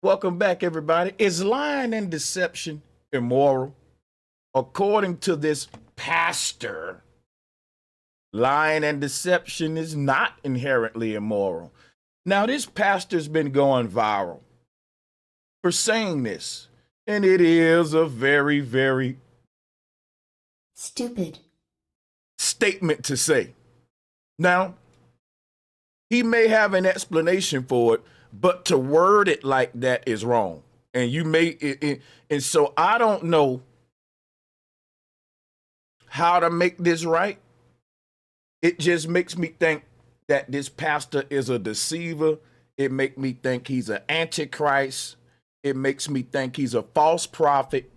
Welcome back, everybody. Is lying and deception immoral? According to this pastor, lying and deception is not inherently immoral. Now, this pastor's been going viral for saying this, and it is a very, very stupid statement to say. Now, he may have an explanation for it, but to word it like that is wrong. And you may, and so I don't know how to make this right. It just makes me think that this pastor is a deceiver. It makes me think he's an antichrist. It makes me think he's a false prophet.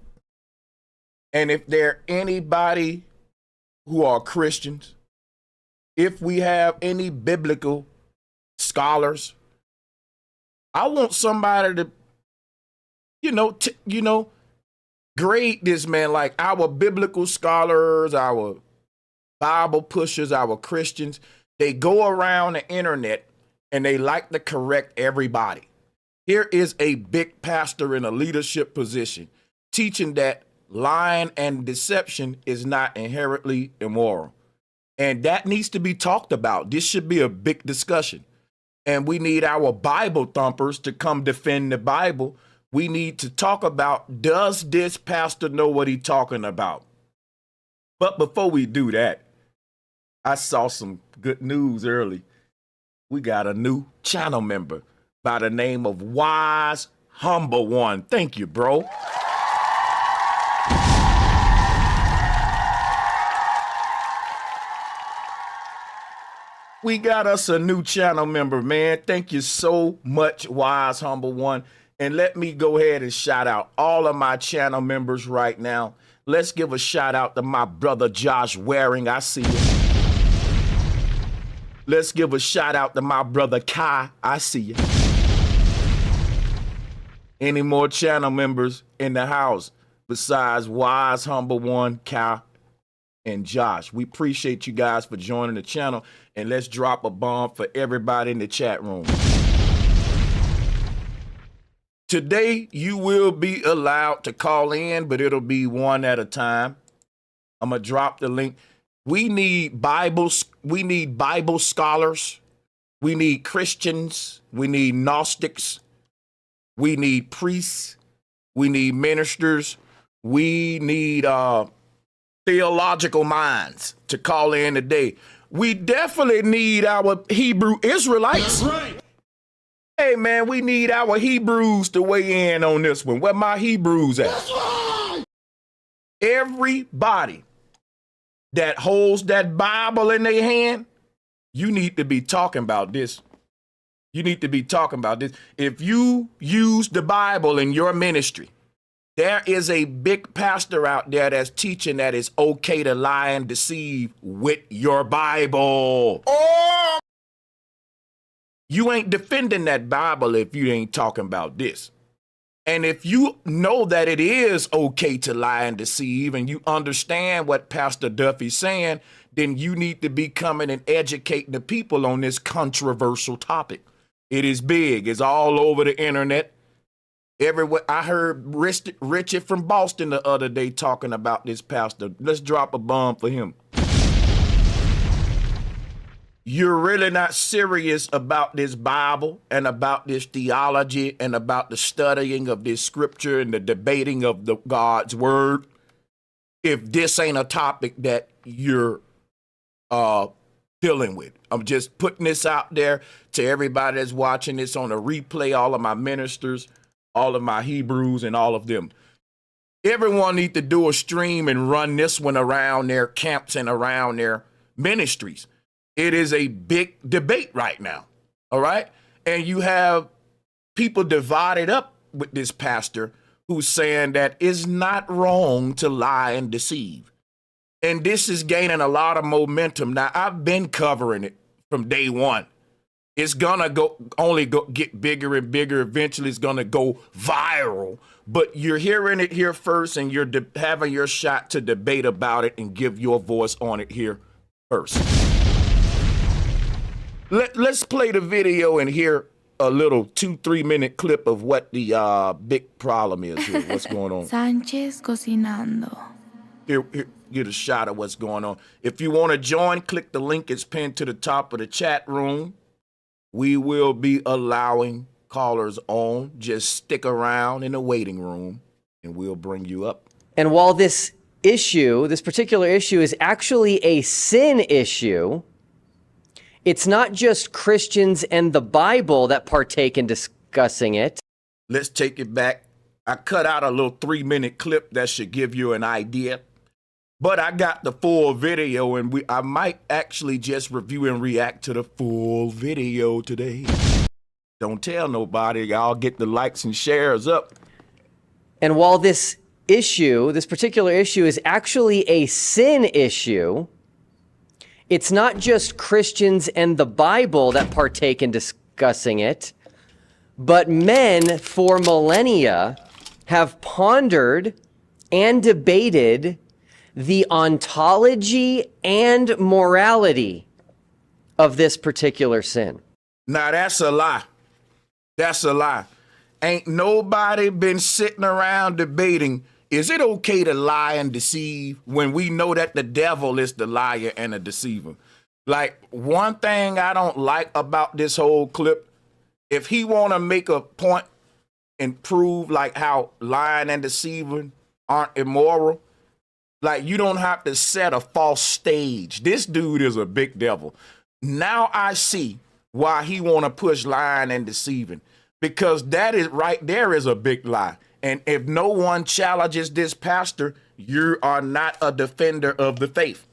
And if there anybody who are Christians, if we have any biblical scholars, I want somebody to, grade this man, like our biblical scholars, our Bible pushers, our Christians. They go around the internet and they like to correct everybody. Here is a big pastor in a leadership position teaching that lying and deception is not inherently immoral. And that needs to be talked about. This should be a big discussion. And we need our Bible thumpers to come defend the Bible. We need to talk about, does this pastor know what he's talking about? But before we do that, I saw some good news early. We got a new channel member by the name of Wise Humble One. Thank you, bro. We got us a new channel member, man. Thank you so much, Wise Humble One. And let me go ahead and shout out all of my channel members right now. Let's give a shout out to my brother, Josh Waring. I see you. Let's give a shout out to my brother, Kai. I see you. Any more channel members in the house besides Wise Humble One, Kai, and Josh? We appreciate you guys for joining the channel. And let's drop a bomb for everybody in the chat room. Today, you will be allowed to call in, but it'll be one at a time. I'm going to drop the link. We need Bibles. We need Bible scholars. We need Christians. We need Gnostics. We need priests. We need ministers. We need theological minds to call in today. We definitely need our Hebrew Israelites. That's right. Hey, man, we need our Hebrews to weigh in on this one. Where my Hebrews at? That's right. Everybody that holds that Bible in their hand, you need to be talking about this. You need to be talking about this. If you use the Bible in your ministry, there is a big pastor out there that's teaching that it's okay to lie and deceive with your Bible. Oh. You ain't defending that Bible if you ain't talking about this. And if you know that it is okay to lie and deceive and you understand what Pastor Duffy's saying, then you need to be coming and educating the people on this controversial topic. It is big. It's all over the internet. Everywhere. I heard Richard from Boston the other day talking about this pastor. Let's drop a bomb for him. You're really not serious about this Bible and about this theology and about the studying of this scripture and the debating of the God's word. If this ain't a topic that you're dealing with, I'm just putting this out there to everybody that's watching this on a replay, all of my ministers, all of my Hebrews and all of them. Everyone need to do a stream and run this one around their camps and around their ministries. It is a big debate right now, all right? And you have people divided up with this pastor who's saying that it's not wrong to lie and deceive. And this is gaining a lot of momentum. Now, I've been covering it from day one. It's gonna get bigger and bigger. Eventually, it's gonna go viral. But you're hearing it here first, and you're having your shot to debate about it and give your voice on it here first. Let's play the video and hear a little 2-3 minute clip of what the big problem is here. What's going on? Sánchez cocinando. Here, get a shot of what's going on. If you want to join, click the link. It's pinned to the top of the chat room. We will be allowing callers on. Just stick around in the waiting room and we'll bring you up. And while this particular issue is actually a sin issue, it's not just Christians and the Bible that partake in discussing it. Let's take it back. I cut out a little 3-minute clip that should give you an idea. But I got the full video, and I might actually just review and react to the full video today. Don't tell nobody. Y'all get the likes and shares up. And while this particular issue is actually a sin issue, it's not just Christians and the Bible that partake in discussing it, but men for millennia have pondered and debated the ontology and morality of this particular sin. Now, that's a lie. That's a lie. Ain't nobody been sitting around debating, is it okay to lie and deceive when we know that the devil is the liar and the deceiver? Like, one thing I don't like about this whole clip, if he want to make a point and prove like how lying and deceiving aren't immoral, like, you don't have to set a false stage. This dude is a big devil. Now I see why he want to push lying and deceiving, because that is right there is a big lie. And if no one challenges this pastor, you are not a defender of the faith.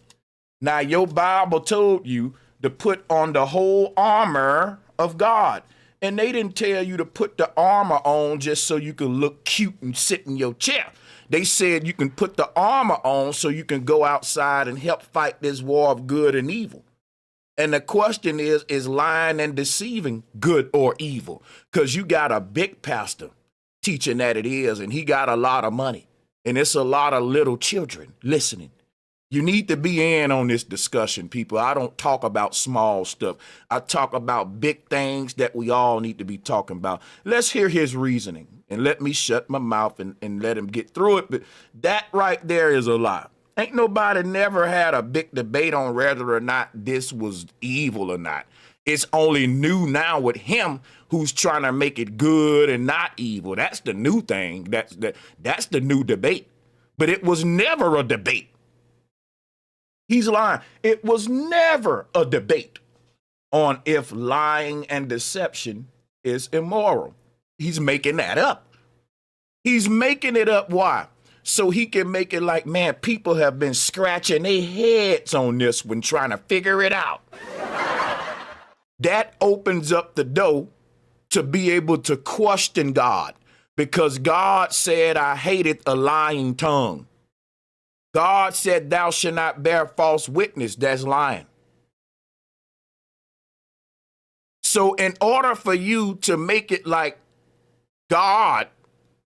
Now, your Bible told you to put on the whole armor of God. And they didn't tell you to put the armor on just so you can look cute and sit in your chair. They said you can put the armor on so you can go outside and help fight this war of good and evil. And the question is lying and deceiving good or evil? Because you got a big pastor teaching that it is, and he got a lot of money, and it's a lot of little children listening. You need to be in on this discussion, people. I don't talk about small stuff. I talk about big things that we all need to be talking about. Let's hear his reasoning, and let me shut my mouth and let him get through it. But that right there is a lie. Ain't nobody never had a big debate on whether or not this was evil or not. It's only new now with him who's trying to make it good and not evil. That's the new thing. That's the new debate. But it was never a debate. He's lying. It was never a debate on if lying and deception is immoral. He's making that up. He's making it up. Why? So he can make it like, man, people have been scratching their heads on this one trying to figure it out. That opens up the door to be able to question God, because God said, I hated a lying tongue. God said, thou shalt not bear false witness. That's lying. So in order for you to make it like God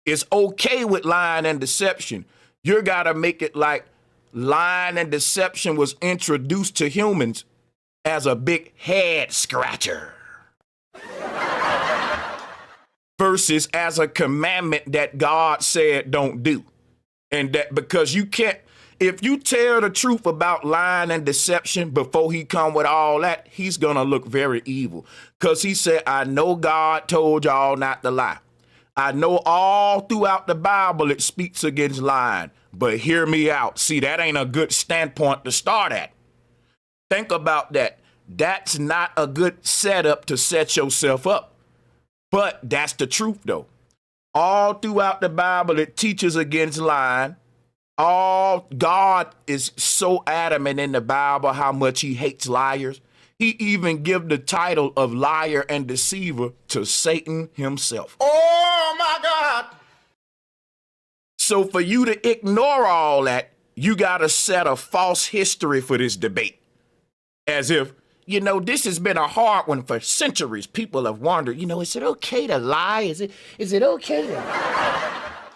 is okay with lying and deception, you got to make it like lying and deception was introduced to humans as a big head scratcher versus as a commandment that God said don't do. And that because you can't, if you tell the truth about lying and deception before he come with all that, he's going to look very evil. Because he said, I know God told y'all not to lie. I know all throughout the Bible it speaks against lying, but hear me out. See, that ain't a good standpoint to start at. Think about that. That's not a good setup to set yourself up. But that's the truth, though. All throughout the Bible, it teaches against lying. God is so adamant in the Bible how much he hates liars. He even give the title of liar and deceiver to Satan himself. Oh, my God. So for you to ignore all that, you got to set a false history for this debate. As if, this has been a hard one for centuries. People have wondered, is it okay to lie? Is it okay to...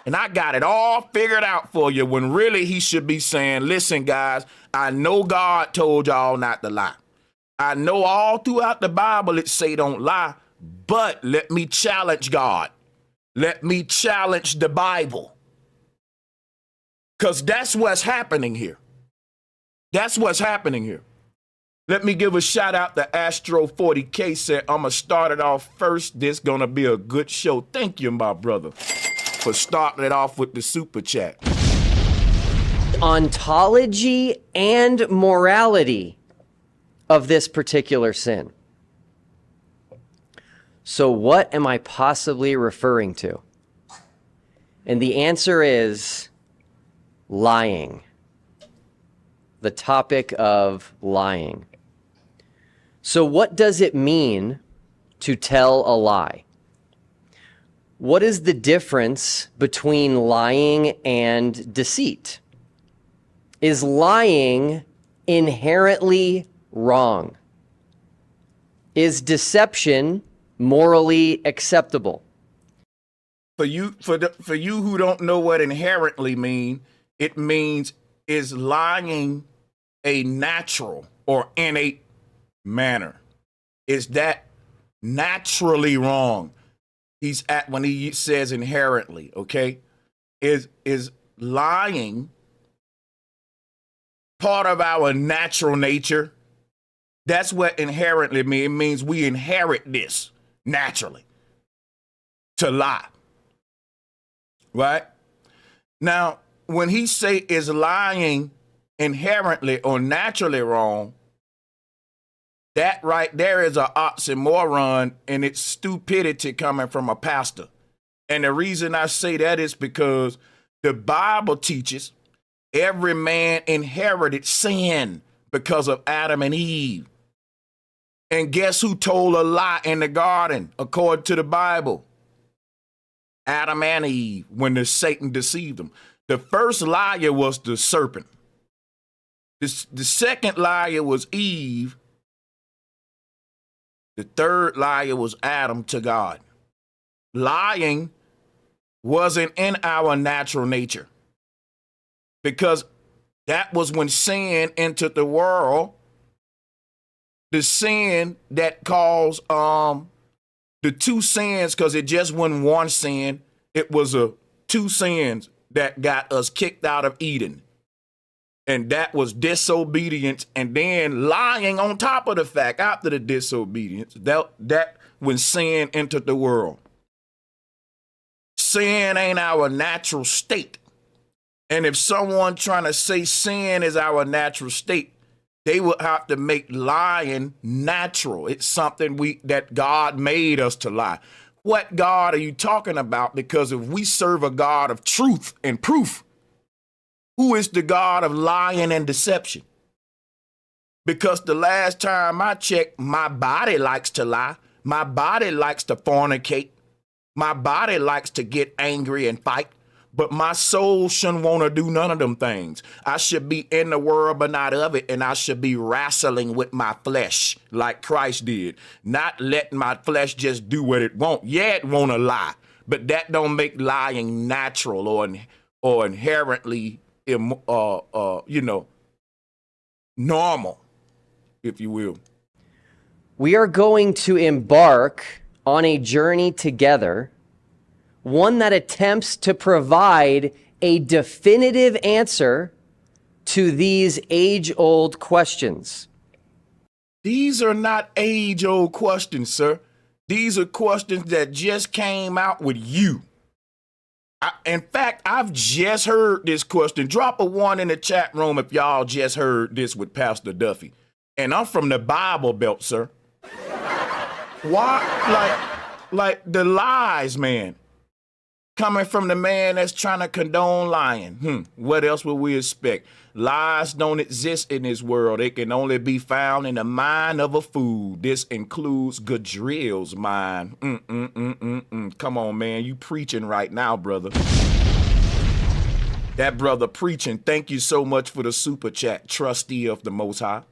And I got it all figured out for you when really he should be saying, listen, guys, I know God told y'all not to lie. I know all throughout the Bible it say don't lie, But let me challenge God. Let me challenge the Bible. Because that's what's happening here. That's what's happening here. Let me give a shout out to Astro 40K said, I'm going to start it off first. This going to be a good show. Thank you, my brother, for starting it off with the super chat. Ontology and morality of this particular sin. So what am I possibly referring to? And the answer is lying. The topic of lying. So what does it mean to tell a lie? What is the difference between lying and deceit? Is lying inherently wrong? Is deception morally acceptable? For you who don't know what inherently mean, it means is lying a natural or innate manner? Is that naturally wrong? He's at when he says inherently, okay? Is lying part of our natural nature? That's what inherently means. It means we inherit this naturally to lie. Right? Now, when he say is lying inherently or naturally wrong, that right there is an oxymoron, and it's stupidity coming from a pastor. And the reason I say that is because the Bible teaches every man inherited sin because of Adam and Eve. And guess who told a lie in the garden, according to the Bible? Adam and Eve, when the Satan deceived them. The first liar was the serpent. The second liar was Eve. The third liar was Adam to God. Lying wasn't in our natural nature because that was when sin entered the world. The sin that caused the two sins, because it just wasn't one sin, it was two sins that got us kicked out of Eden. And that was disobedience and then lying on top of the fact after the disobedience. That when sin entered the world. Sin ain't our natural state. And if someone trying to say sin is our natural state, they would have to make lying natural. It's something that God made us to lie. What God are you talking about? Because if we serve a God of truth and proof, who is the God of lying and deception? Because the last time I checked, my body likes to lie. My body likes to fornicate. My body likes to get angry and fight. But my soul shouldn't want to do none of them things. I should be in the world, but not of it. And I should be wrestling with my flesh like Christ did. Not letting my flesh just do what it want. Yeah, it want to lie. But that don't make lying natural or inherently normal, if you will. We are going to embark on a journey together, one that attempts to provide a definitive answer to these age-old questions. These are not age-old questions, sir. These are questions that just came out with you. In fact, I've just heard this question. Drop a 1 in the chat room if y'all just heard this with Pastor Duffy. And I'm from the Bible Belt, sir. Why? Like the lies, man. Coming from the man that's trying to condone lying. What else would we expect? Lies don't exist in this world. They can only be found in the mind of a fool. This includes Gadriel's mind. Come on, man. You preaching right now, brother. That brother preaching. Thank you so much for the super chat, trustee of the Most High.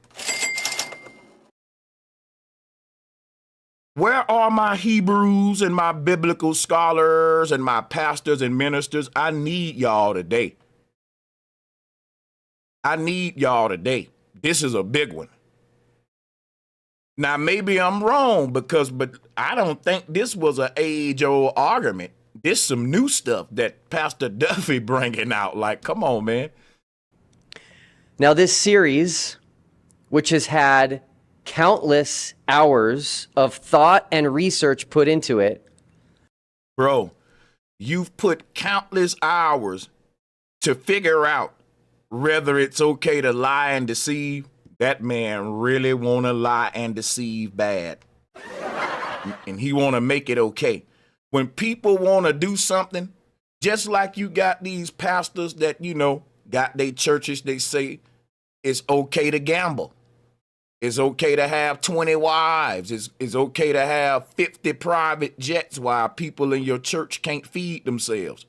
Where are my Hebrews and my biblical scholars and my pastors and ministers? I need y'all today. I need y'all today. This is a big one. Now, maybe I'm wrong but I don't think this was an age-old argument. This some new stuff that Pastor Duffy bringing out. Like, come on, man. Now, this series, which has had countless hours of thought and research put into it. Bro, you've put countless hours to figure out whether it's okay to lie and deceive. That man really want to lie and deceive bad. And he want to make it okay. When people want to do something, just like you got these pastors that, got their churches, they say it's okay to gamble. It's okay to have 20 wives. It's okay to have 50 private jets while people in your church can't feed themselves.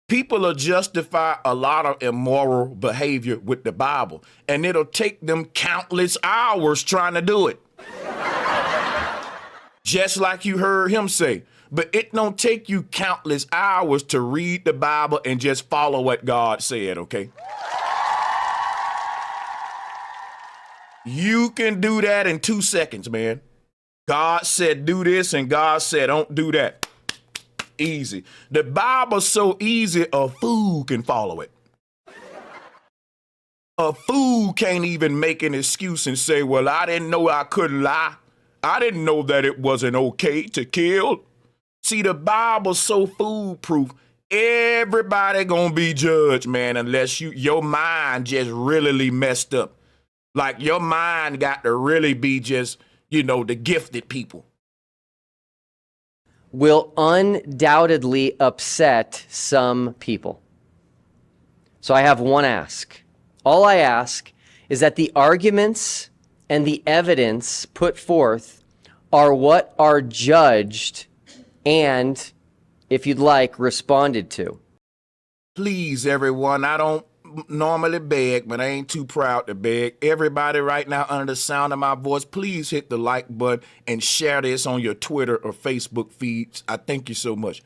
People will justify a lot of immoral behavior with the Bible, and it'll take them countless hours trying to do it. Just like you heard him say, but it don't take you countless hours to read the Bible and just follow what God said, okay? You can do that in 2 seconds, man. God said do this and God said don't do that. Easy. The Bible's so easy, a fool can follow it. A fool can't even make an excuse and say, well, I didn't know I couldn't lie. I didn't know that it wasn't okay to kill. See, the Bible's so foolproof. Everybody gonna be judged, man, unless your mind just really messed up. Like your mind got to really be just, the gifted people. Will undoubtedly upset some people. So I have one ask. All I ask is that the arguments and the evidence put forth are what are judged and, if you'd like, responded to. Please, everyone, I don't normally beg, but I ain't too proud to beg. Everybody right now under the sound of my voice, please hit the like button and share this on your Twitter or Facebook feeds. I thank you so much.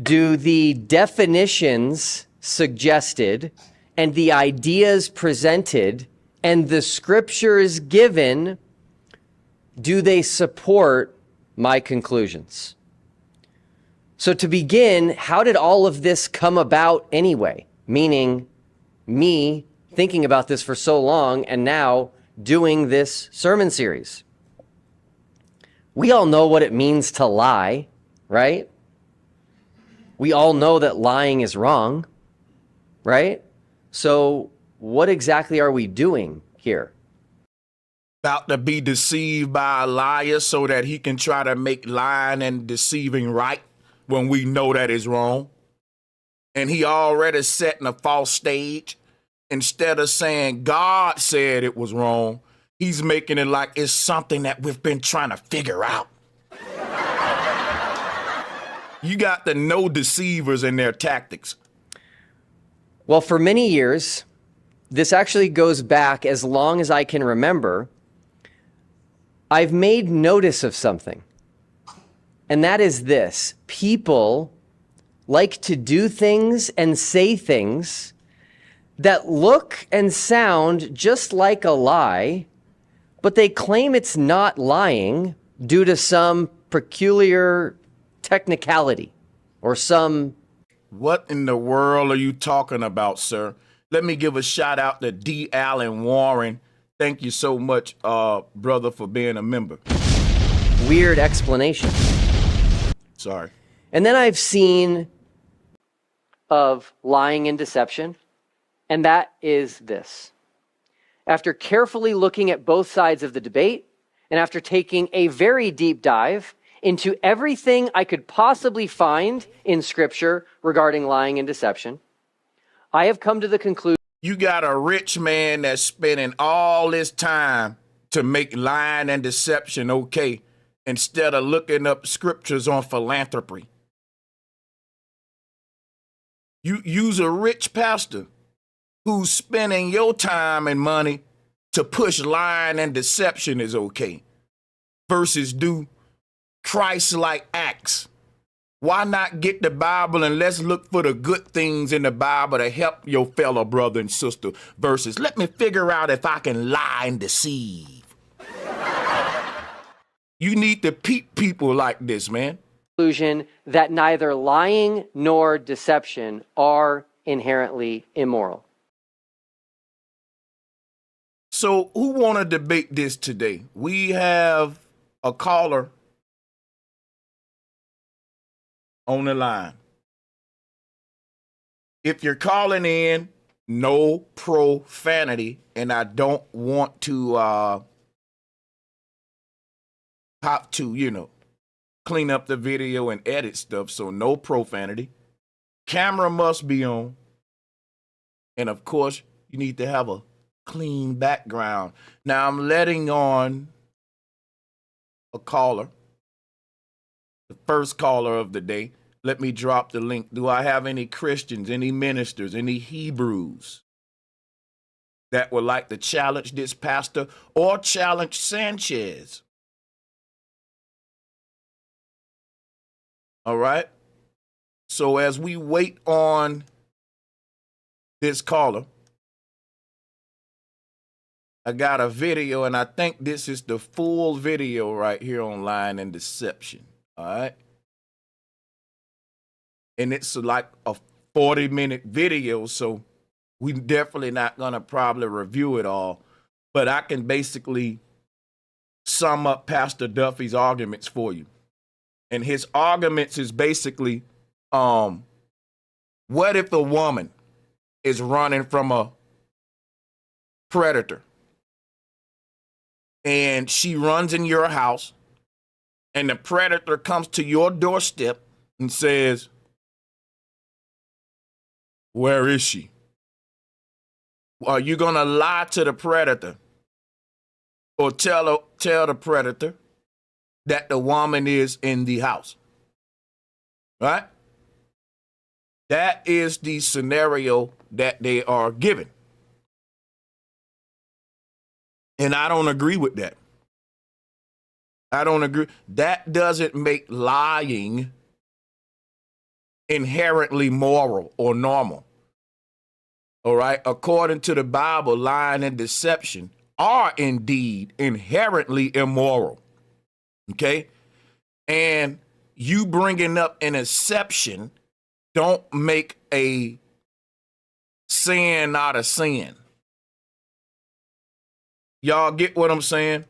Do the definitions suggested and the ideas presented and the scriptures given, do they support my conclusions? So to begin, how did all of this come about anyway? Meaning me thinking about this for so long and now doing this sermon series. We all know what it means to lie, right? We all know that lying is wrong, right? So what exactly are we doing here? About to be deceived by a liar so that he can try to make lying and deceiving right when we know that is wrong. And he already setting a false stage. Instead of saying God said it was wrong, he's making it like it's something that we've been trying to figure out. You got to know deceivers and their tactics. Well, for many years, this actually goes back as long as I can remember, I've made notice of something. And that is this: people like to do things and say things that look and sound just like a lie, but they claim it's not lying due to some peculiar technicality or some... What in the world are you talking about, sir? Let me give a shout out to D. Allen Warren. Thank you so much, brother, for being a member. Weird explanation. Sorry. And then I've seen of lying and deception, and that is this. After carefully looking at both sides of the debate, and after taking a very deep dive into everything I could possibly find in Scripture regarding lying and deception, I have come to the conclusion. You got a rich man that's spending all this time to make lying and deception okay, instead of looking up scriptures on philanthropy. You use a rich pastor who's spending your time and money to push lying and deception is okay, versus do Christ-like acts. Why not get the Bible and let's look for the good things in the Bible to help your fellow brother and sister, versus let me figure out if I can lie and deceive. You need to peep people like this, man. Conclusion that neither lying nor deception are inherently immoral. So who want to debate this today? We have a caller on the line. If you're calling in, no profanity, and I don't want to have to, clean up the video and edit stuff, so no profanity. Camera must be on. And of course, you need to have a clean background. Now I'm letting on a caller, the first caller of the day. Let me drop the link. Do I have any Christians, any ministers, any Hebrews that would like to challenge this pastor or challenge Sanchez? All right. So as we wait on this caller, I got a video, and I think this is the full video right here on Lying and Deception. All right. And it's like a 40-minute video, so we definitely not going to probably review it all. But I can basically sum up Pastor Duffy's arguments for you. And his arguments is basically, what if a woman is running from a predator and she runs in your house and the predator comes to your doorstep and says, where is she? Are you going to lie to the predator or tell the predator that the woman is in the house? Right? That is the scenario that they are given. And I don't agree with that. I don't agree. That doesn't make lying inherently moral or normal. All right? According to the Bible, lying and deception are indeed inherently immoral. Okay? And you bringing up an exception don't make a sin not a sin. Y'all get what I'm saying?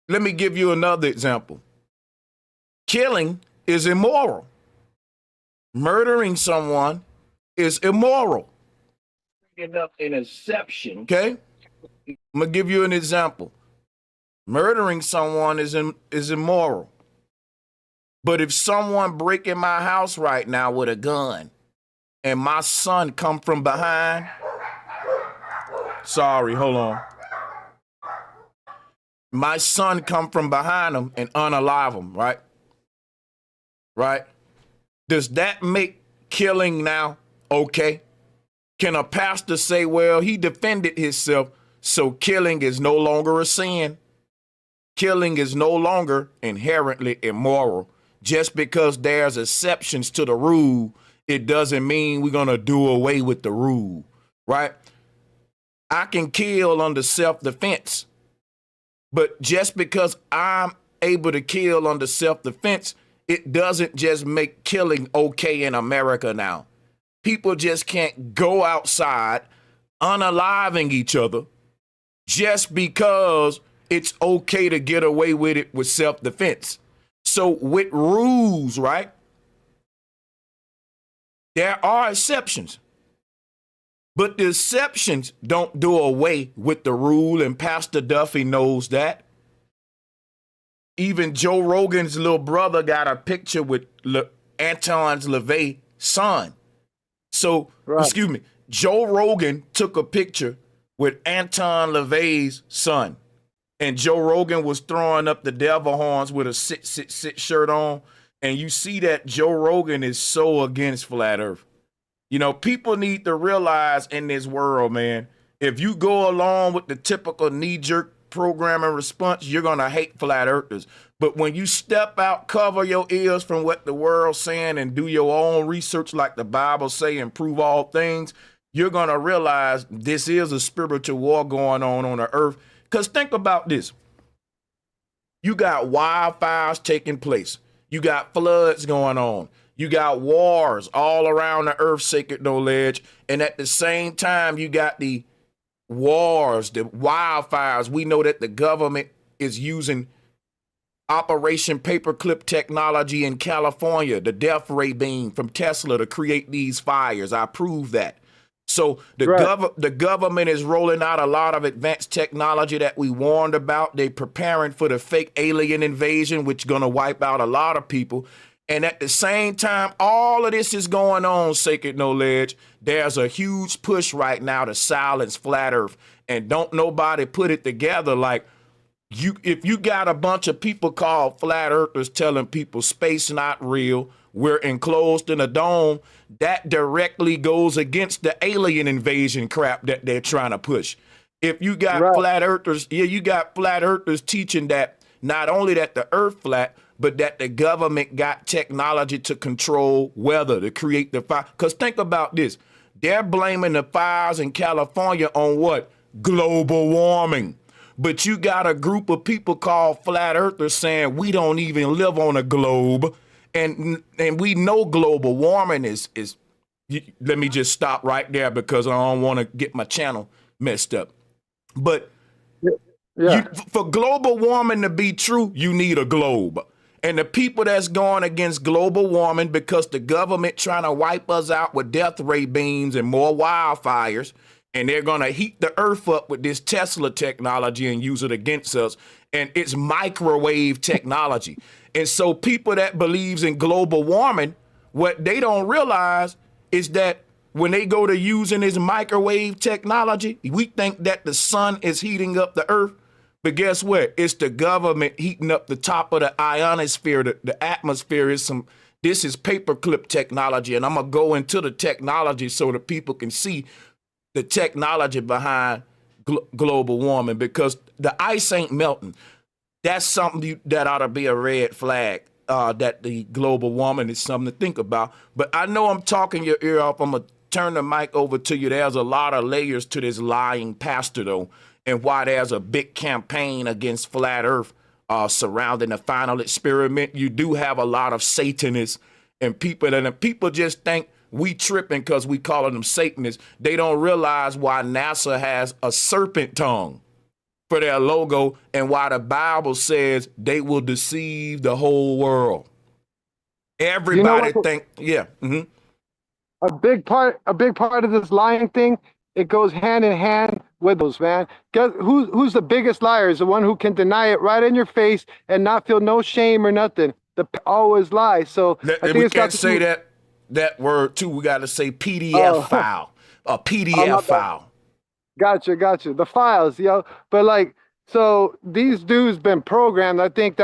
Let me give you another example. Killing is immoral. Murdering someone is immoral. Bringing up an exception. Okay? I'm going to give you an example. Murdering someone is immoral. But if someone break in my house right now with a gun and my son come from behind, sorry, hold on. My son come from behind him and unalive him, right? Right? Does that make killing now okay? Can a pastor say, well, he defended himself, so killing is no longer a sin? Killing is no longer inherently immoral. Just because there's exceptions to the rule, it doesn't mean we're going to do away with the rule, right? I can kill under self-defense, but just because I'm able to kill under self-defense, it doesn't just make killing okay in America now. People just can't go outside unaliving each other just because it's okay to get away with it with self-defense. So with rules, right, there are exceptions. But the exceptions don't do away with the rule, and Pastor Duffy knows that. Even Joe Rogan's little brother got a picture with Anton LaVey's son. So, Right. excuse me, Joe Rogan took a picture with Anton LaVey's son. And Joe Rogan was throwing up the devil horns with a sit shirt on. And you see that Joe Rogan is so against flat earth. You know, people need to realize in this world, man, if you go along with the typical knee-jerk programming response, you're going to hate flat earthers. But when you step out, cover your ears from what the world's saying and do your own research like the Bible say and prove all things, you're going to realize this is a spiritual war going on the earth. Because think about this. You got wildfires taking place. You got floods going on. You got wars all around the earth, sacred knowledge. And at the same time, you got the wars, the wildfires. We know that the government is using Operation Paperclip technology in California, the death ray beam from Tesla to create these fires. I prove that. So the government is rolling out a lot of advanced technology that we warned about. They're preparing for the fake alien invasion, which is going to wipe out a lot of people. And at the same time, all of this is going on, sacred knowledge. There's a huge push right now to silence flat earth. And don't nobody put it together like, if you got a bunch of people called flat earthers telling people space not real, we're enclosed in a dome, that directly goes against the alien invasion crap that they're trying to push. If you got flat earthers, you got flat earthers teaching that not only that the earth flat, but that the government got technology to control weather, to create the fire. Because think about this. They're blaming the fires in California on what? Global warming. But you got a group of people called flat earthers saying we don't even live on a globe. And we know global warming is let me just stop right there because I don't want to get my channel messed up. But for global warming to be true, you need a globe. And the people that's going against global warming because the government trying to wipe us out with death ray beams and more wildfires, and they're going to heat the earth up with this Tesla technology and use it against us. And it's microwave technology. And so people that believes in global warming, what they don't realize is that when they go to using this microwave technology, we think that the sun is heating up the earth. But guess what? It's the government heating up the top of the ionosphere, the atmosphere. This is paperclip technology. And I'm going to go into the technology so that people can see the technology behind global warming, because the ice ain't melting. That's something that ought to be a red flag, that the global warming is something to think about. But I know I'm talking your ear off. I'm going to turn the mic over to you. There's a lot of layers to this lying pastor, though, and why there's a big campaign against flat earth surrounding the final experiment. You do have a lot of Satanists and people just think we tripping because we calling them Satanists. They don't realize why NASA has a serpent tongue for their logo and why the Bible says they will deceive the whole world. Everybody think, a big part of this lying thing, it goes hand in hand with those, man. Guess who's the biggest liar? Is the one who can deny it right in your face and not feel no shame or nothing. Always lie. So I think we can't say that word too. We got to say PDF file, a PDF file. Gotcha. The files, yo. But like, so these dudes been programmed. I think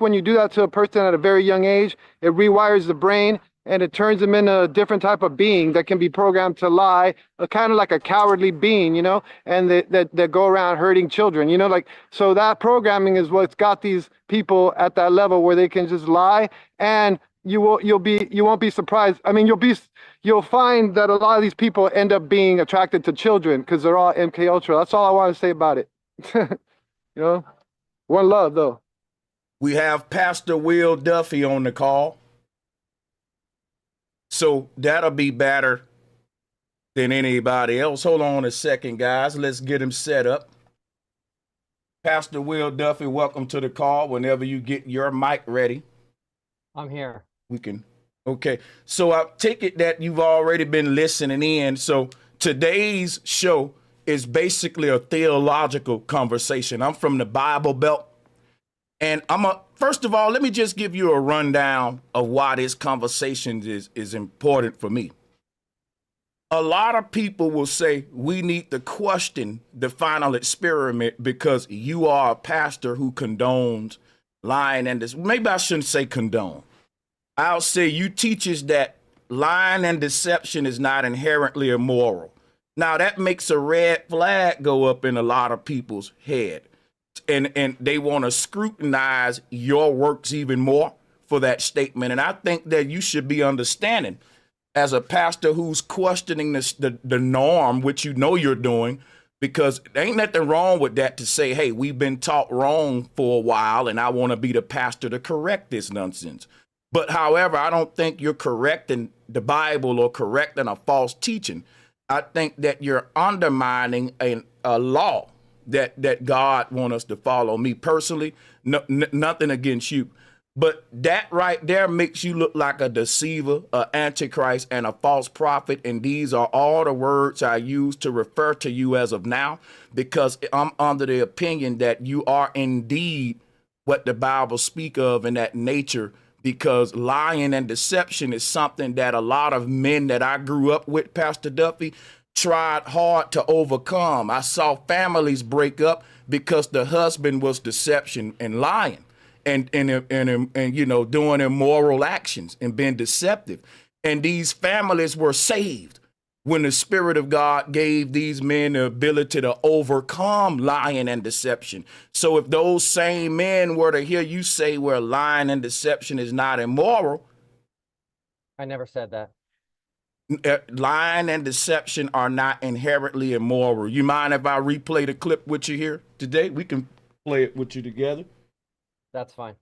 when you do that to a person at a very young age, it rewires the brain and it turns them into a different type of being that can be programmed to lie, kind of like a cowardly being, you know, and that go around hurting children, you know, like, so that programming is what's got these people at that level where they can just lie, and you won't be surprised. I mean, you'll find that a lot of these people end up being attracted to children because they're all MK Ultra. That's all I want to say about it. You know, one love though. We have Pastor Will Duffy on the call. So that'll be better than anybody else. Hold on a second, guys. Let's get him set up. Pastor Will Duffy, welcome to the call. Whenever you get your mic ready. I'm here. We can. Okay. So I take it that you've already been listening in. So today's show is basically a theological conversation. I'm from the Bible Belt. And first of all, let me just give you a rundown of why this conversation is important for me. A lot of people will say we need to question the final experiment because you are a pastor who condones lying and this. Maybe I shouldn't say condone. I'll say you teaches that lying and deception is not inherently immoral. Now that makes a red flag go up in a lot of people's head. And they want to scrutinize your works even more for that statement. And I think that you should be understanding as a pastor who's questioning the norm, which you know you're doing, because there ain't nothing wrong with that to say, hey, we've been taught wrong for a while and I want to be the pastor to correct this nonsense. But however, I don't think you're correcting the Bible or correcting a false teaching. I think that you're undermining a law that God wants us to follow. Me personally, nothing against you. But that right there makes you look like a deceiver, an antichrist, and a false prophet. And these are all the words I use to refer to you as of now, because I'm under the opinion that you are indeed what the Bible speak of in that nature, because lying and deception is something that a lot of men that I grew up with, Pastor Duffy, tried hard to overcome. I saw families break up because the husband was deception and lying. And you know, doing immoral actions and being deceptive. And these families were saved when the Spirit of God gave these men the ability to overcome lying and deception. So if those same men were to hear you say where lying and deception is not immoral. I never said that. Lying and deception are not inherently immoral. You mind if I replay the clip with you here today? We can play it with you together. That's fine.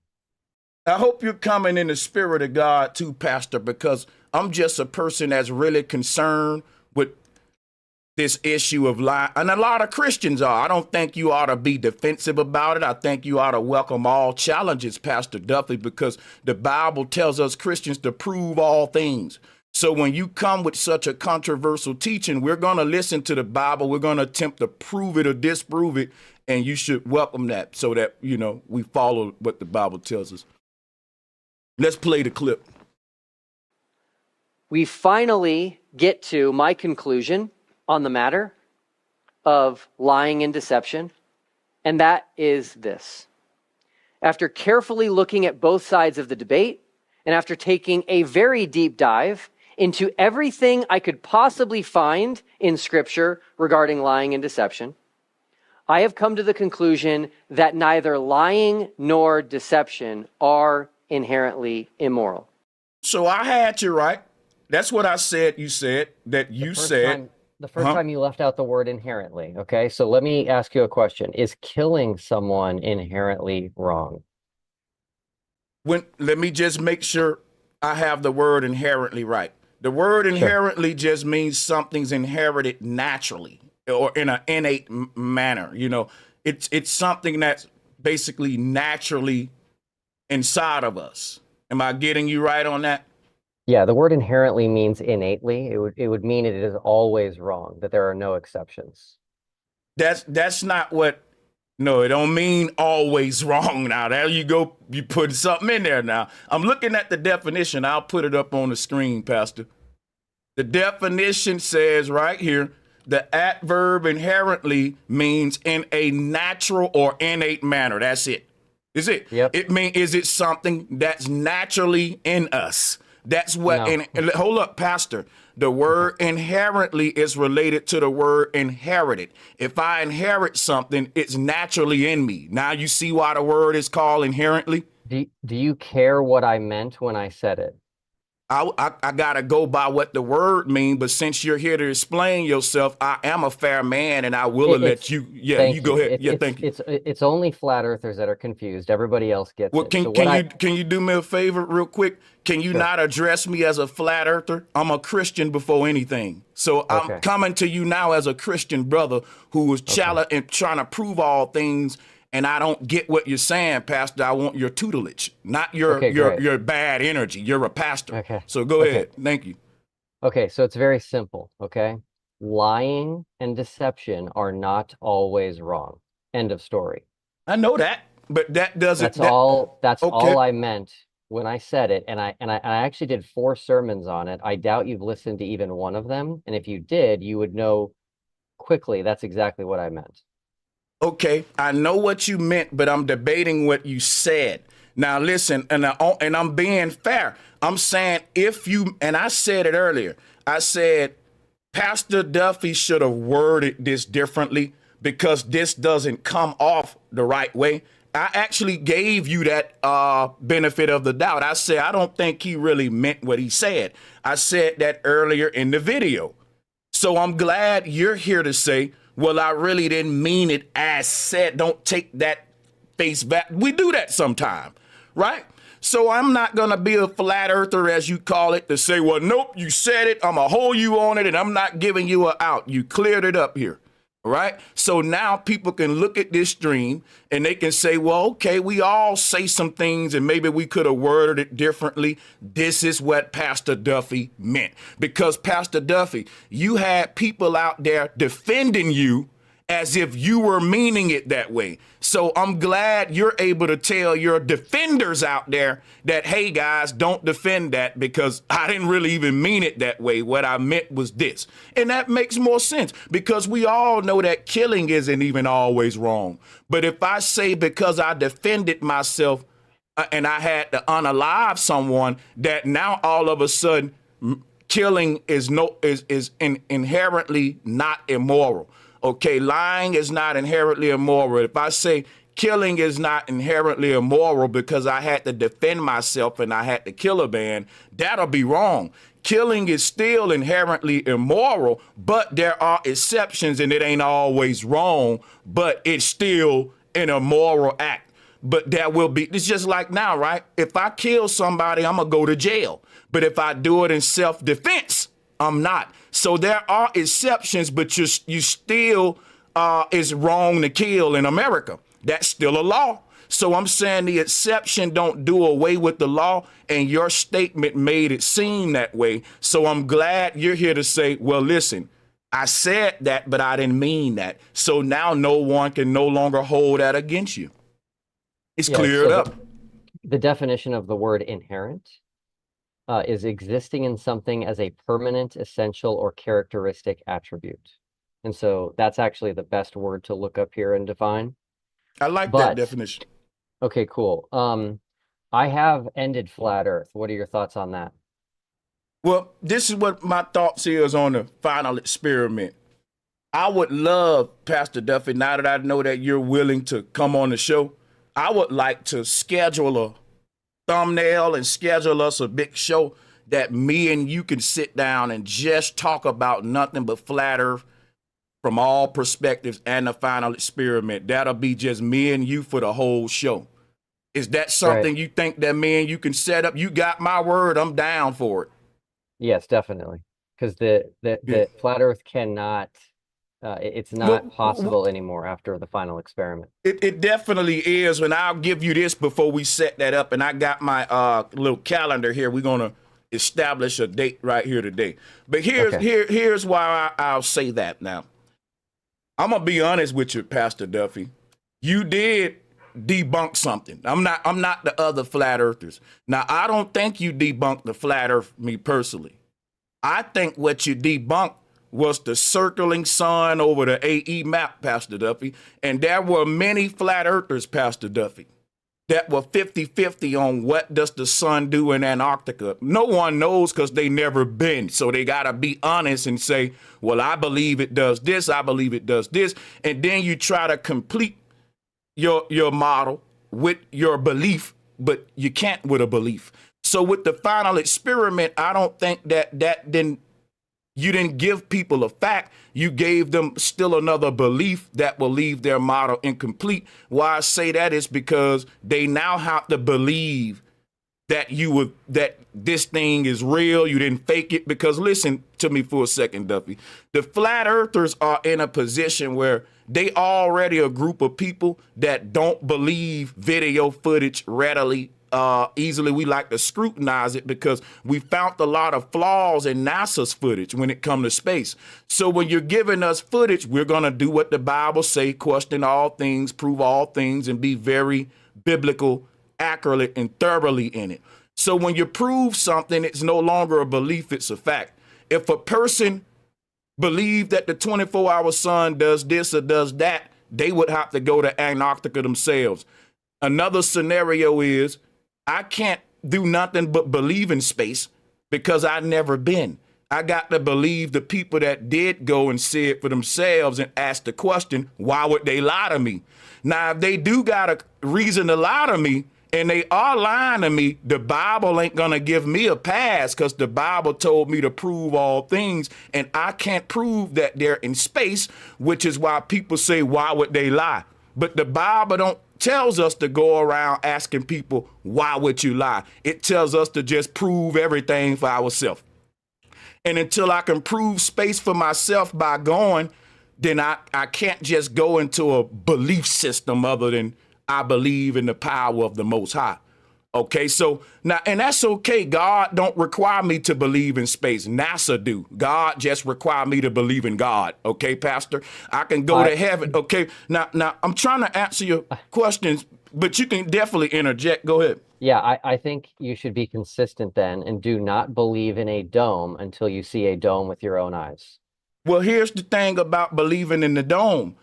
I hope you're coming in the Spirit of God too, Pastor, because I'm just a person that's really concerned with this issue of lying. And a lot of Christians are. I don't think you ought to be defensive about it. I think you ought to welcome all challenges, Pastor Duffy, because the Bible tells us Christians to prove all things. So when you come with such a controversial teaching, we're going to listen to the Bible. We're going to attempt to prove it or disprove it. And you should welcome that so that, you know, we follow what the Bible tells us. Let's play the clip. We finally get to my conclusion on the matter of lying and deception, and that is this. After carefully looking at both sides of the debate, and after taking a very deep dive into everything I could possibly find in Scripture regarding lying and deception, I have come to the conclusion that neither lying nor deception are inherently immoral. So I had you right. That's what I said. You said that you said. The first time you left out the word inherently. Okay, so let me ask you a question. Is killing someone inherently wrong? Let me just make sure I have the word inherently right. The word inherently just means something's inherited naturally or in an innate manner. You know, it's something that's basically naturally inside of us. Am I getting you right on that? Yeah, the word inherently means innately. It would mean it is always wrong, that there are no exceptions. That's not what. No, it don't mean always wrong. Now there you go. You put something in there. Now I'm looking at the definition. I'll put it up on the screen, Pastor. The definition says right here, the adverb inherently means in a natural or innate manner. That's it. Is it? Yep. Is it something that's naturally in us? That's what. No. Hold up, Pastor. The word inherently is related to the word inherited. If I inherit something, it's naturally in me. Now you see why the word is called inherently? Do you care what I meant when I said it? I got to go by what the word means, but since you're here to explain yourself, I am a fair man and I will let you. Yeah, you go ahead. Thank you. It's only flat earthers that are confused. Everybody else gets well, it. Can you do me a favor real quick? Can you not address me as a flat earther? I'm a Christian before anything. So I'm coming to you now as a Christian brother who was trying to prove all things. And I don't get what you're saying, Pastor. I want your tutelage, not your bad energy. You're a pastor. Okay. So go ahead. Thank you. Okay, so it's very simple, okay? Lying and deception are not always wrong. End of story. I know that, but that doesn't. That's all I meant when I said it, and I actually did 4 sermons on it. I doubt you've listened to even one of them, and if you did, you would know quickly that's exactly what I meant. Okay, I know what you meant, but I'm debating what you said. Now listen, and I'm being fair. I'm saying and I said it earlier. I said Pastor Duffy should have worded this differently because this doesn't come off the right way. I actually gave you that benefit of the doubt. I said I don't think he really meant what he said. I said that earlier in the video. So I'm glad you're here to say, well, I really didn't mean it as said. Don't take that face back. We do that sometime, right? So I'm not going to be a flat earther, as you call it, to say, well, nope, you said it. I'm going to hold you on it, and I'm not giving you an out. You cleared it up here. All right. So now people can look at this stream and they can say, well, okay, we all say some things and maybe we could have worded it differently. This is what Pastor Duffy meant. Because Pastor Duffy, you had people out there defending you as if you were meaning it that way. So I'm glad you're able to tell your defenders out there that, hey, guys, don't defend that because I didn't really even mean it that way. What I meant was this. And that makes more sense because we all know that killing isn't even always wrong. But if I say because I defended myself and I had to unalive someone, that now all of a sudden killing is inherently not immoral. Okay, lying is not inherently immoral. If I say killing is not inherently immoral because I had to defend myself and I had to kill a man, that'll be wrong. Killing is still inherently immoral, but there are exceptions and it ain't always wrong, but it's still an immoral act. But that will be, it's just like now, right? If I kill somebody, I'm going to go to jail. But if I do it in self-defense, I'm not. So there are exceptions, but you still is wrong to kill in America. That's still a law. So I'm saying the exception don't do away with the law, and your statement made it seem that way. So I'm glad you're here to say, well, listen, I said that, but I didn't mean that. So now no one can no longer hold that against you. It's cleared up. The definition of the word inherent is existing in something as a permanent, essential, or characteristic attribute. And so that's actually the best word to look up here and define. I like that definition. Okay, cool. I have ended flat Earth. What are your thoughts on that? Well, this is what my thoughts is on the final experiment. I would love, Pastor Duffy, now that I know that you're willing to come on the show, I would like to schedule a thumbnail and schedule us a big show that me and you can sit down and just talk about nothing but flat earth from all perspectives and the final experiment. That'll be just me and you for the whole show. Is that something you think that me and you can set up? You got my word. I'm down for it. Yes, definitely. Because the flat earth cannot, it's not possible anymore after the final experiment. It definitely is, and I'll give you this before we set that up. And I got my little calendar here. We're gonna establish a date right here today. But here's why I'll say that now. I'm gonna be honest with you, Pastor Duffy. You did debunk something. I'm not the other flat earthers. Now, I don't think you debunked the flat earth, me personally. I think what you debunked was the circling sun over the AE map, Pastor Duffy. And there were many flat earthers, Pastor Duffy, that were 50-50 on what does the sun do in Antarctica. No one knows because they never been. So they got to be honest and say, well, I believe it does this. I believe it does this. And then you try to complete your model with your belief, but you can't with a belief. So with the final experiment, I don't think you didn't give people a fact. You gave them still another belief that will leave their model incomplete. Why I say that is because they now have to believe that that this thing is real. You didn't fake it. Because listen to me for a second, Duffy. The flat earthers are in a position where they already a group of people that don't believe video footage readily. Easily. We like to scrutinize it because we found a lot of flaws in NASA's footage when it comes to space. So when you're giving us footage, we're going to do what the Bible say, question all things, prove all things, and be very biblical, accurate, and thoroughly in it. So when you prove something, it's no longer a belief, it's a fact. If a person believed that the 24-hour sun does this or does that, they would have to go to Antarctica themselves. Another scenario is, I can't do nothing but believe in space because I've never been. I got to believe the people that did go and see it for themselves and ask the question, why would they lie to me? Now, if they do got a reason to lie to me and they are lying to me, the Bible ain't gonna give me a pass because the Bible told me to prove all things, and I can't prove that they're in space, which is why people say, why would they lie? But the Bible don't tells us to go around asking people, why would you lie? It tells us to just prove everything for ourselves. And until I can prove space for myself by going, then I can't just go into a belief system other than I believe in the power of the Most High. Okay, so now, and that's okay. God don't require me to believe in space. NASA do. God just require me to believe in God. Okay, Pastor, I can go to heaven. Okay, now I'm trying to answer your questions, but you can definitely interject. Go ahead. Yeah, I think you should be consistent then and do not believe in a dome until you see a dome with your own eyes. Well, here's the thing about believing in the dome.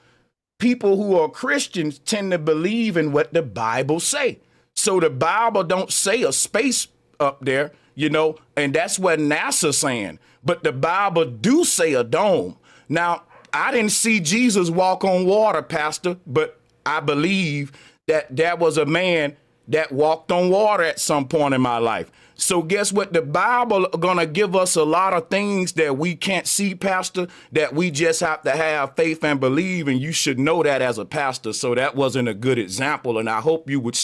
People who are Christians tend to believe in what the Bible say. So the Bible don't say a space up there, you know, and that's what NASA's saying. But the Bible do say a dome. Now, I didn't see Jesus walk on water, Pastor, but I believe that there was a man that walked on water at some point in my life. So guess what? The Bible gonna give us a lot of things that we can't see, Pastor, that we just have to have faith and believe, and you should know that as a pastor. So that wasn't a good example, and I hope you would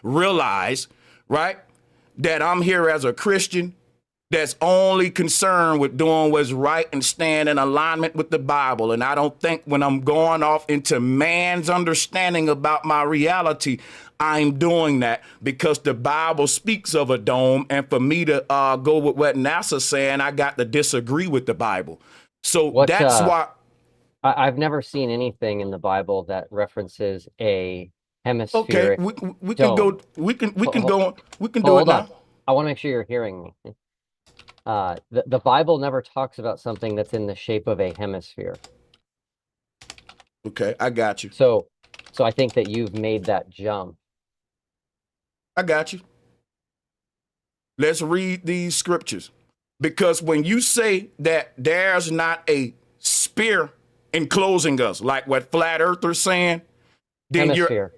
realize, right, that I'm here as a Christian that's only concerned with doing what's right and staying in alignment with the Bible. And I don't think when I'm going off into man's understanding about my reality, I'm doing that because the Bible speaks of a dome. And for me to go with what NASA's saying, I got to disagree with the Bible. So that's why. I've never seen anything in the Bible that references a Okay, hemispheric we can dome. go. We can do it now. I want to make sure you're hearing me. The Bible never talks about something that's in the shape of a hemisphere. Okay, I got you. So I think that you've made that jump. I got you. Let's read these scriptures. Because when you say that there's not a sphere enclosing us, like what flat earthers saying, then Hemisphere.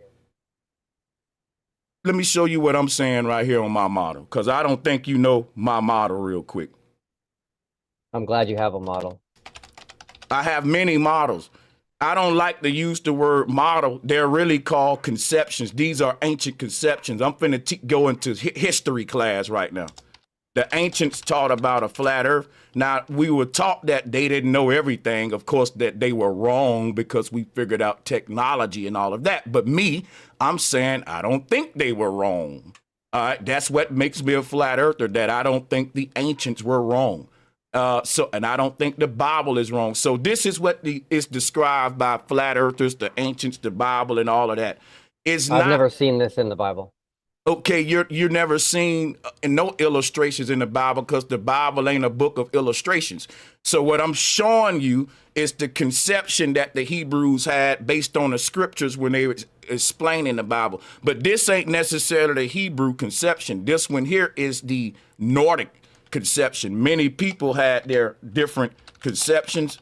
let me show you what I'm saying right here on my model, because I don't think you know my model real quick. I'm glad you have a model. I have many models. I don't like to use the word model. They're really called conceptions. These are ancient conceptions. I'm finna go into history class right now. The ancients taught about a flat earth. Now, we were taught that they didn't know everything. Of course, that they were wrong because we figured out technology and all of that. But me, I'm saying I don't think they were wrong. All right, that's what makes me a flat earther, that I don't think the ancients were wrong. And I don't think the Bible is wrong. So this is what is described by flat earthers, the ancients, the Bible, and all of that. I've never seen this in the Bible. Okay, you're never seen no illustrations in the Bible because the Bible ain't a book of illustrations. So what I'm showing you is the conception that the Hebrews had based on the scriptures when they were explaining the Bible. But this ain't necessarily the Hebrew conception. This one here is the Nordic conception. Many people had their different conceptions,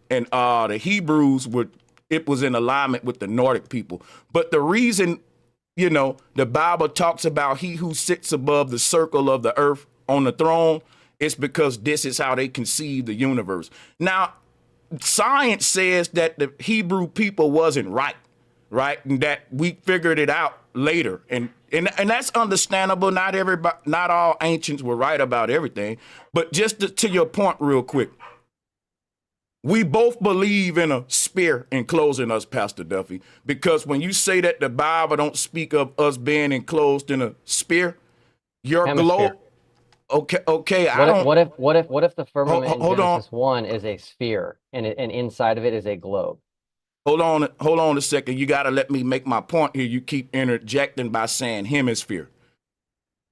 and the Hebrews it was in alignment with the Nordic people. But the reason, you know, the Bible talks about he who sits above the circle of the earth on the throne, it's because this is how they conceive the universe. Now, science says that the Hebrew people wasn't right? And that we figured it out later. And that's understandable. Not all ancients were right about everything. But just to your point real quick, we both believe in a sphere enclosing us, Pastor Duffy, because when you say that the Bible don't speak of us being enclosed in a sphere, your globe. Okay. What if the firmament in Genesis 1 is a sphere and inside of it is a globe? Hold on a second. You got to let me make my point here. You keep interjecting by saying hemisphere.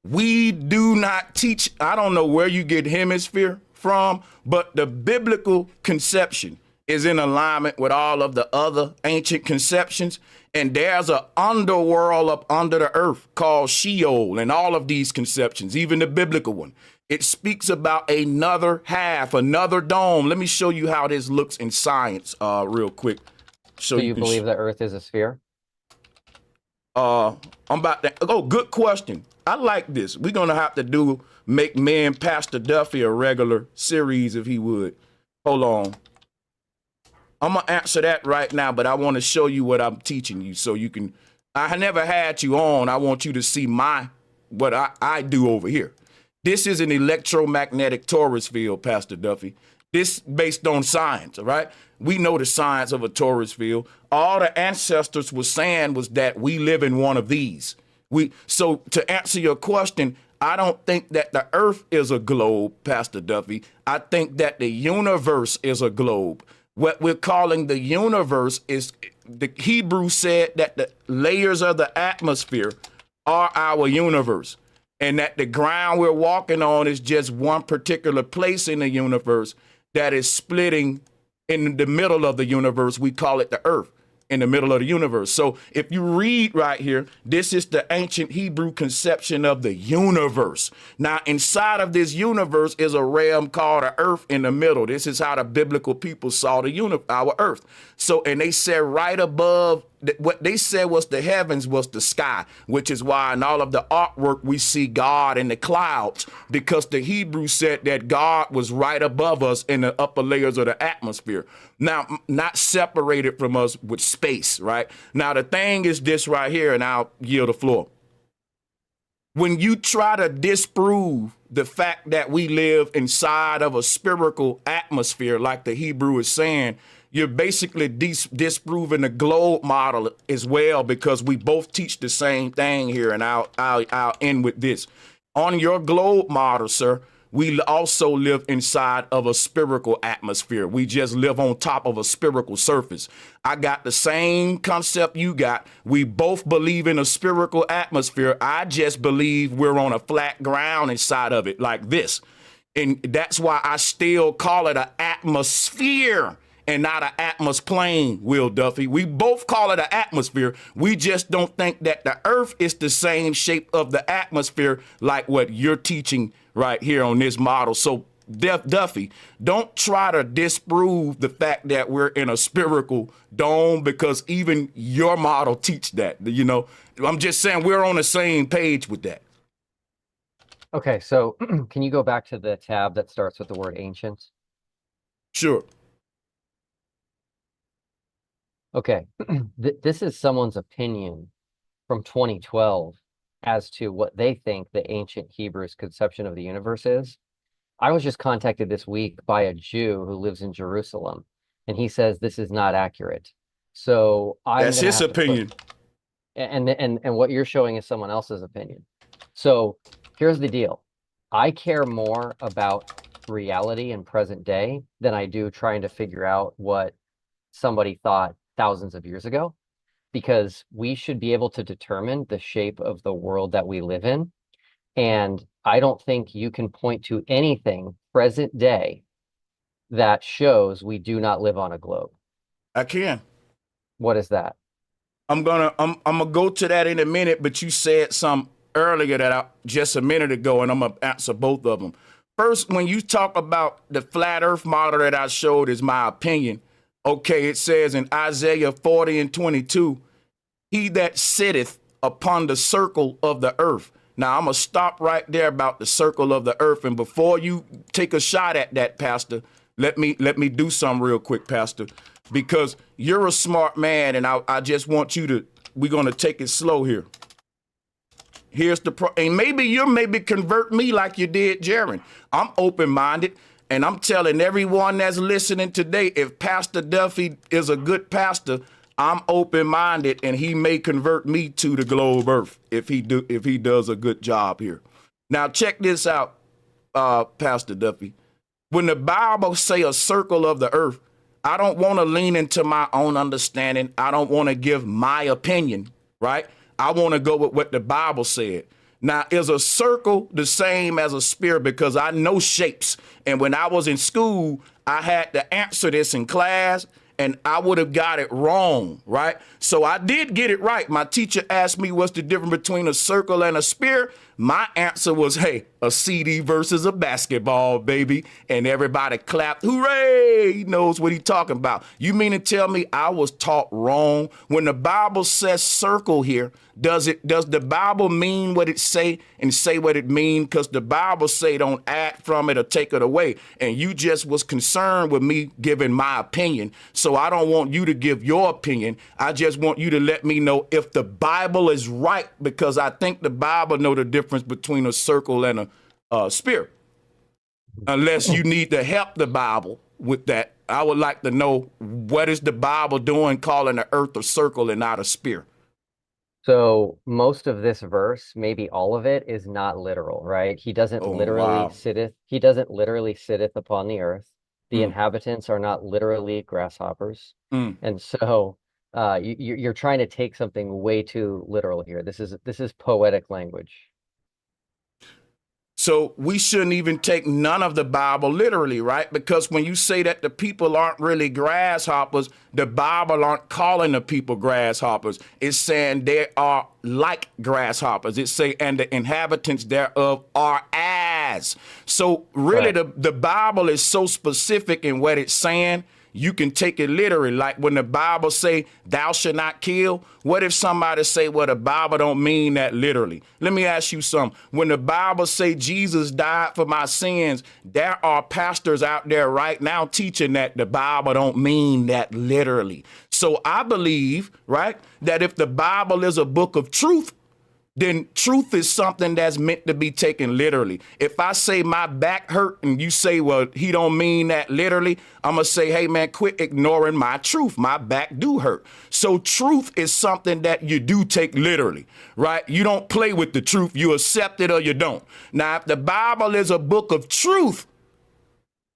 We do not teach. I don't know where you get hemisphere from, but the biblical conception is in alignment with all of the other ancient conceptions. And there's an underworld up under the earth called Sheol, and all of these conceptions, even the biblical one. It speaks about another half, another dome. Let me show you how this looks in science real quick. So you believe the earth is a sphere? I'm about to, oh, good question. I like this. We're going to have to make me and Pastor Duffy a regular series if he would. Hold on. I'm going to answer that right now, but I want to show you what I'm teaching you so you can, I never had you on. I want you to see what I do over here. This is an electromagnetic torus field, Pastor Duffy. This based on science, all right? We know the science of a torus field. All the ancestors were saying was that we live in one of these. So to answer your question, I don't think that the earth is a globe, Pastor Duffy. I think that the universe is a globe. What we're calling the universe is, the Hebrew said that the layers of the atmosphere are our universe, and that the ground we're walking on is just one particular place in the universe that is splitting in the middle of the universe. We call it the earth, in the middle of the universe. So if you read right here, this is the ancient Hebrew conception of the universe. Now, inside of this universe is a realm called the earth in the middle. This is how the biblical people saw our earth. So, and they said right above, what they said was the heavens was the sky, which is why in all of the artwork we see God in the clouds, because the Hebrew said that God was right above us in the upper layers of the atmosphere. Now, not separated from us with space, right? Now, the thing is this right here, and I'll yield the floor. When you try to disprove the fact that we live inside of a spherical atmosphere, like the Hebrew is saying, you're basically disproving the globe model as well, because we both teach the same thing here. And I'll end with this. On your globe model, sir, we also live inside of a spherical atmosphere. We just live on top of a spherical surface. I got the same concept you got. We both believe in a spherical atmosphere. I just believe we're on a flat ground inside of it like this. And that's why I still call it an atmosphere and not an atmosphere, Will Duffy. We both call it an atmosphere. We just don't think that the earth is the same shape of the atmosphere like what you're teaching right here on this model. So Duffy, don't try to disprove the fact that we're in a spherical dome, because even your model teach that, you know. I'm just saying we're on the same page with that. Okay, so can you go back to the tab that starts with the word ancient? Sure. Okay, this is someone's opinion from 2012 as to what they think the ancient Hebrews conception of the universe is. I was just contacted this week by a Jew who lives in Jerusalem, and he says this is not accurate. So that's his opinion. And what you're showing is someone else's opinion. So here's the deal. I care more about reality and present day than I do trying to figure out what somebody thought thousands of years ago, because we should be able to determine the shape of the world that we live in. And I don't think you can point to anything present day that shows we do not live on a globe. I can. What is that? I'm gonna go to that in a minute, but you said some earlier just a minute ago, and I'm gonna answer both of them. First, when you talk about the flat earth model that I showed is my opinion. Okay, it says in Isaiah 40:22, he that sitteth upon the circle of the earth. Now, I'm going to stop right there about the circle of the earth. And before you take a shot at that, Pastor, let me do something real quick, Pastor, because you're a smart man, and I just want you to, we're going to take it slow here. Here's and maybe you convert me like you did Jaron. I'm open-minded. And I'm telling everyone that's listening today, if Pastor Duffy is a good pastor, I'm open-minded, and he may convert me to the globe earth if he does a good job here. Now check this out, Pastor Duffy. When the Bible say a circle of the earth, I don't want to lean into my own understanding. I don't want to give my opinion, right? I want to go with what the Bible said. Now, is a circle the same as a sphere? Because I know shapes. And when I was in school, I had to answer this in class, and I would have got it wrong, right? So I did get it right. My teacher asked me what's the difference between a circle and a sphere. My answer was, hey, a CD versus a basketball, baby. And everybody clapped. Hooray! He knows what he's talking about. You mean to tell me I was taught wrong? When the Bible says circle here, does the Bible mean what it say and say what it mean? Because the Bible say don't add from it or take it away. And you just was concerned with me giving my opinion. So I don't want you to give your opinion. I just want you to let me know if the Bible is right, because I think the Bible know the difference between a circle and a sphere. Unless you need to help the Bible with that, I would like to know, what is the Bible doing calling the earth a circle and not a sphere? So most of this verse, maybe all of it, is not literal, right? He doesn't Oh, literally wow. sitteth upon the earth. The inhabitants are not literally grasshoppers. And so you're trying to take something way too literal here. This is poetic language. So we shouldn't even take none of the Bible literally, right? Because when you say that the people aren't really grasshoppers, the Bible aren't calling the people grasshoppers. It's saying they are like grasshoppers. It say, and the inhabitants thereof are as. So really, Right. the Bible is so specific in what it's saying. You can take it literally. Like when the Bible say, thou shalt not kill. What if somebody say, well, the Bible don't mean that literally? Let me ask you something. When the Bible say Jesus died for my sins, there are pastors out there right now teaching that the Bible don't mean that literally. So I believe, right, that if the Bible is a book of truth, then truth is something that's meant to be taken literally. If I say my back hurt and you say, well, he don't mean that literally, I'm going to say, hey, man, quit ignoring my truth. My back do hurt. So truth is something that you do take literally, right? You don't play with the truth. You accept it or you don't. Now, if the Bible is a book of truth,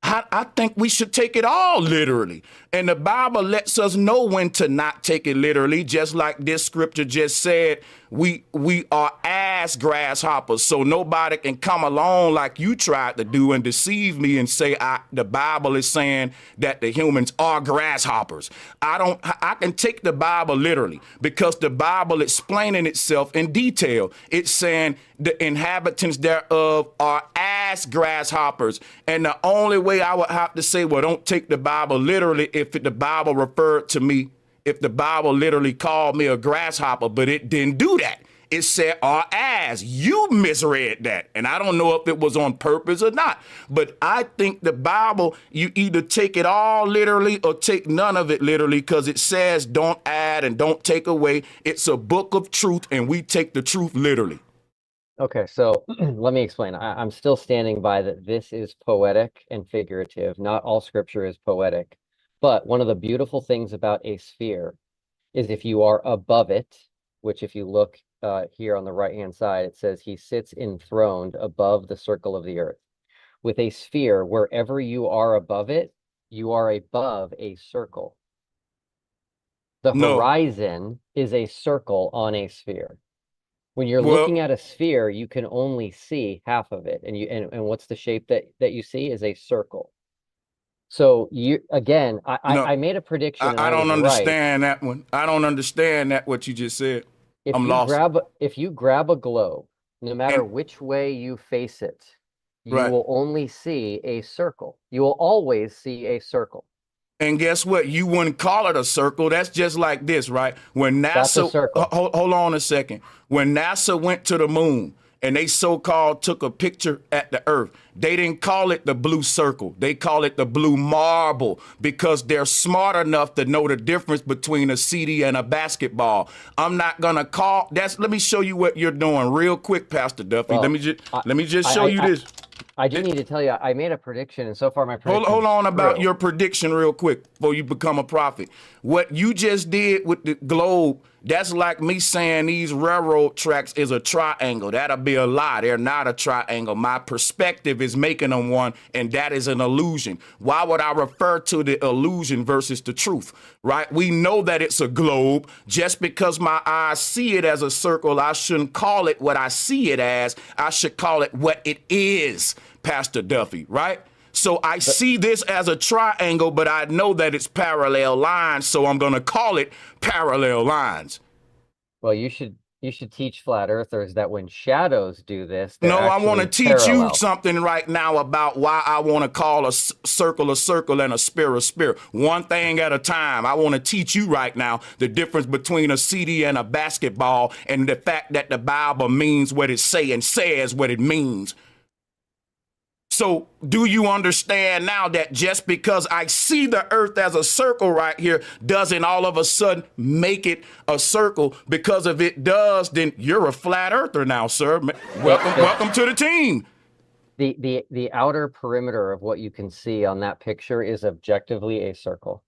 I think we should take it all literally. And the Bible lets us know when to not take it literally, just like this scripture just said, we are as grasshoppers. So nobody can come along like you tried to do and deceive me and say the Bible is saying that the humans are grasshoppers. I can take the Bible literally because the Bible explaining itself in detail. It's saying the inhabitants thereof are as grasshoppers. And the only way I would have to say, well, don't take the Bible literally if the Bible referred to me, if the Bible literally called me a grasshopper, but it didn't do that. It said, or as. You misread that. And I don't know if it was on purpose or not. But I think the Bible, you either take it all literally or take none of it literally, because it says don't add and don't take away. It's a book of truth, and we take the truth literally. Okay, so let me explain. I'm still standing by that this is poetic and figurative. Not all scripture is poetic. But one of the beautiful things about a sphere is if you are above it, which if you look here on the right-hand side, it says he sits enthroned above the circle of the earth. With a sphere, wherever you are above it, you are above a circle. The No. horizon is a circle on a sphere. When you're Well, looking at a sphere, you can only see half of it. And what's the shape that you see is a circle. So you again, no, I made a prediction and I I was don't right. understand that one. I don't understand that, what you just said. I'm lost. If you grab a globe, no matter And which way you face it, you right. will only see a circle. You will always see a circle. And guess what? You wouldn't call it a circle. That's just like this, right? When That's a NASA, circle. hold on a second. When NASA went to the moon and they so-called took a picture at the Earth, they didn't call it the blue circle. They call it the blue marble because they're smart enough to know the difference between a CD and a basketball. I'm not gonna call that's. Let me show you what you're doing real quick, Pastor Duffy. Well, Let me just show I, you I, this. I do need to tell you, I made a prediction, and so far my Hold prediction's on about true. your prediction real quick before you become a prophet. What you just did with the globe, that's like me saying these railroad tracks is a triangle. That'll be a lie. They're not a triangle. My perspective is making them one, and that is an illusion. Why would I refer to the illusion versus the truth, right? We know that it's a globe. Just because my eyes see it as a circle, I shouldn't call it what I see it as. I should call it what it is, Pastor Duffy, right? So I see this as a triangle, but I know that it's parallel lines, so I'm going to call it parallel lines. Well, you should You should teach flat earthers that when shadows do this, they're No, I want to actually teach you parallel. something right now about why I want to call a circle and a spirit. One thing at a time. I want to teach you right now the difference between a CD and a basketball, and the fact that the Bible means what it say and says what it means. So do you understand now that just because I see the earth as a circle right here doesn't all of a sudden make it a circle? Because if it does, then you're a flat earther now, sir. Welcome to the team. The outer perimeter of what you can see on that picture is objectively a circle.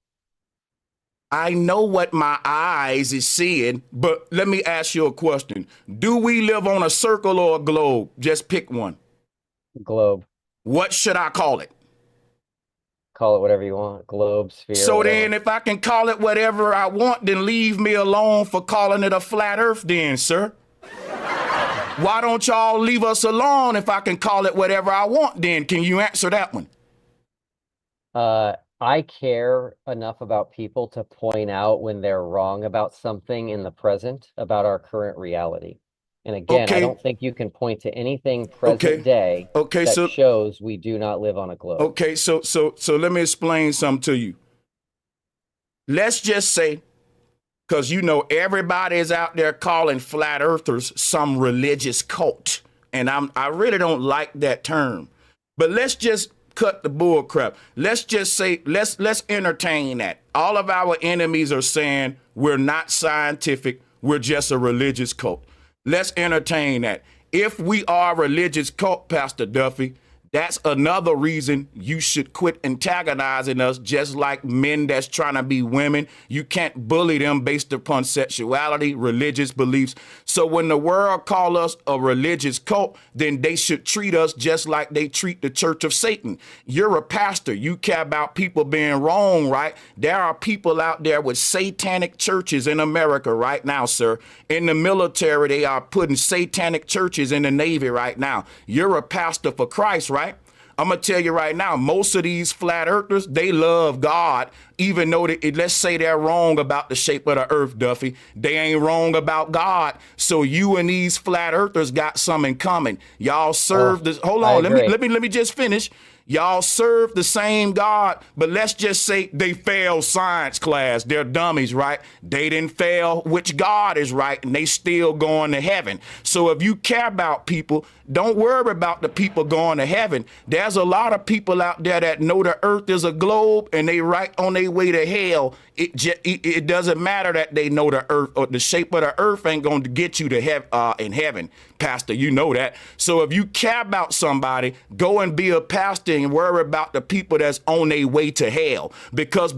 I know what my eyes is seeing, but let me ask you a question. Do we live on a circle or a globe? Just pick one. Globe. What should I call it? Call it whatever you want. Globe, sphere. So whatever. then if I can call it whatever I want, then leave me alone for calling it a flat earth then, sir. Why don't y'all leave us alone if I can call it whatever I want then? Can you answer that one? I care enough about people to point out when they're wrong about something in the present, about our current reality. And again, I don't think you can point to anything present day that shows we do not live on a globe. Okay, so let me explain something to you. Let's just say, because you know everybody is out there calling flat earthers some religious cult, and I really don't like that term. But let's just cut the bull crap. Let's just say let's entertain that. All of our enemies are saying we're not scientific, we're just a religious cult. Let's entertain that. If we are a religious cult, Pastor Duffy, that's another reason you should quit antagonizing us, just like men that's trying to be women. You can't bully them based upon sexuality, religious beliefs. So when the world call us a religious cult, then they should treat us just like they treat the Church of Satan. You're a pastor. You care about people being wrong, right? There are people out there with satanic churches in America right now, sir. In the military, they are putting satanic churches in the Navy right now. You're a pastor for Christ, right? I'm going to tell you right now, most of these flat earthers, they love God, even though let's say they're wrong about the shape of the earth, Duffy. They ain't wrong about God. So you and these flat earthers got something in common. Y'all serve this. Hold on. Let me just finish. Y'all serve the same God, but let's just say they failed science class. They're dummies, right? They didn't fail which God is right, and they still going to heaven. So if you care about people, don't worry about the people going to heaven. There's a lot of people out there that know the earth is a globe, and they right on their way to hell. It doesn't matter that they know the earth, or the shape of the earth ain't going to get you to in heaven, Pastor. You know that. So if you care about somebody, go and be a pastor and worry about the people that's on their way to hell. Because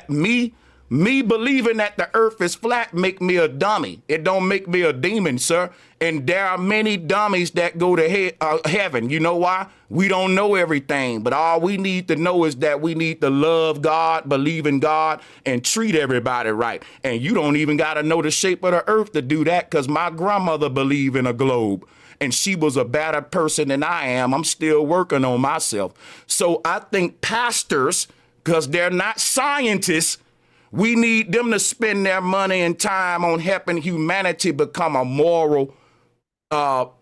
me believing that the earth is flat make me a dummy. It don't make me a demon, sir. And there are many dummies that go to heaven. You know why? We don't know everything, but all we need to know is that we need to love God, believe in God, and treat everybody right. And you don't even got to know the shape of the earth to do that, because my grandmother believed in a globe, and she was a better person than I am. I'm still working on myself. So I think pastors, because they're not scientists, we need them to spend their money and time on helping humanity become a moral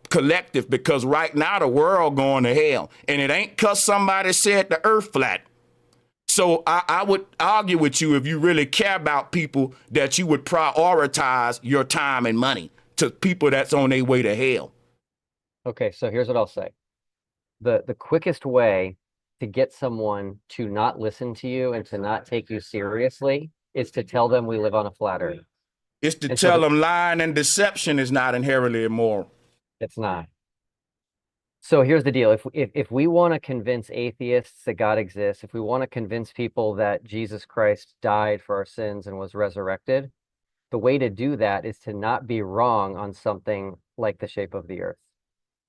collective, because right now the world going to hell, and it ain't because somebody said the earth flat. So I would argue with you, if you really care about people, that you would prioritize your time and money to people that's on their way to hell. Okay, so here's what I'll say. The quickest way to get someone to not listen to you and to not take you seriously is to tell them we live on a flat earth. It's to tell them lying and deception is not inherently immoral. It's not. So here's the deal. If we want to convince atheists that God exists, if we want to convince people that Jesus Christ died for our sins and was resurrected, the way to do that is to not be wrong on something like the shape of the earth.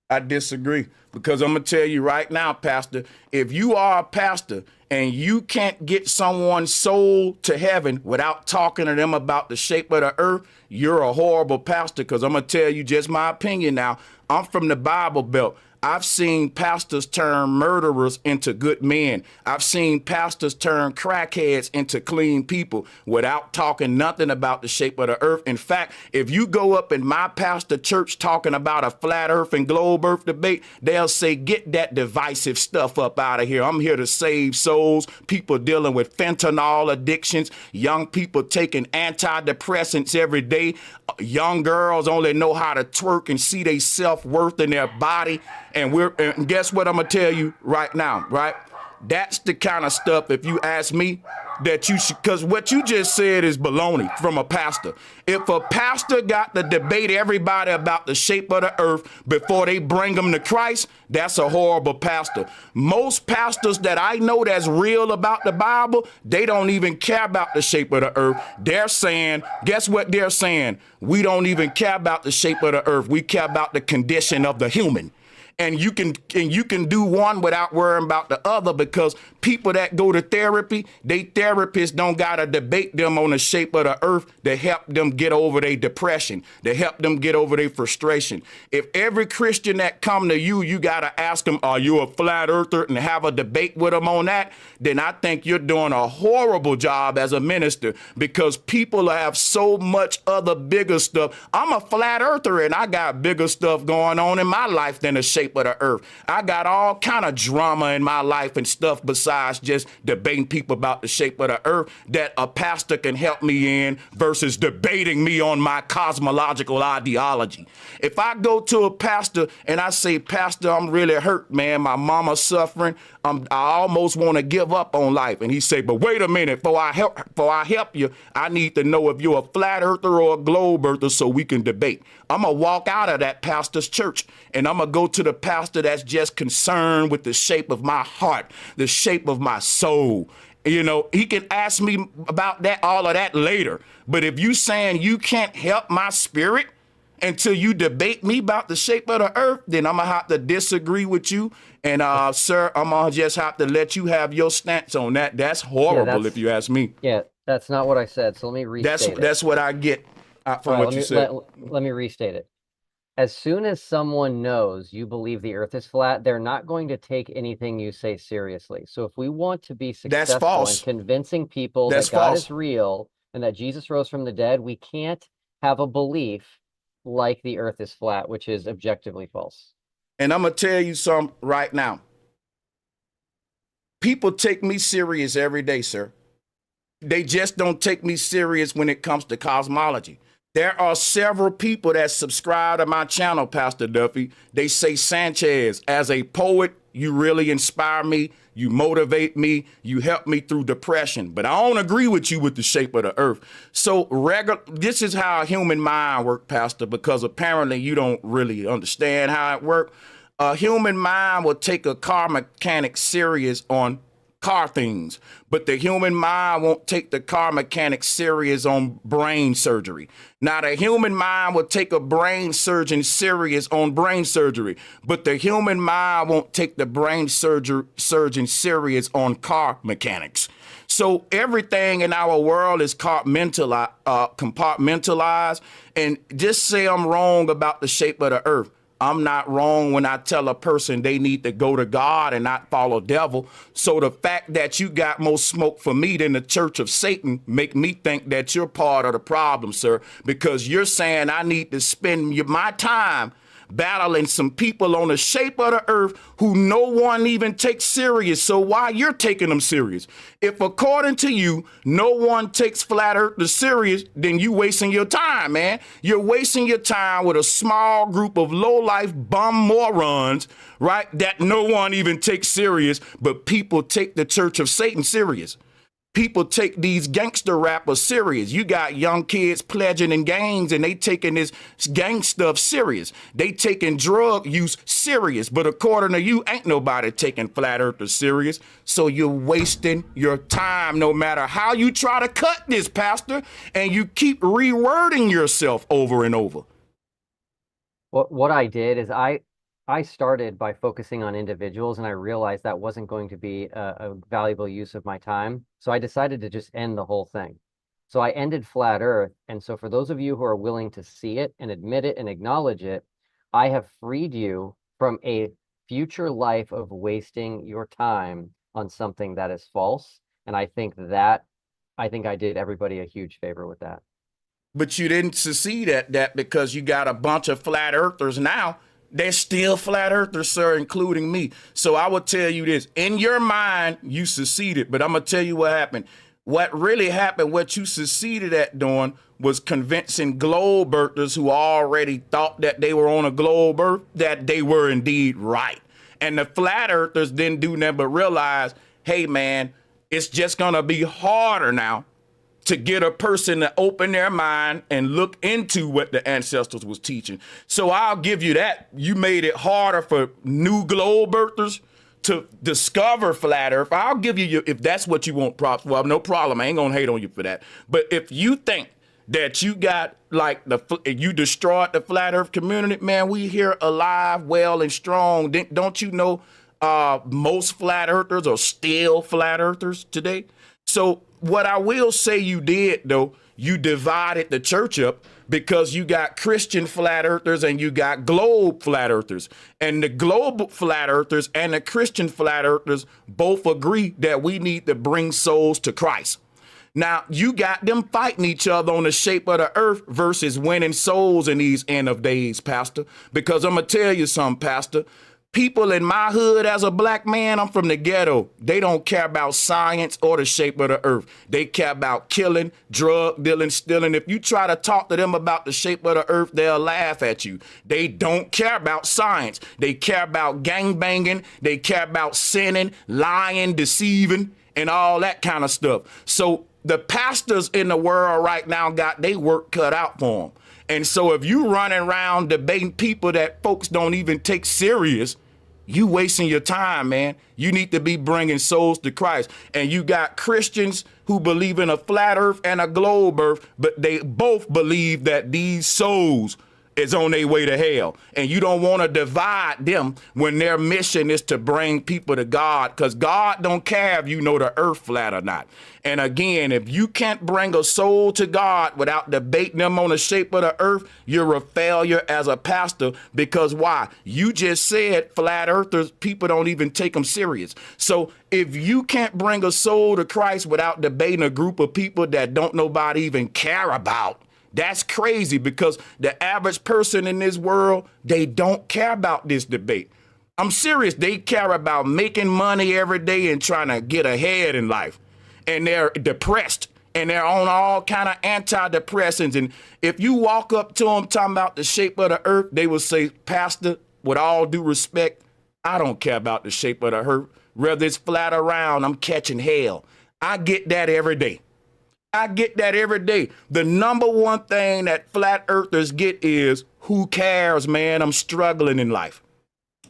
I disagree, because I'm going to tell you right now, Pastor, if you are a pastor and you can't get someone's soul to heaven without talking to them about the shape of the earth, you're a horrible pastor, because I'm going to tell you just my opinion now. I'm from the Bible Belt. I've seen pastors turn murderers into good men. I've seen pastors turn crackheads into clean people without talking nothing about the shape of the earth. In fact, if you go up in my pastor church talking about a flat earth and globe earth debate, they'll say, get that divisive stuff up out of here. I'm here to save souls, people dealing with fentanyl addictions, young people taking antidepressants every day. Young girls only know how to twerk and see their self-worth in their body. And guess what I'm gonna tell you right now, right? That's the kind of stuff, if you ask me, that you should, because what you just said is baloney from a pastor. If a pastor got to debate everybody about the shape of the earth before they bring them to Christ, that's a horrible pastor. Most pastors that I know that's real about the Bible, they don't even care about the shape of the earth. They're saying, guess what they're saying? We don't even care about the shape of the earth. We care about the condition of the human. And you can do one without worrying about the other, because people that go to therapy, they therapists don't gotta debate them on the shape of the earth to help them get over their depression, to help them get over their frustration. If every Christian that come to you, you gotta ask them, are you a flat earther, and have a debate with them on that, then I think you're doing a horrible job as a minister, because people have so much other bigger stuff. I'm a flat earther and I got bigger stuff going on in my life than the shape of the earth. I got all kind of drama in my life and stuff besides just debating people about the shape of the earth that a pastor can help me in versus debating me on my cosmological ideology. If I go to a pastor and I say, Pastor, I'm really hurt, man. My mama's suffering. I almost want to give up on life. And he say, but wait a minute, before I help you, I need to know if you're a flat earther or a globe earther so we can debate. I'm going to walk out of that pastor's church and I'm going to go to the pastor that's just concerned with the shape of my heart, the shape of my soul. You know, he can ask me about that, all of that later. But if you saying you can't help my spirit until you debate me about the shape of the earth, then I'm going to have to disagree with you. And, sir, I'm going to just have to let you have your stance on that. That's horrible, if you ask me. Yeah, that's not what I said. So let me restate it. That's what I get from what you said. Let me restate it. As soon as someone knows you believe the earth is flat, they're not going to take anything you say seriously. So if we want to be successful in convincing people that God is real and that Jesus rose from the dead, we can't have a belief like the earth is flat, which is objectively false. And I'm going to tell you something right now. People take me serious every day, sir. They just don't take me serious when it comes to cosmology. There are several people that subscribe to my channel, Pastor Duffy. They say, Sanchez, as a poet, you really inspire me. You motivate me. You help me through depression. But I don't agree with you with the shape of the earth. So this is how a human mind works, Pastor, because apparently you don't really understand how it works. A human mind will take a car mechanic serious on car things, but the human mind won't take the car mechanic serious on brain surgery. Now, the human mind will take a brain surgeon serious on brain surgery, but the human mind won't take the brain surgeon serious on car mechanics. So everything in our world is compartmentalized, and just say I'm wrong about the shape of the earth. I'm not wrong when I tell a person they need to go to God and not follow devil. So the fact that you got more smoke for me than the church of Satan make me think that you're part of the problem, sir, because you're saying I need to spend my time battling some people on the shape of the earth who no one even takes serious. So why you're taking them serious? If according to you, no one takes flat earth serious, then you wasting your time, man. You're wasting your time with a small group of low-life bum morons, right, that no one even takes serious, but people take the church of Satan serious. People take these gangster rappers serious. You got young kids pledging in gangs and they taking this gang stuff serious. They taking drug use serious. But according to you, ain't nobody taking flat earthers serious. So you're wasting your time no matter how you try to cut this, Pastor, and you keep rewording yourself over and over. What I did is I started by focusing on individuals, and I realized that wasn't going to be a valuable use of my time. So I decided to just end the whole thing. So I ended flat earth. And so for those of you who are willing to see it and admit it and acknowledge it, I have freed you from a future life of wasting your time on something that is false. And I think I did everybody a huge favor with that. But you didn't succeed at that because you got a bunch of flat earthers now. They're still flat earthers, sir, including me. So I will tell you this. In your mind, you succeeded, but I'm going to tell you what happened. What really happened, what you succeeded at doing was convincing globe earthers who already thought that they were on a globe earth that they were indeed right. And the flat earthers didn't do nothing but realize, hey, man, it's just going to be harder now to get a person to open their mind and look into what the ancestors was teaching. So I'll give you that. You made it harder for new globe earthers to discover flat earth. I'll give you, if that's what you want props. Well, no problem. I ain't gonna hate on you for that. But if you think that you got like you destroyed the flat earth community, man, we here alive, well, and strong. Don't you know most flat earthers are still flat earthers today? So what I will say you did, though, you divided the church up because you got Christian flat earthers and you got globe flat earthers. And the globe flat earthers and the Christian flat earthers both agree that we need to bring souls to Christ. Now, you got them fighting each other on the shape of the earth versus winning souls in these end of days, Pastor. Because I'm going to tell you something, Pastor. People in my hood as a black man, I'm from the ghetto. They don't care about science or the shape of the earth. They care about killing, drug dealing, stealing. If you try to talk to them about the shape of the earth, they'll laugh at you. They don't care about science. They care about gang banging. They care about sinning, lying, deceiving, and all that kind of stuff. So the pastors in the world right now got their work cut out for them. And so if you running around debating people that folks don't even take serious, you wasting your time, man. You need to be bringing souls to Christ. And you got Christians who believe in a flat earth and a globe earth, but they both believe that these souls is on their way to hell. And you don't want to divide them when their mission is to bring people to God, because God don't care if you know the earth flat or not. And again, if you can't bring a soul to God without debating them on the shape of the earth, you're a failure as a pastor. Because why? You just said flat earthers, people don't even take them serious. So if you can't bring a soul to Christ without debating a group of people that don't nobody even care about, that's crazy, because the average person in this world, they don't care about this debate. I'm serious. They care about making money every day and trying to get ahead in life. And they're depressed and they're on all kind of antidepressants. And if you walk up to them talking about the shape of the earth, they will say, Pastor, with all due respect, I don't care about the shape of the earth. Whether it's flat or round, I'm catching hell. I get that every day. I get that every day. The number one thing that flat earthers get is, who cares, man? I'm struggling in life.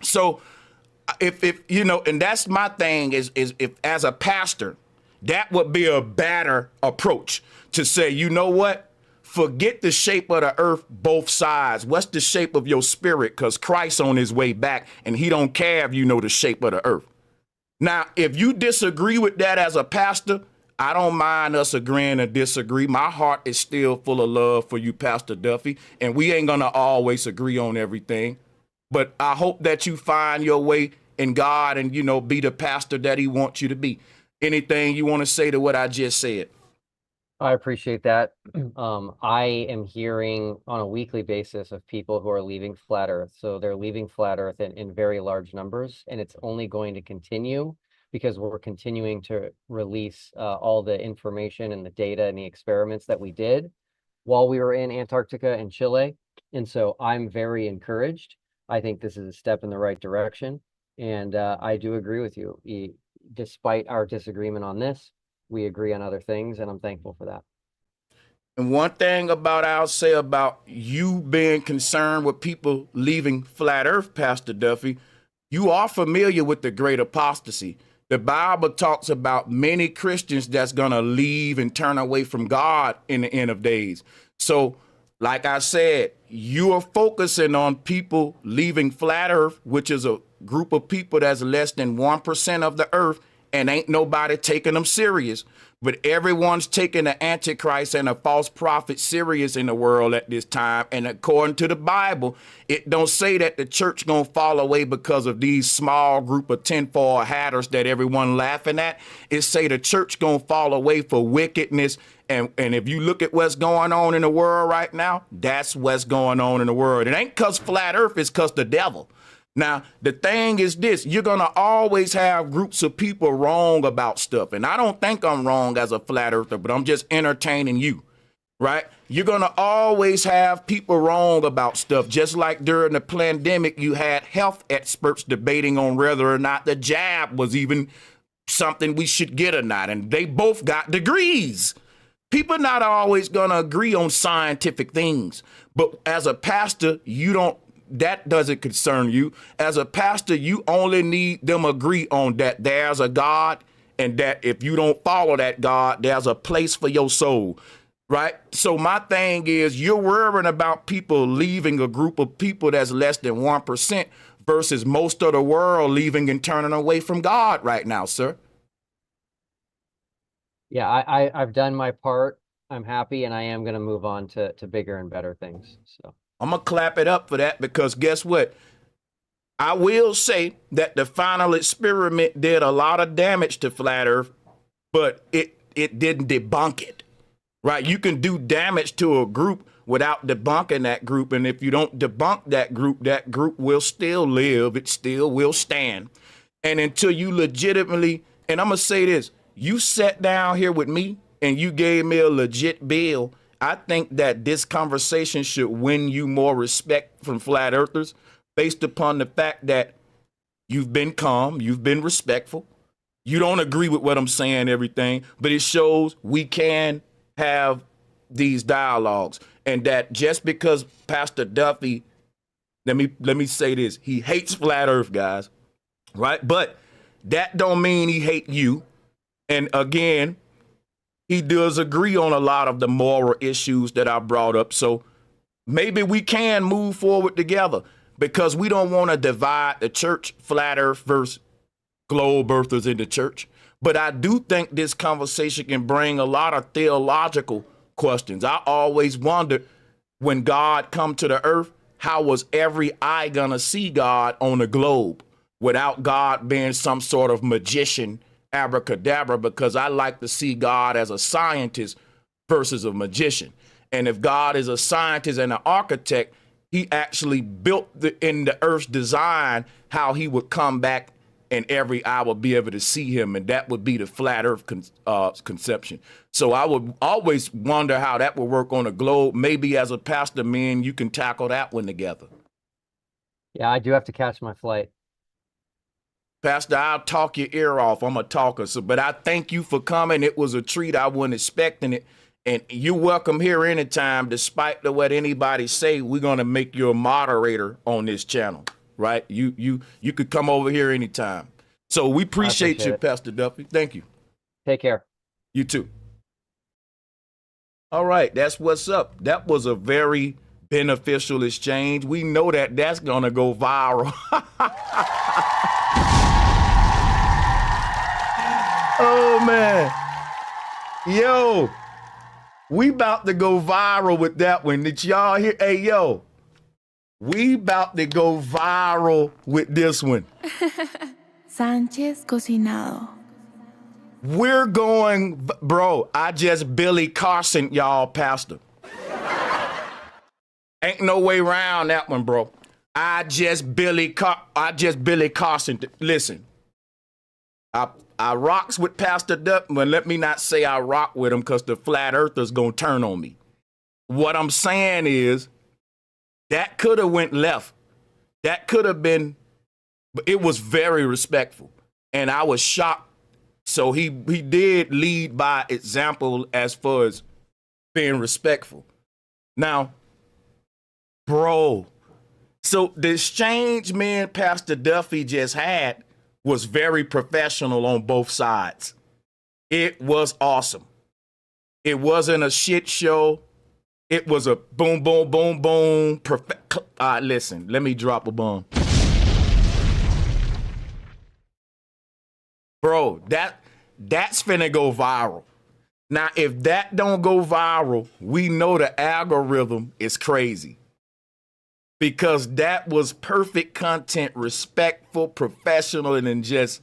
So if you know, and that's my thing is if as a pastor, that would be a better approach to say, you know what? Forget the shape of the earth, both sides. What's the shape of your spirit? Because Christ's on his way back and he don't care if you know the shape of the earth. Now, if you disagree with that as a pastor, I don't mind us agreeing to disagree. My heart is still full of love for you, Pastor Duffy, and we ain't going to always agree on everything. But I hope that you find your way in God and, you know, be the pastor that he wants you to be. Anything you want to say to what I just said? I appreciate that. I am hearing on a weekly basis of people who are leaving flat earth. So they're leaving flat earth in very large numbers, and it's only going to continue because we're continuing to release all the information and the data and the experiments that we did while we were in Antarctica and Chile. And so I'm very encouraged. I think this is a step in the right direction. And I do agree with you. Despite our disagreement on this, we agree on other things, and I'm thankful for that. And one thing about I'll say about you being concerned with people leaving flat earth, Pastor Duffy, you are familiar with the great apostasy. The Bible talks about many Christians that's going to leave and turn away from God in the end of days. So, like I said, you are focusing on people leaving flat earth, which is a group of people that's less than 1% of the earth, and ain't nobody taking them serious. But everyone's taking the Antichrist and a false prophet serious in the world at this time. And according to the Bible, it don't say that the church gonna fall away because of these small group of tinfoil hatters that everyone laughing at. It say the church gonna fall away for wickedness. And if you look at what's going on in the world right now, that's what's going on in the world. It ain't because flat earth, it's because the devil. Now, the thing is this, you're going to always have groups of people wrong about stuff. And I don't think I'm wrong as a flat earther, but I'm just entertaining you, right? You're going to always have people wrong about stuff. Just like during the pandemic, you had health experts debating on whether or not the jab was even something we should get or not. And they both got degrees. People not always going to agree on scientific things. But as a pastor, that doesn't concern you. As a pastor, you only need them agree on that there's a God, and that if you don't follow that God, there's a place for your soul, right? So my thing is, you're worrying about people leaving a group of people that's less than 1% versus most of the world leaving and turning away from God right now, sir. Yeah, I've done my part. I'm happy, and I am going to move on to bigger and better things. So I'm going to clap it up for that, because guess what? I will say that the final experiment did a lot of damage to flat earth, but it didn't debunk it, right? You can do damage to a group without debunking that group. And if you don't debunk that group will still live. It still will stand. And until you legitimately, and I'm going to say this, you sat down here with me and you gave me a legit bill, I think that this conversation should win you more respect from flat earthers based upon the fact that you've been calm, you've been respectful. You don't agree with what I'm saying, everything, but it shows we can have these dialogues. And that just because Pastor Duffy, let me say this, he hates flat earth, guys, right? But that don't mean he hate you. And again, he does agree on a lot of the moral issues that I brought up. So maybe we can move forward together, because we don't want to divide the church, flat earth versus globe earthers in the church. But I do think this conversation can bring a lot of theological questions. I always wondered, when God come to the earth, how was every eye gonna see God on the globe without God being some sort of magician, abracadabra? Because I like to see God as a scientist versus a magician. And if God is a scientist and an architect, he actually built in the earth's design how he would come back and every eye will be able to see him. And that would be the flat earth conception. So I would always wonder how that would work on a globe. Maybe as a pastor, man, you can tackle that one together. yeah, I do have to catch my flight. Pastor, I'll talk your ear off. I'm a talker. So, but I thank you for coming. It was a treat. I wasn't expecting it. And you're welcome here anytime. Despite what anybody say, we're going to make you a moderator on this channel, right? You could come over here anytime. So we appreciate you, Pastor Duffy. Thank you. Take care. You too. All right, that's what's up. That was a very beneficial exchange. We know that that's going to go viral. Oh, man. Yo, we about to go viral with that one. Did y'all hear? Hey, yo, we about to go viral with this one. Sánchez Cocinado. We're going, bro, I just Billy Carson, y'all, Pastor. Ain't no way around that one, bro. I just Billy Carson. Listen, I rocks with Pastor Duff, but let me not say I rock with him, because the flat earthers gonna turn on me. What I'm saying is that could have went left. That could have been, but it was very respectful, and I was shocked. So he did lead by example as far as being respectful. Now, bro, so the exchange me and Pastor Duffy just had was very professional on both sides. It was awesome. It wasn't a shit show. It was a boom, boom, boom, boom. Listen, let me drop a bomb. Bro, that's finna go viral. Now, if that don't go viral, we know the algorithm is crazy. Because that was perfect content, respectful, professional, and then just,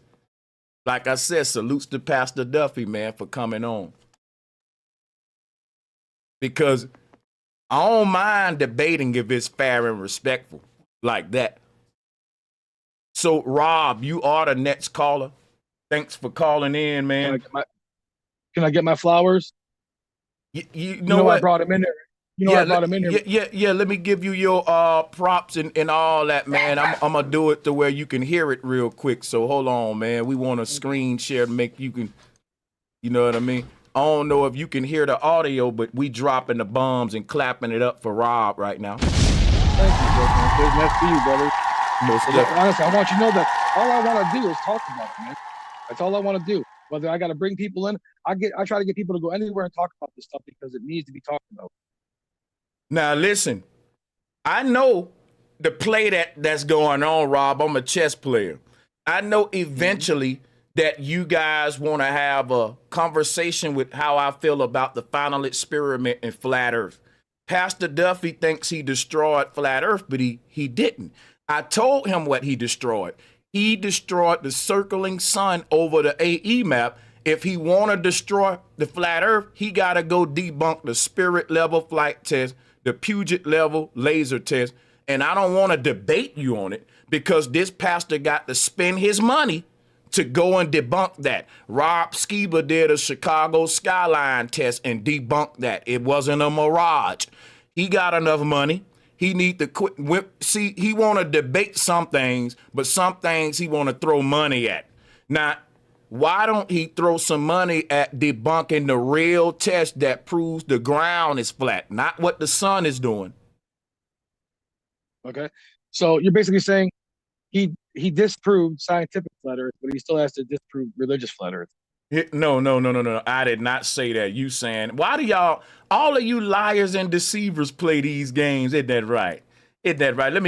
like I said, salutes to Pastor Duffy, man, for coming on. Because I don't mind debating if it's fair and respectful like that. So, Rob, you are the next caller. Thanks for calling in, man. Can I get my flowers? You know I what? brought him in there. I brought him in here. Yeah. Let me give you your props and all that, man. I'm gonna do it to where you can hear it real quick. So hold on, man. We want to screen share to make you can, you know what I mean? I don't know if you can hear the audio, but we dropping the bombs and clapping it up for Rob right now. Thank you, brother. That's for you, brother. Honestly, I want you to know that all I want to do is talk about it, man. That's all I want to do. Whether I got to bring people in, I try to get people to go anywhere and talk about this stuff because it needs to be talked about. Now listen, I know the play that's going on, Rob. I'm a chess player. I know eventually that you guys want to have a conversation with how I feel about the final experiment in flat Earth. Pastor Duffy thinks he destroyed flat Earth, but he didn't. I told him what he destroyed. He destroyed the circling sun over the AE map. If he want to destroy the flat Earth, he got to go debunk the spirit level flight test, the Puget level laser test. And I don't want to debate you on it because this pastor got to spend his money to go and debunk that. Rob Skiba did a Chicago skyline test and debunked that. It wasn't a mirage. He got enough money. He need to quit. See, he want to debate some things, but some things he want to throw money at. Now, why don't he throw some money at debunking the real test that proves the ground is flat, not what the sun is doing? Okay. So you're basically saying he disproved scientific flat Earth, but he still has to disprove religious flat Earth. No. I did not say that. You saying, why do all of you liars and deceivers play these games? Isn't that right? Isn't that right? Let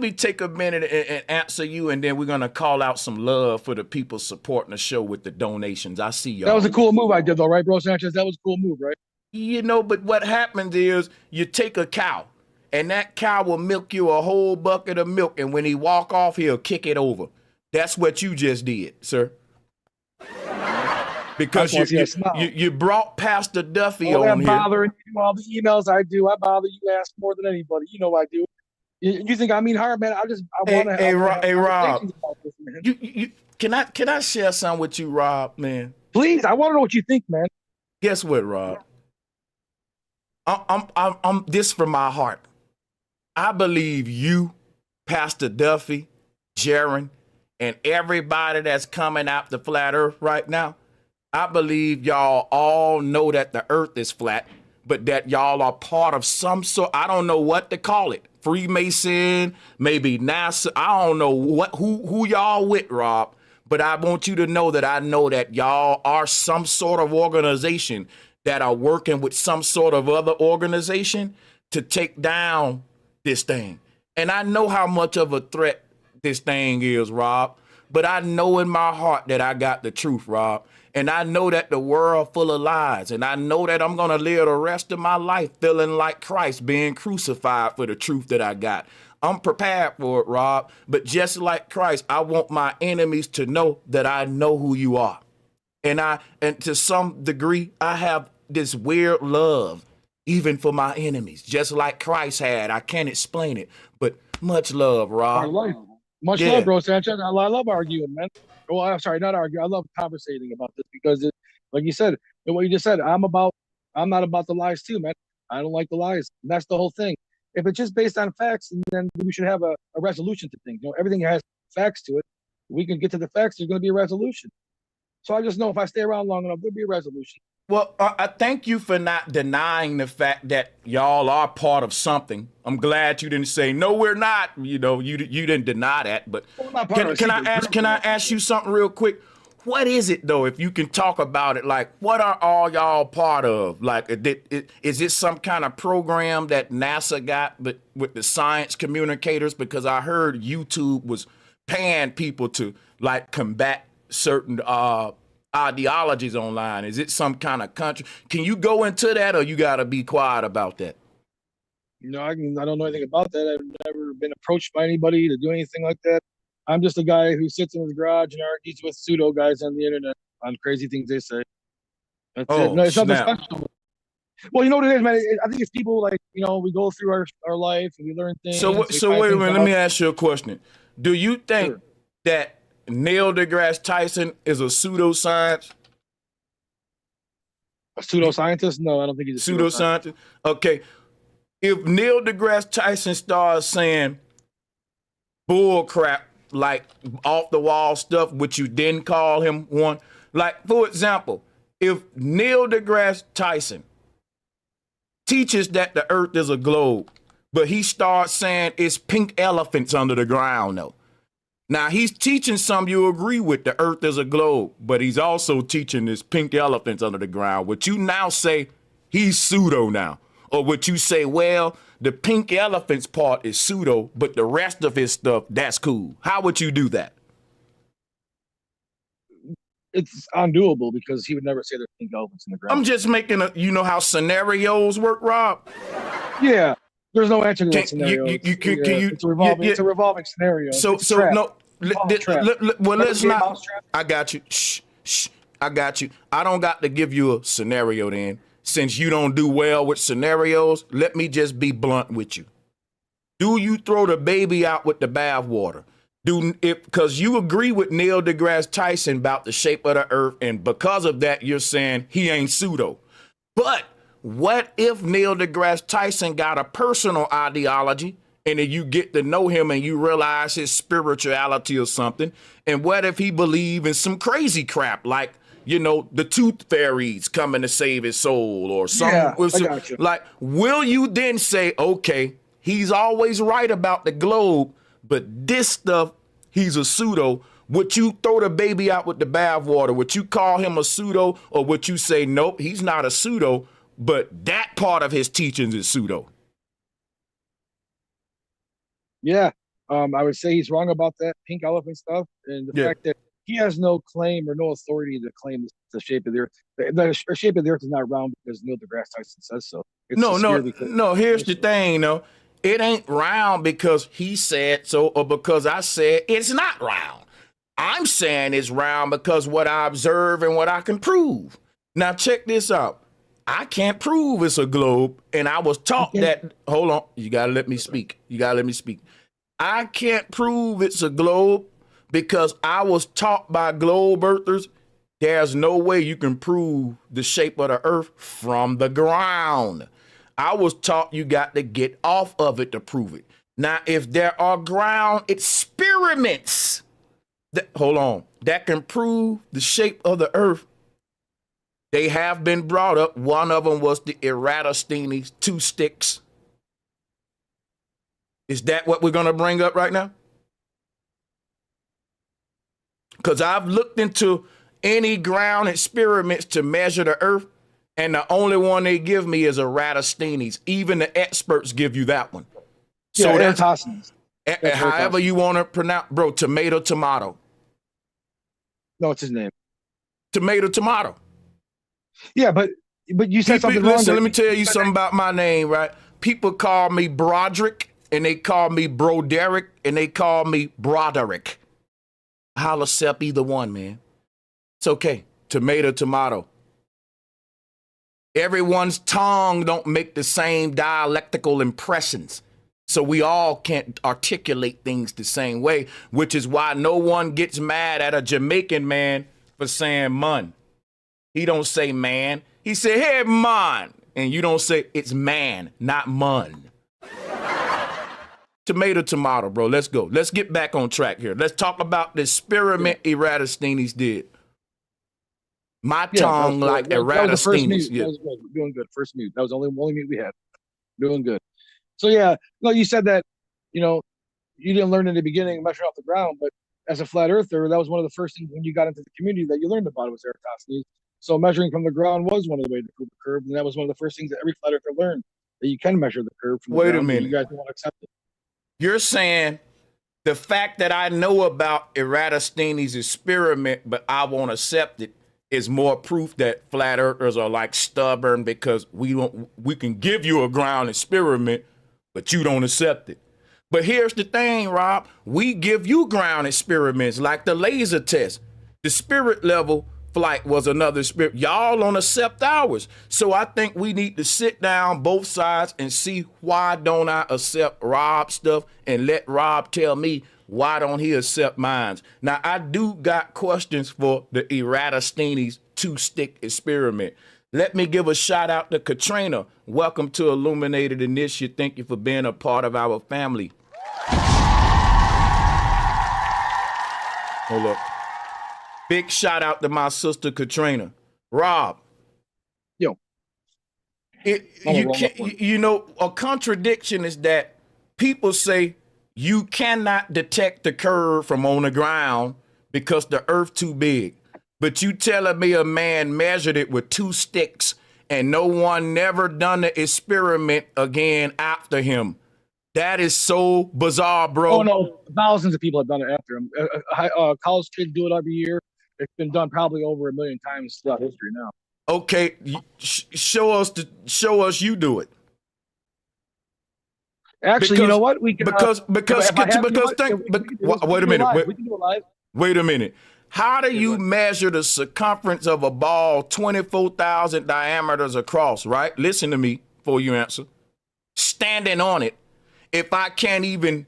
me take a minute and answer you, and then we're gonna call out some love for the people supporting the show with the donations. I see y'all. That was a cool move I did, though, right, bro Sanchez? That was a cool move, right? You know, but what happens is you take a cow, and that cow will milk you a whole bucket of milk, and when he walk off, he'll kick it over. That's what you just did, sir. Because you brought Pastor Duffy on here. Bothering you, all the emails I do, I bother you ask more than anybody. You know I do. You think I mean hard, man? I want to have Rob. About this, man. Can I share something with you, Rob, man? Please, I want to know what you think, man. Guess what, Rob? I'm this from my heart. I believe you, Pastor Duffy, Jaron, and everybody that's coming out the flat Earth right now. I believe y'all all know that the earth is flat, but that y'all are part of some sort, I don't know what to call it. Freemason, maybe NASA. I don't know who y'all with, Rob, but I want you to know that I know that y'all are some sort of organization that are working with some sort of other organization to take down this thing. And I know how much of a threat this thing is, Rob, but I know in my heart that I got the truth, Rob. And I know that the world full of lies. And I know that I'm going to live the rest of my life feeling like Christ being crucified for the truth that I got. I'm prepared for it, Rob. But just like Christ, I want my enemies to know that I know who you are. And to some degree, I have this weird love, even for my enemies, just like Christ had. I can't explain it, but much love, Rob. Much love, bro Sanchez. I love arguing, man. Well, I'm sorry, not arguing. I love conversating about this because, like you said, what you just said, I'm not about the lies too, man. I don't like the lies. And that's the whole thing. If it's just based on facts, then we should have a resolution to things. Everything has facts to it. We can get to the facts. There's going to be a resolution. So I just know if I stay around long enough, there'll be a resolution. Well, I thank you for not denying the fact that y'all are part of something. I'm glad you didn't say no, we're not. You didn't deny that. But can I ask you something real quick? What is it though? If you can talk about it, like what are all y'all part of? Like, is it some kind of program that NASA got, but with the science communicators? Because I heard YouTube was paying people to like combat certain ideologies online? Is it some kind of country? Can you go into that, or you got to be quiet about that? I don't know anything about that. I've never been approached by anybody to do anything like that. I'm just a guy who sits in his garage and argues with pseudo guys on the internet on crazy things they say. That's it. Oh, No, it's nothing snap. special. Well, you know what it is, man. I think it's people like, we go through our life and we learn things. So wait a minute. Let me ask you a question. Do you think that Neil deGrasse Tyson is a pseudoscience? A pseudoscientist? No, I don't think he's a Pseudoscientist? Okay. If Neil deGrasse Tyson starts saying bull crap, like off the wall stuff, which you didn't call him one, like, for example, if Neil deGrasse Tyson teaches that the earth is a globe, but he starts saying it's pink elephants under the ground, though. Now, he's teaching some you agree with, the earth is a globe, but he's also teaching this pink elephants under the ground, which you now say he's pseudo now. Or would you say, well, the pink elephants part is pseudo, but the rest of his stuff, that's cool? How would you do that? It's undoable because he would never say there's pink elephants in the ground. I'm just making you know how scenarios work, Rob? Yeah. There's no answer to that scenario. It's a revolving scenario. So no. Well, let's not. I got you. Shh. I got you. I don't got to give you a scenario then. Since you don't do well with scenarios, let me just be blunt with you. Do you throw the baby out with the bathwater? Because you agree with Neil deGrasse Tyson about the shape of the earth, and because of that, you're saying he ain't pseudo. But what if Neil deGrasse Tyson got a personal ideology, and then you get to know him and you realize his spirituality or something? And what if he believe in some crazy crap, like, the tooth fairies coming to save his soul or something? Yeah, I got you. Like, will you then say, okay, he's always right about the globe, but this stuff, he's a pseudo? Would you throw the baby out with the bathwater? Would you call him a pseudo, or would you say, nope, he's not a pseudo, but that part of his teachings is pseudo? Yeah, I would say he's wrong about that pink elephant stuff, and the fact that he has no claim or no authority to claim the shape of the earth. The shape of the earth is not round because Neil deGrasse Tyson says so. No. Here's the thing, it ain't round because he said so, or because I said it's not round. I'm saying it's round because what I observe and what I can prove. Now check this out. I can't prove it's a globe, and I was taught that. Hold on, you gotta let me speak. I can't prove it's a globe because I was taught by globe earthers there's no way you can prove the shape of the earth from the ground. I was taught you got to get off of it to prove it. Now, if there are ground experiments that can prove the shape of the earth, they have been brought up. One of them was the Eratosthenes, 2 sticks. Is that what we're going to bring up right now? Because I've looked into any ground experiments to measure the earth, and the only one they give me is Eratosthenes. Even the experts give you that one. So Eratosthenes. However you want to pronounce, bro, tomato. No, it's his name. Tomato. Yeah, but you said something wrong. Listen, let me tell you something about my name, right? People call me Broderick, and they call me Broderick, and they call me Broderick. I'll accept either one, man. It's okay. Tomato. Everyone's tongue don't make the same dialectical impressions. So we all can't articulate things the same way, which is why no one gets mad at a Jamaican man for saying mun. He don't say man. He say, hey, man. And you don't say it's man, not mun. Tomato, bro. Let's go. Let's get back on track here. Let's talk about the experiment Eratosthenes did. My tongue like Eratosthenes. That was good. Doing good. First mute. That was the only mute we had. Doing good. So yeah, no, you said that, you didn't learn in the beginning measuring off the ground, but as a flat earther, that was one of the first things when you got into the community that you learned about was Eratosthenes. So measuring from the ground was one of the ways to prove the curve, and that was one of the first things that every flat earther learned, that you can measure the curve from the ground. Wait a minute. You guys don't want to accept it. You're saying The fact that I know about Eratosthenes' experiment, but I won't accept it, is more proof that flat earthers are like stubborn because we can give you a ground experiment, but you don't accept it. But here's the thing, Rob. We give you ground experiments like the laser test. The spirit level flight was another spirit. Y'all don't accept ours. So I think we need to sit down both sides and see why don't I accept Rob's stuff and let Rob tell me why don't he accept mine. Now, I do got questions for the Eratosthenes two-stick experiment. Let me give a shout out to Katrina. Welcome to Illuminated Initiative. Thank you for being a part of our family. Hold up. Big shout out to my sister Katrina. Rob. Yo. You know, a contradiction is that people say you cannot detect the curve from on the ground because the earth too big. But you telling me a man measured it with 2 sticks and no one never done the experiment again after him. That is so bizarre, bro. Oh, no. Thousands of people have done it after him. College kids do it every year. It's been done probably over 1 million times throughout history now. Okay, show us you do it. Actually, you know what? We can wait a minute. We can do it live. Wait a minute. How do you measure the circumference of a ball 24,000 diameters across, right? Listen to me before you answer. Standing on it, if I can't even,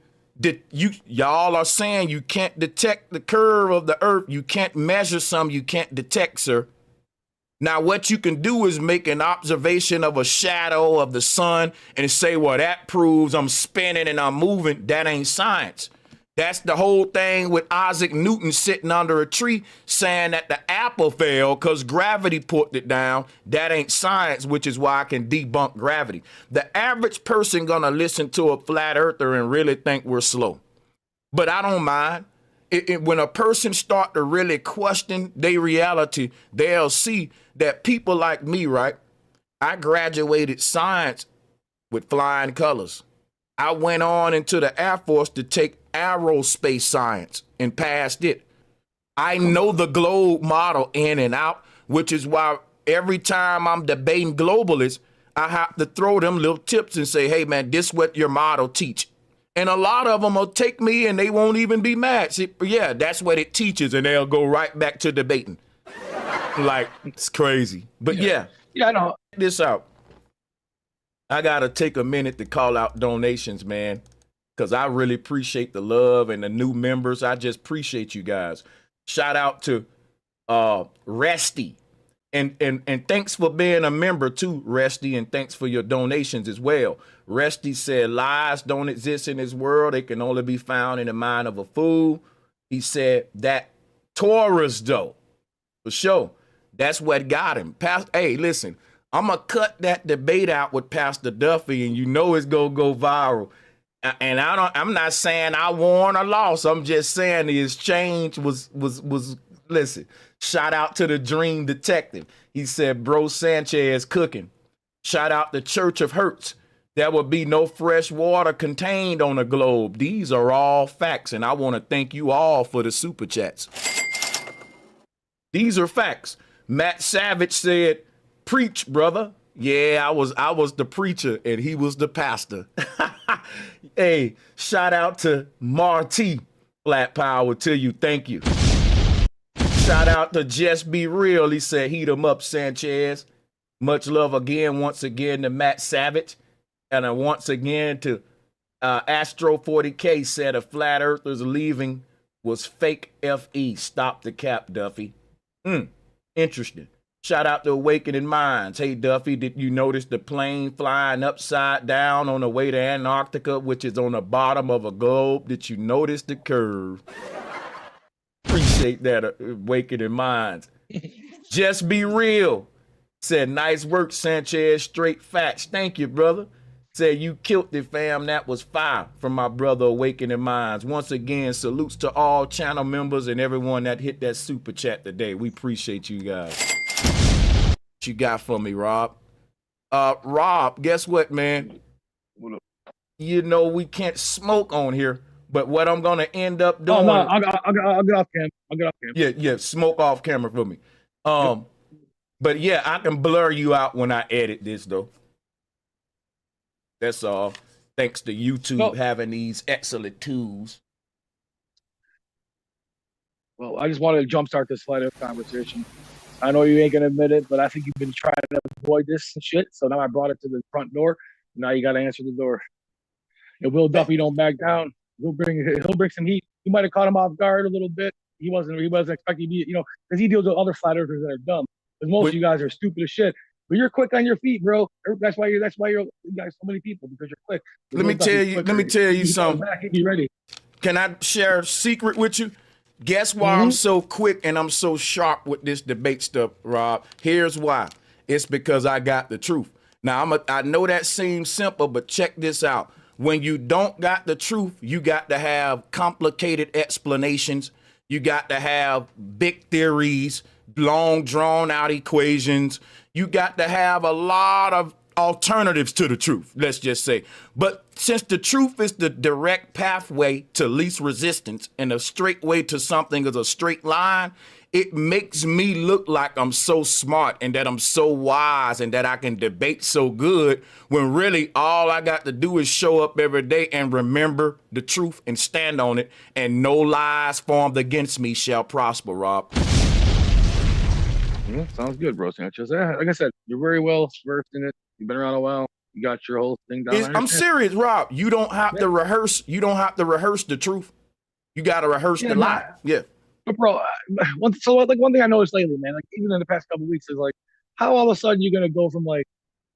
y'all are saying you can't detect the curve of the earth. You can't measure some you can't detect, sir. Now, what you can do is make an observation of a shadow of the sun and say, well, that proves I'm spinning and I'm moving. That ain't science. That's the whole thing with Isaac Newton sitting under a tree saying that the apple fell because gravity put it down. That ain't science, which is why I can debunk gravity. The average person gonna listen to a flat earther and really think we're slow. But I don't mind. When a person start to really question their reality, they'll see that people like me, right? I graduated science with flying colors. I went on into the Air Force to take aerospace science and passed it. I know the globe model in and out, which is why every time I'm debating globalists, I have to throw them little tips and say, hey, man, this is what your model teach. And a lot of them will take me and they won't even be mad. See, yeah, that's what it teaches. And they'll go right back to debating. Like, it's crazy. But yeah, I know. Check this out. I got to take a minute to call out donations, man, because I really appreciate the love and the new members. I just appreciate you guys. Shout out to Resty. And thanks for being a member too, Resty, and thanks for your donations as well. Resty said lies don't exist in this world. They can only be found in the mind of a fool. He said that Taurus, though, for sure, that's what got him. Hey, listen, I'm going to cut that debate out with Pastor Duffy, and you know it's going to go viral. And I'm not saying I won or lost. I'm just saying the exchange was listen, shout out to the Dream Detective. He said, bro, Sanchez cooking. Shout out to Church of Hurts. There will be no fresh water contained on the globe. These are all facts, and I want to thank you all for the super chats. These are facts. Matt Savage said, preach, brother. Yeah, I was the preacher, and he was the pastor. Hey, shout out to Marty. Flat power to you. Thank you. Shout out to Just Be Real. He said, heat him up, Sanchez. Much love again, once again, to Matt Savage. And once again to Astro 40K said a flat earthers leaving was fake FE. Stop the cap, Duffy. Interesting. Shout out to Awakening Minds. Hey, Duffy, did you notice the plane flying upside down on the way to Antarctica, which is on the bottom of a globe? Did you notice the curve? Appreciate that, Awakening Minds. Just Be Real. Said, nice work, Sanchez. Straight facts. Thank you, brother. Said, you killed it, fam. That was fire from my brother, Awakening Minds. Once again, salutes to all channel members and everyone that hit that super chat today. We appreciate you guys. What you got for me, Rob? Rob, guess what, man? You know we can't smoke on here, But what I'm gonna end up Oh doing, no, I'll get off cam. I'll get off cam. yeah, smoke off camera for me. Yep. But yeah, I can blur you out when I edit this though. That's all. Thanks to YouTube having these excellent tools. Well, I just wanted to jumpstart this flat earth conversation. I know you ain't gonna admit it, but I think you've been trying to avoid this and shit. So now I brought it to the front door. Now you got to answer the door. And Will Duffy don't back down. He'll bring some heat. You might have caught him off guard a little bit. He wasn't expecting to be, because he deals with other flat earthers that are dumb. Because most of you guys are stupid as shit. But you're quick on your feet, bro. That's why you got so many people, because you're quick. Let me tell you something. Back, be ready. Can I share a secret with you? Guess why I'm so quick and I'm so sharp with this debate stuff, Rob? Here's why. It's because I got the truth. Now, I know that seems simple, but check this out. When you don't got the truth, you got to have complicated explanations. You got to have big theories, long drawn out equations. You got to have a lot of alternatives to the truth, let's just say. But since the truth is the direct pathway to least resistance and a straight way to something is a straight line, it makes me look like I'm so smart and that I'm so wise and that I can debate so good, when really all I got to do is show up every day and remember the truth and stand on it, and no lies formed against me shall prosper, Rob. Yeah, sounds good, bro, Sanchez. Like I said, you're very well versed in it. You've been around a while. You got your whole thing down. I'm serious, Rob. You don't have to rehearse. You don't have to rehearse the truth. You got to rehearse the lie. Yeah. But bro, one thing I noticed lately, man, like even in the past couple of weeks, is like how all of a sudden you're gonna go from like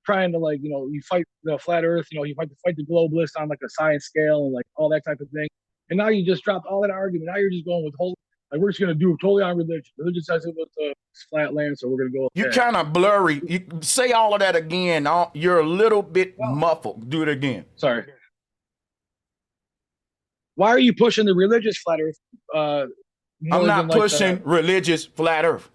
trying to you fight the flat Earth, you fight the globalists on like a science scale and like all that type of thing, and now you just dropped all that argument. Now you're just going with we're just gonna do it totally on religion. Religion says it was flat land, so we're gonna go. You're kind of blurry. You say all of that again. You're a little bit muffled. Do it again. Sorry. Why are you pushing the religious flat Earth? I'm not pushing religious flat Earth.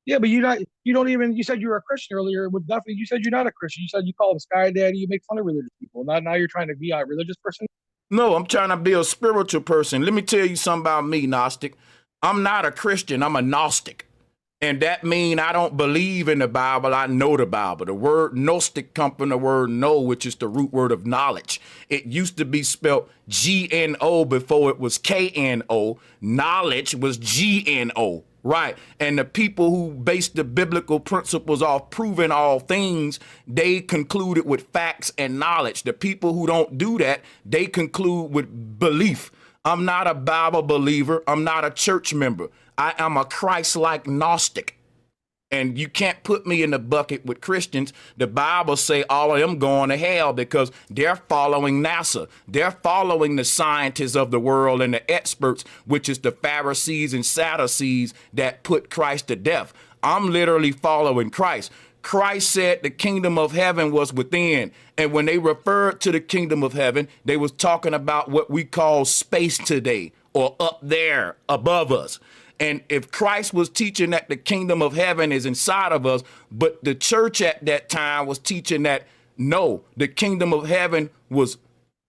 Yeah, but you said you were a Christian earlier with Duffy. You said you're not a Christian. You said you call him Sky Daddy. You make fun of religious people. Now you're trying to be a religious person? No, I'm trying to be a spiritual person. Let me tell you something about me, Gnostic. I'm not a Christian. I'm a Gnostic. And that means I don't believe in the Bible. I know the Bible. The word Gnostic comes from the word know, which is the root word of knowledge. It used to be spelled G-N-O before it was K-N-O. Knowledge was G-N-O. Right. And the people who based the biblical principles off proving all things, they concluded with facts and knowledge. The people who don't do that, they conclude with belief. I'm not a Bible believer. I'm not a church member. I am a Christ-like Gnostic. And you can't put me in the bucket with Christians. The Bible say all of them going to hell because they're following NASA. They're following the scientists of the world and the experts, which is the Pharisees and Sadducees that put Christ to death. I'm literally following Christ. Christ said the kingdom of heaven was within. And when they referred to the kingdom of heaven, they was talking about what we call space today, or up there above us. And if Christ was teaching that the kingdom of heaven is inside of us, but the church at that time was teaching that, no, the kingdom of heaven was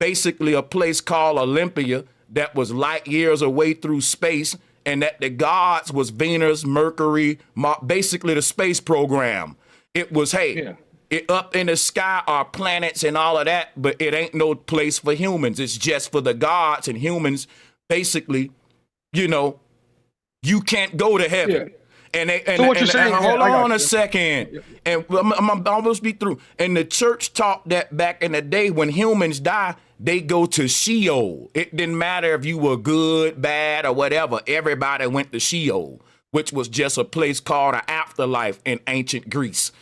basically a place called Olympia that was light years away through space, and that the gods was Venus, Mercury, basically the space program. It was, it up in the sky are planets and all of that, but it ain't no place for humans. It's just for the gods, and humans basically, you can't go to heaven. Yeah. So what you're saying? Hold on a second, and I'm almost be through. And the church taught that back in the day, when humans die, they go to Sheol. It didn't matter if you were good, bad, or whatever. Everybody went to Sheol, which was just a place called an afterlife in ancient Greece.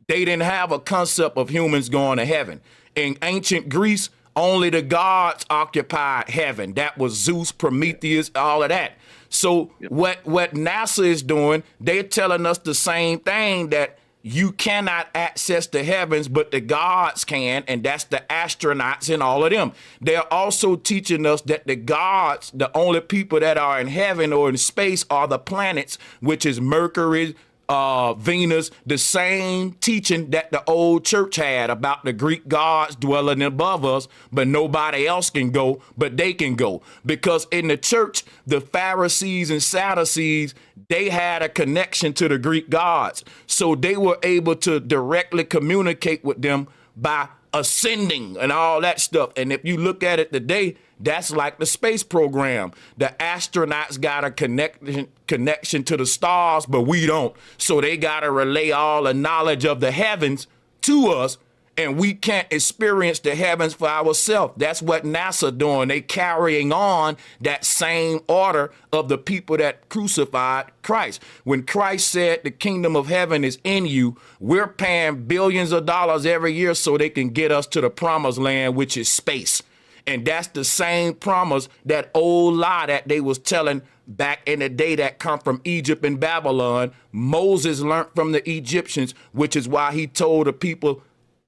They didn't have a concept of humans going to heaven. In ancient Greece, only the gods occupied heaven. That was Zeus, Prometheus, all of that. So what NASA is doing, they're telling us the same thing, that you cannot access the heavens, but the gods can, and that's the astronauts and all of them. They're also teaching us that the gods, the only people that are in heaven or in space, are the planets, which is Mercury, Venus, the same teaching that the old church had about the Greek gods dwelling above us, but nobody else can go, but they can go. Because in the church, the Pharisees and Sadducees, they had a connection to the Greek gods. So they were able to directly communicate with them by ascending and all that stuff. And if you look at it today, that's like the space program. The astronauts got a connection to the stars, but we don't. So they got to relay all the knowledge of the heavens to us, and we can't experience the heavens for ourselves. That's what NASA doing. They carrying on that same order of the people that crucified Christ. When Christ said the kingdom of heaven is in you, we're paying billions of dollars every year so they can get us to the promised land, which is space. And that's the same promise, that old lie that they was telling back in the day that come from Egypt and Babylon. Moses learned from the Egyptians, which is why he told the people,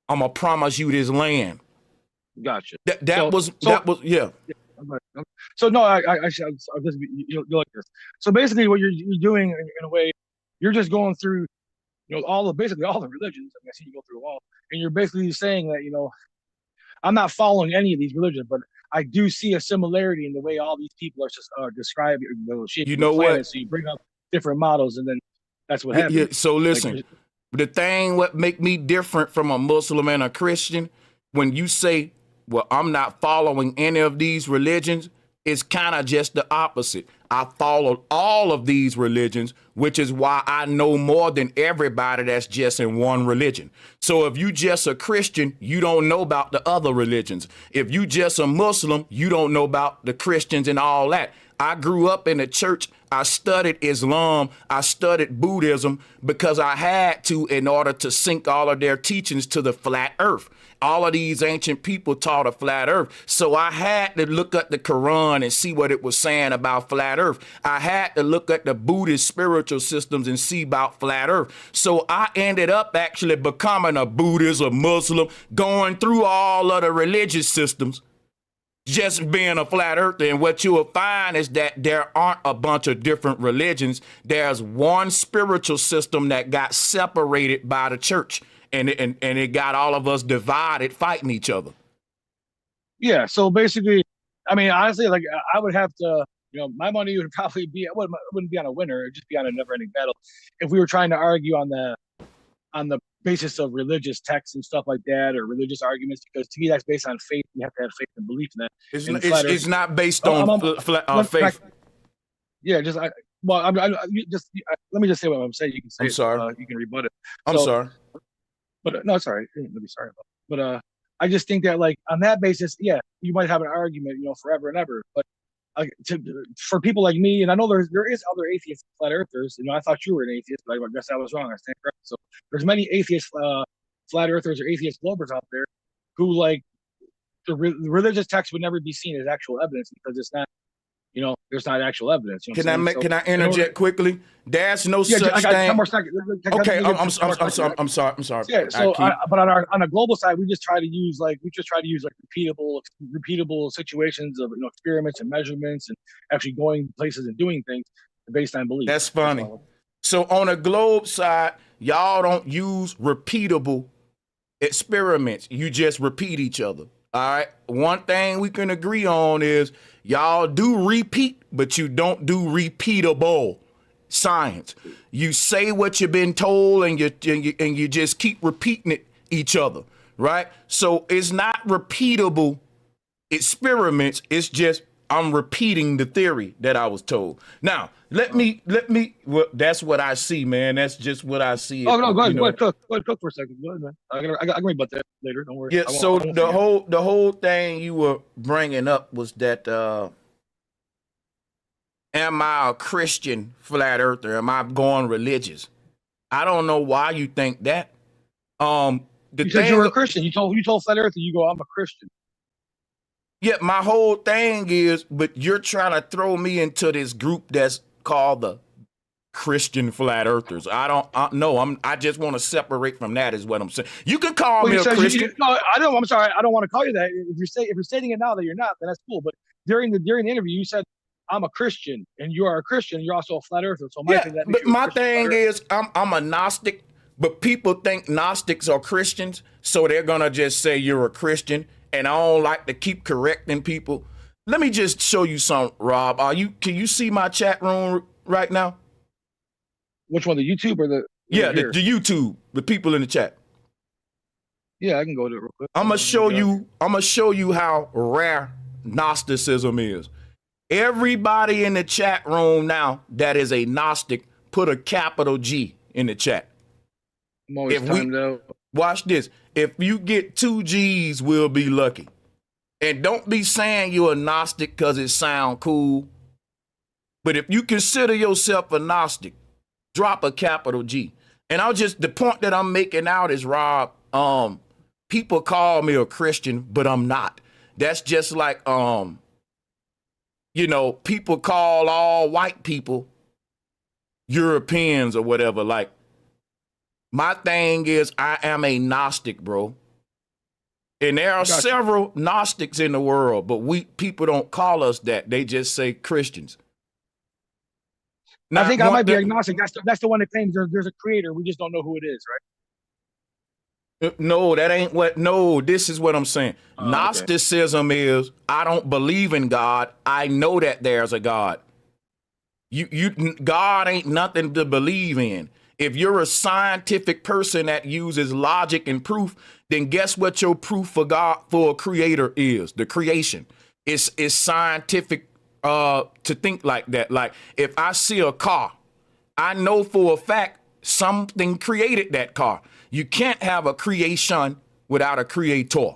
I'm gonna promise you this land. Gotcha. That was yeah. So no, I'll just you'll like this. So basically, what you're doing in a way, you're just going through, basically all the religions. I mean, I see you go through them all, and you're basically saying that, I'm not following any of these religions, but I do see a similarity in the way all these people are just describing, shaping You know the planet. what? So you bring up different models, and then that's what happens. Yeah, so listen, the thing what make me different from a Muslim and a Christian, when you say, well, I'm not following any of these religions, it's kind of just the opposite. I follow all of these religions, which is why I know more than everybody that's just in one religion. So if you just a Christian, you don't know about the other religions. If you just a Muslim, you don't know about the Christians and all that. I grew up in the church. I studied Islam. I studied Buddhism because I had to in order to sink all of their teachings to the flat earth. All of these ancient people taught a flat earth. So I had to look at the Quran and see what it was saying about flat earth. I had to look at the Buddhist spiritual systems and see about flat earth. So I ended up actually becoming a Buddhist, a Muslim, going through all of the religious systems, just being a flat earther. And what you will find is that there aren't a bunch of different religions. There's one spiritual system that got separated by the church. And it got all of us divided, fighting each other. Yeah. So basically, I mean, honestly, like I would have to, my money would probably be, it wouldn't be on a winner. It'd just be on a never-ending battle if we were trying to argue on the basis of religious texts and stuff like that, or religious arguments. Because to me, that's based on faith. You have to have faith and belief in that. It's not based on faith. Yeah. Let me just say what I'm saying. You can say. I'm sorry. You can rebut it. I'm sorry. But no, sorry. Let me sorry about it. But I just think that, like, on that basis, yeah, you might have an argument, forever and ever. But for people like me, and I know there is other atheist flat earthers. I thought you were an atheist, but I guess I was wrong. I stand corrected. So there's many atheist flat earthers or atheist globbers out there who, like, the religious text would never be seen as actual evidence because it's not. There's not actual evidence. Can I interject quickly? There's no such I got thing. 10 more seconds. Okay, I'm sorry. Yeah. So, but on a global side, we just try to use repeatable situations of experiments and measurements and actually going places and doing things based on belief. That's funny. So on a globe side, y'all don't use repeatable experiments. You just repeat each other. All right. One thing we can agree on is y'all do repeat, but you don't do repeatable science. You say what you've been told, and you just keep repeating it each other, right? So it's not repeatable experiments. It's just I'm repeating the theory that I was told. Now, let me. Well, that's what I see, man. That's just what I see. Oh no, go ahead, cook for a second. Go ahead, man. I can rebut that later. Don't worry. Yeah. So the whole thing you were bringing up was that am I a Christian flat earther? Am I going religious? I don't know why you think that. You said you were a Christian. You told flat earther. You go, I'm a Christian. Yeah, my whole thing is, but you're trying to throw me into this group that's called the Christian flat earthers. I just want to separate from that is what I'm saying. You can call me a Christian. No, I don't. I'm sorry. I don't want to call you that. If you're stating it now that you're not, then that's cool. But during the interview, you said I'm a Christian and you are a Christian, you're also a flat earther. So my thing that makes but you a my Christian thing flat earther. is, I'm a Gnostic, but people think Gnostics are Christians, so they're gonna just say you're a Christian, and I don't like to keep correcting people. Let me just show you something, Rob. Can you see my chat room right now? Which one, the YouTube or the Yeah, the here? YouTube, the people in the chat. Yeah, I can go to it real quick. I'm gonna show you how rare Gnosticism is. Everybody in the chat room now that is a Gnostic, put a capital G in the chat. I'm always timed out. Watch this. If you get 2 G's, we'll be lucky. And don't be saying you're a Gnostic because it sound cool. But if you consider yourself a Gnostic, drop a capital G. And the point that I'm making out is, Rob, people call me a Christian, but I'm not. That's just like, people call all white people Europeans or whatever. Like, my thing is, I am a Gnostic, bro. And there are several Gnostics in the world, but people don't call us that. They just say Christians. Now, I think I might be agnostic. That's the one that claims there's a creator. We just don't know who it is, right? No, that ain't what. No, this is what I'm saying. Gnosticism is, I don't believe in God. I know that there's a God. God ain't nothing to believe in. If you're a scientific person that uses logic and proof, then guess what your proof for God, for a creator is? The creation. It's scientific to think like that. Like, if I see a car, I know for a fact something created that car. You can't have a creation without a creator.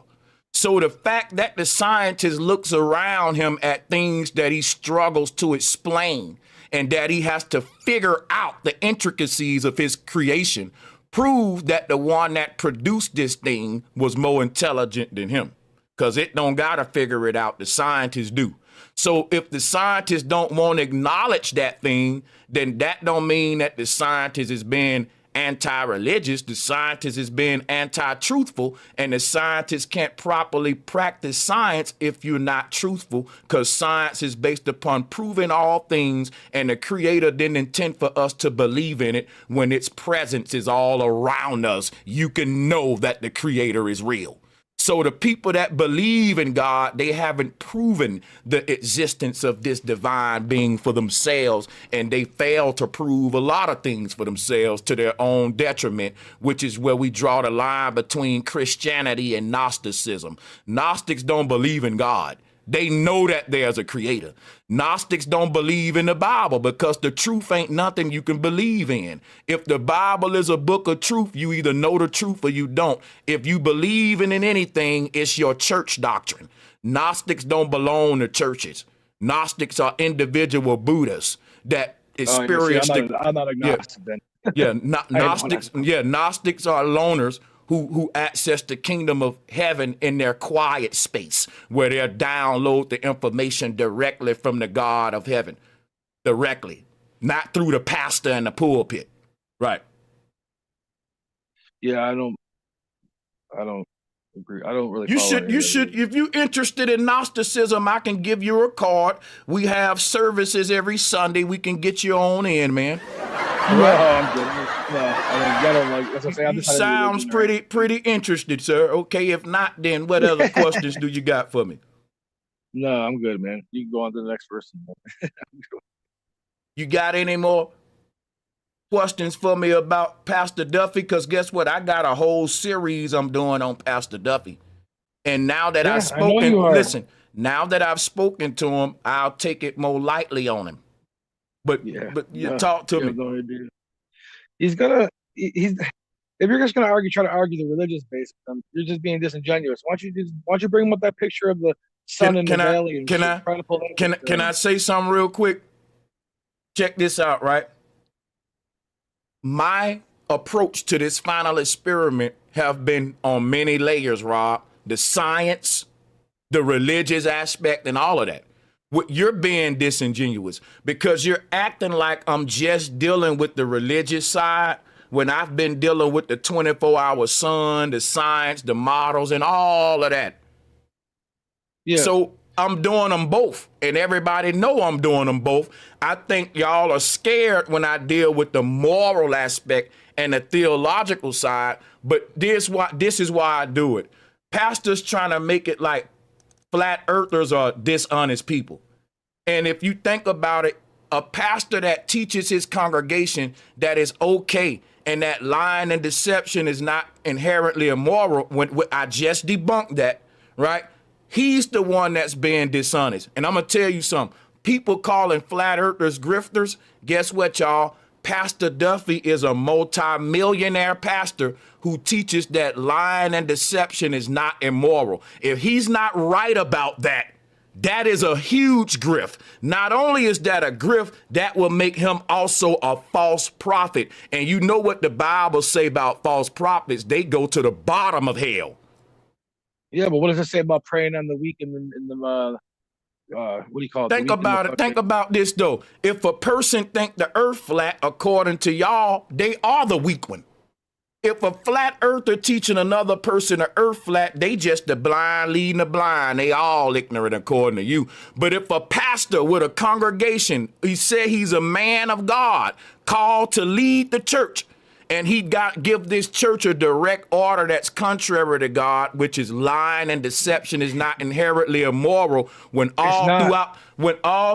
So the fact that the scientist looks around him at things that he struggles to explain and that he has to figure out the intricacies of his creation proves that the one that produced this thing was more intelligent than him, because it don't gotta figure it out. The scientists do. So if the scientists don't want to acknowledge that thing, then that don't mean that the scientist is being anti-religious. The scientist is being anti-truthful, and the scientist can't properly practice science if you're not truthful, because science is based upon proving all things, and the creator didn't intend for us to believe in it when its presence is all around us. You can know that the creator is real. So the people that believe in God, they haven't proven the existence of this divine being for themselves, and they fail to prove a lot of things for themselves to their own detriment, which is where we draw the line between Christianity and Gnosticism. Gnostics don't believe in God. They know that there's a creator. Gnostics don't believe in the Bible because the truth ain't nothing you can believe in. If the Bible is a book of truth, you either know the truth or you don't. If you believe in anything, it's your church doctrine. Gnostics don't belong to churches. Gnostics are individual Buddhists that experience. I'm not agnostic then. Gnostics are loners who access the kingdom of heaven in their quiet space, where they'll download the information directly from the God of heaven, directly, not through the pastor in the pulpit. Right. Yeah, I don't agree. I don't really. You should. If you're interested in Gnosticism, I can give you a card. We have services every Sunday. We can get you on in, man. No, I'm good. No, I don't like. That's what I'm saying. Sounds pretty interested, sir. Okay, if not, then what other questions do you got for me? No, I'm good, man. You can go on to the next person. You got any more questions for me about Pastor Duffy? Because guess what? I got a whole series I'm doing on Pastor Duffy. And now that I've spoken, now that I've spoken to him, I'll take it more lightly on him. But talk to me. He's if you're just gonna try to argue the religious base of them, you're just being disingenuous. Why don't you bring him up that picture of the sun in the valley? And can I say something real quick? Check this out, right? My approach to this final experiment have been on many layers, Rob. The science, the religious aspect, and all of that. You're being disingenuous because you're acting like I'm just dealing with the religious side when I've been dealing with the 24-hour sun, the science, the models, and all of that. Yeah. So I'm doing them both, and everybody know I'm doing them both. I think y'all are scared when I deal with the moral aspect and the theological side, but this is why I do it. Pastors trying to make it like flat earthers are dishonest people. And if you think about it, a pastor that teaches his congregation that is okay and that lying and deception is not inherently immoral, when I just debunked that, right? He's the one that's being dishonest. And I'm going to tell you something. People calling flat earthers grifters, guess what, y'all? Pastor Duffy is a multi-millionaire pastor who teaches that lying and deception is not immoral. If he's not right about that, that is a huge grift. Not only is that a grift, that will make him also a false prophet. And you know what the Bible say about false prophets? They go to the bottom of hell. Yeah, but what does it say about praying on the weak and the what do you call it? Think about it. Think about this though. If a person think the earth flat, according to y'all, they are the weak one. If a flat earther teaching another person the earth flat, they just the blind leading the blind. They all ignorant according to you. But if a pastor with a congregation, he said he's a man of God, called to lead the church, and he give this church a direct order that's contrary to God, which is lying and deception is not inherently immoral, when all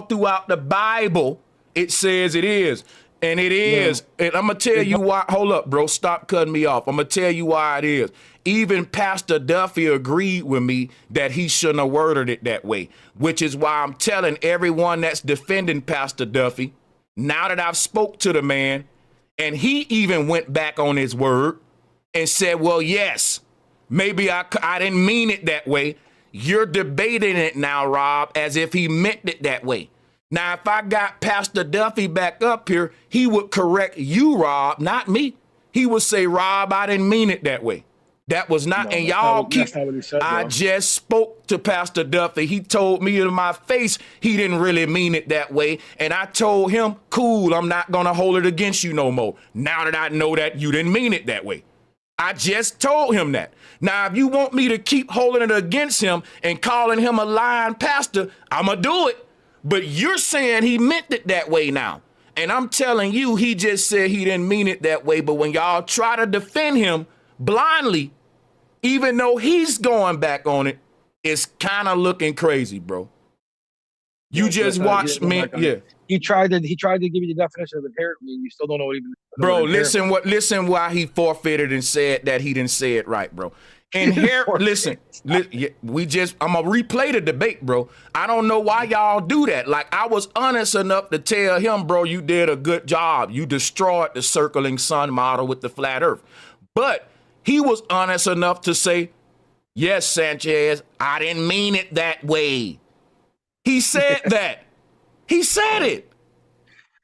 throughout the Bible it says it is. And it is. Yeah. And I'm going to tell you why. Hold up, bro. Stop cutting me off. I'm going to tell you why it is. Even Pastor Duffy agreed with me that he shouldn't have worded it that way, which is why I'm telling everyone that's defending Pastor Duffy, now that I've spoke to the man, and he even went back on his word and said, well, yes, maybe I didn't mean it that way. You're debating it now, Rob, as if he meant it that way. Now, if I got Pastor Duffy back up here, he would correct you, Rob, not me. He would say, Rob, I didn't mean it that way. That was not, and y'all keep, I just spoke to Pastor Duffy. He told me in my face he didn't really mean it that way. And I told him, cool, I'm not going to hold it against you no more. Now that I know that you didn't mean it that way. I just told him that. Now, if you want me to keep holding it against him and calling him a lying pastor, I'm going to do it. But you're saying he meant it that way now. And I'm telling you, he just said he didn't mean it that way. But when y'all try to defend him blindly, even though he's going back on it, it's kind of looking crazy, bro. You just watch me. Yeah. He tried to give you the definition of inherently, and you still don't know what even. Bro, listen why he forfeited and said that he didn't say it right, bro. Inherent, listen, I'm gonna replay the debate, bro. I don't know why y'all do that. Like, I was honest enough to tell him, bro, you did a good job. You destroyed the circling sun model with the flat earth. But he was honest enough to say, yes, Sanchez, I didn't mean it that way. He said that. He said it.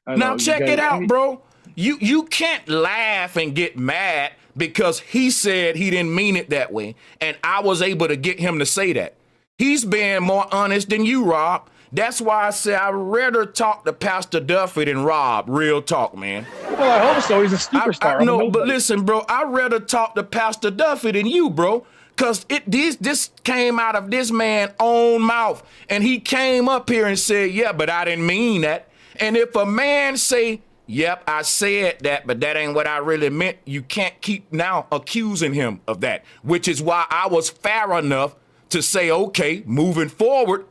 Now check it out, bro. You can't laugh and get mad because he said he didn't mean it that way, and I was able to get him to say that. He's being more honest than you, Rob. That's why I say I'd rather talk to Pastor Duffy than Rob. Real talk, man. Well, I hope so. He's a superstar. No, but listen, bro, I'd rather talk to Pastor Duffy than you, bro. Because this came out of this man's own mouth. And he came up here and said, yeah, but I didn't mean that. And if a man say, yep, I said that, but that ain't what I really meant, you can't keep now accusing him of that, which is why I was fair enough to say, okay, moving forward,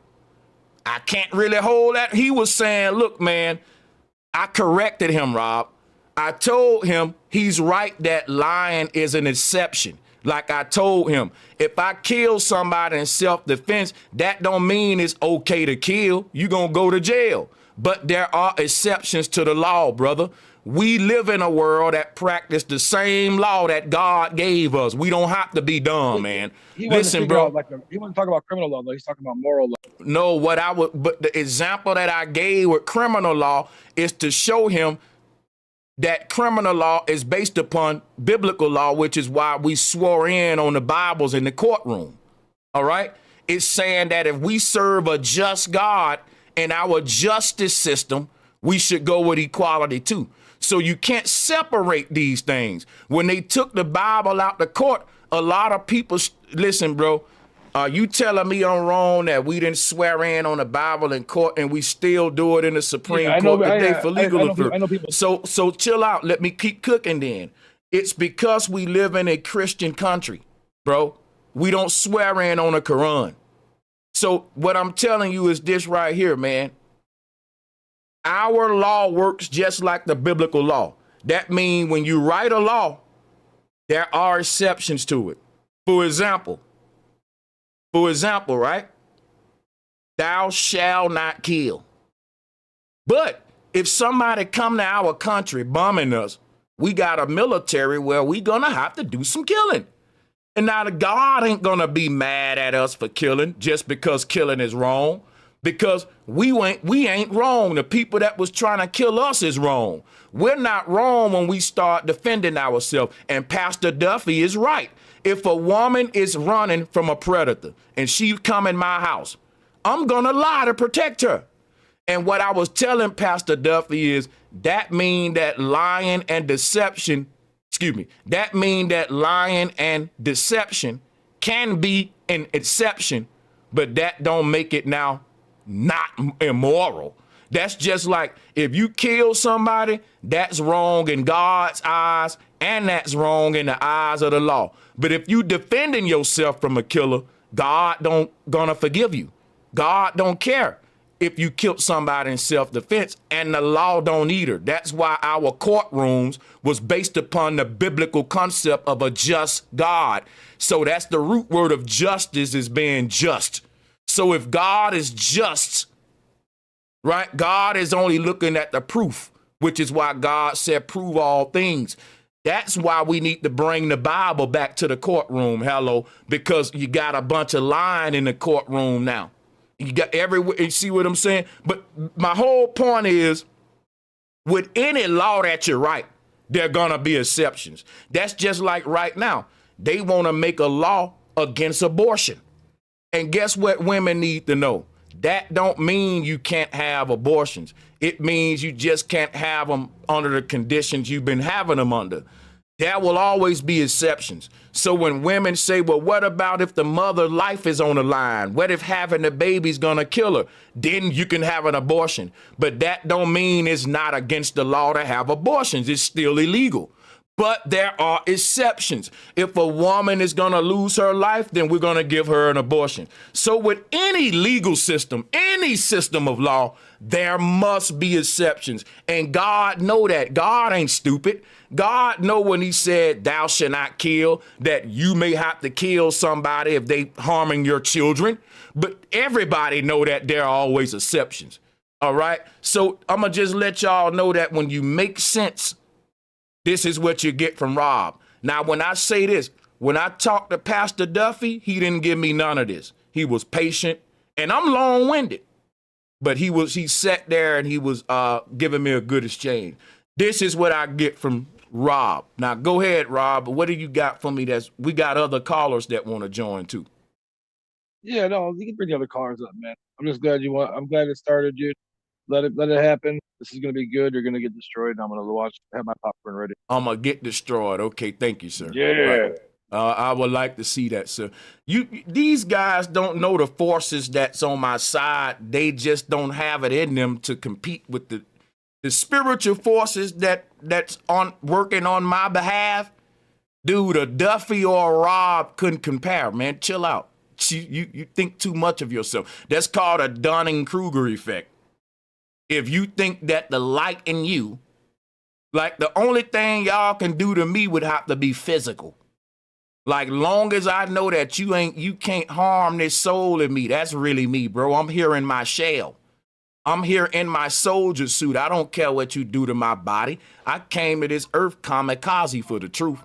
I can't really hold that. He was saying, look, man, I corrected him, Rob. I told him he's right that lying is an exception. Like I told him, if I kill somebody in self-defense, that don't mean it's okay to kill. You gonna go to jail. But there are exceptions to the law, brother. We live in a world that practice the same law that God gave us. We don't have to be dumb, man. Listen, bro. He wasn't talking about criminal law, though. He's talking about moral law. No, but the example that I gave with criminal law is to show him that criminal law is based upon biblical law, which is why we swore in on the Bibles in the courtroom. All right? It's saying that if we serve a just God in our justice system, we should go with equality too. So you can't separate these things. When they took the Bible out the court, a lot of people, listen, bro, Are you telling me I'm wrong that we didn't swear in on the Bible in court and we still do it in the Supreme Court today for legal I know people. So chill out. Let me keep cooking then. It's because we live in a Christian country, bro. We don't swear in on the Quran. So what I'm telling you is this right here, man. Our law works just like the biblical law. That means when you write a law, there are exceptions to it. For example, right? Thou shalt not kill. But if somebody come to our country bombing us, we got a military where we gonna have to do some killing. And now the God ain't gonna be mad at us for killing just because killing is wrong. Because we ain't wrong. The people that was trying to kill us is wrong. We're not wrong when we start defending ourselves. And Pastor Duffy is right. If a woman is running from a predator and she come in my house, I'm gonna lie to protect her. And what I was telling Pastor Duffy is that mean that lying and deception, that mean that lying and deception can be an exception, but that don't make it now not immoral. That's just like if you kill somebody, that's wrong in God's eyes and that's wrong in the eyes of the law. But if you defending yourself from a killer, God don't gonna forgive you. God don't care if you killed somebody in self-defense, and the law don't either. That's why our courtrooms was based upon the biblical concept of a just God. So that's the root word of justice, is being just. So if God is just, right, God is only looking at the proof, which is why God said, prove all things. That's why we need to bring the Bible back to the courtroom, because you got a bunch of lying in the courtroom now. You got everywhere, you see what I'm saying? But my whole point is, with any law that you write, there are gonna be exceptions. That's just like right now, they wanna make a law against abortion. And guess what women need to know? That don't mean you can't have abortions. It means you just can't have them under the conditions you've been having them under. There will always be exceptions. So when women say, well, what about if the mother's life is on the line? What if having the baby's gonna kill her? Then you can have an abortion. But that don't mean it's not against the law to have abortions. It's still illegal. But there are exceptions. If a woman is going to lose her life, then we're going to give her an abortion. So with any legal system, any system of law, there must be exceptions. And God know that. God ain't stupid. God know when he said, thou shalt not kill, that you may have to kill somebody if they harming your children. But everybody know that there are always exceptions. All right. So I'm going to just let y'all know that when you make sense, this is what you get from Rob. Now, when I say this, when I talked to Pastor Duffy, he didn't give me none of this. He was patient, and I'm long-winded, but he sat there and he was giving me a good exchange. This is what I get from Rob. Now, go ahead, Rob. What do you got for me? We got other callers that want to join too. Yeah, no, you can bring the other callers up, man. I'm just glad I'm glad it started, dude. Let it happen. This is gonna be good. You're gonna get destroyed. I'm gonna have my popcorn ready. I'm gonna get destroyed. Okay, thank you, sir. Yeah. Right. I would like to see that, sir. These guys don't know the forces that's on my side. They just don't have it in them to compete with the spiritual forces that's on working on my behalf. Dude, a Duffy or a Rob couldn't compare, man. Chill out. You think too much of yourself. That's called a Dunning-Kruger effect. If you think that the light in you, like the only thing y'all can do to me would have to be physical. Like long as I know that you can't harm this soul in me, that's really me, bro. I'm here in my shell. I'm here in my soldier suit. I don't care what you do to my body. I came to this earth kamikaze for the truth.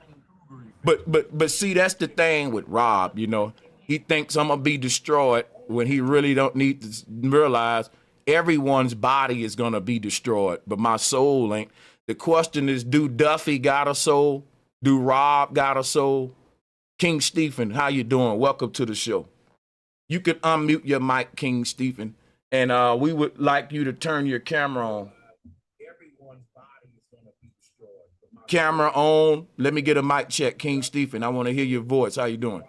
But see, that's the thing with Rob, He thinks I'm gonna be destroyed when he really don't need to realize everyone's body is gonna be destroyed, but my soul ain't. The question is, do Duffy got a soul? Do Rob got a soul? King Stephen, how you doing? Welcome to the show. You can unmute your mic, King Stephen, and we would like you to turn your camera on. Everyone's body is gonna be destroyed. Camera on. Let me get a mic check, King Stephen. I want to hear your voice. How you doing?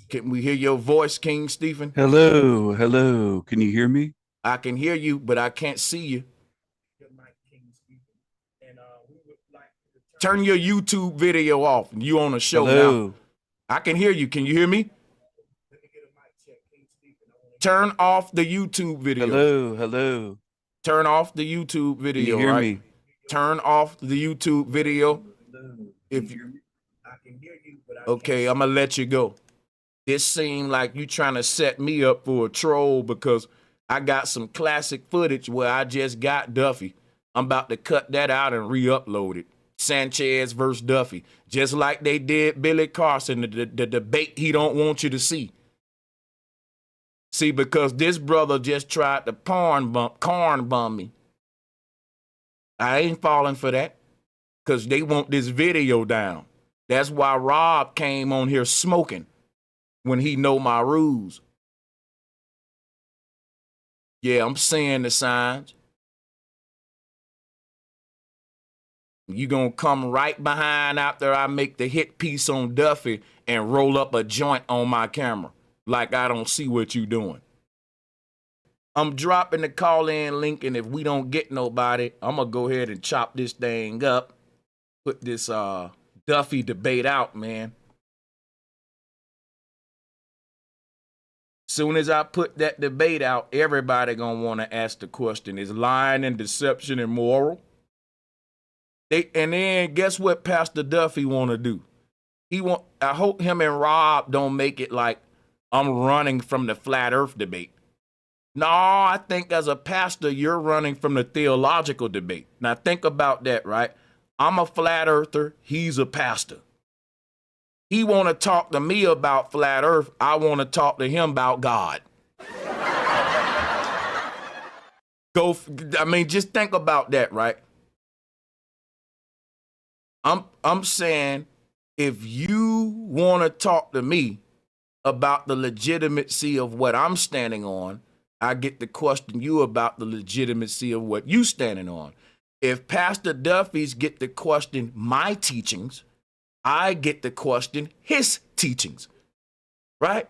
Can we hear your voice, King Stephen? Hello, hello. Can you hear me? I can hear you, but I can't see you. Turn your YouTube video off. You on a show now. Hello. I can hear you. Can you hear me? Turn off the YouTube video. Hello, hello. Turn off the YouTube Can you video, hear right? me? Turn off the YouTube video. If you, okay, I'm gonna let you go. This seemed like you trying to set me up for a troll because I got some classic footage where I just got Duffy. I'm about to cut that out and re-upload it. Sanchez versus Duffy, just like they did Billy Carson, the debate he don't want you to see. See, because this brother just tried to corn bum me. I ain't falling for that because they want this video down. That's why Rob came on here smoking when he know my rules. Yeah, I'm seeing the signs. You gonna come right behind after I make the hit piece on Duffy and roll up a joint on my camera like I don't see what you doing. I'm dropping the call-in link, and if we don't get nobody, I'm gonna go ahead and chop this thing up. Put this Duffy debate out, man. Soon as I put that debate out, everybody gonna want to ask the question: is lying and deception immoral? And then guess what Pastor Duffy want to do? I hope him and Rob don't make it like I'm running from the flat earth debate. No, I think as a pastor, you're running from the theological debate. Now think about that, right? I'm a flat earther. He's a pastor. He want to talk to me about flat earth. I want to talk to him about God. Just think about that, right? I'm saying if you want to talk to me about the legitimacy of what I'm standing on, I get to question you about the legitimacy of what you standing on. If Pastor Duffy's get to question my teachings, I get to question his teachings, right?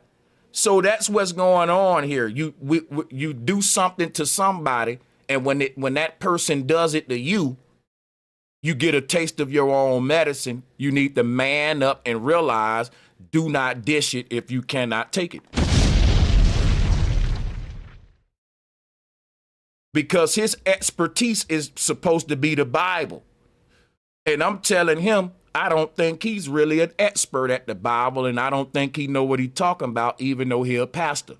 So that's what's going on here. You do something to somebody, and when that person does it to you, you get a taste of your own medicine. You need to man up and realize, do not dish it if you cannot take it. Because his expertise is supposed to be the Bible. And I'm telling him, I don't think he's really an expert at the Bible, and I don't think he know what he's talking about, even though he's a pastor.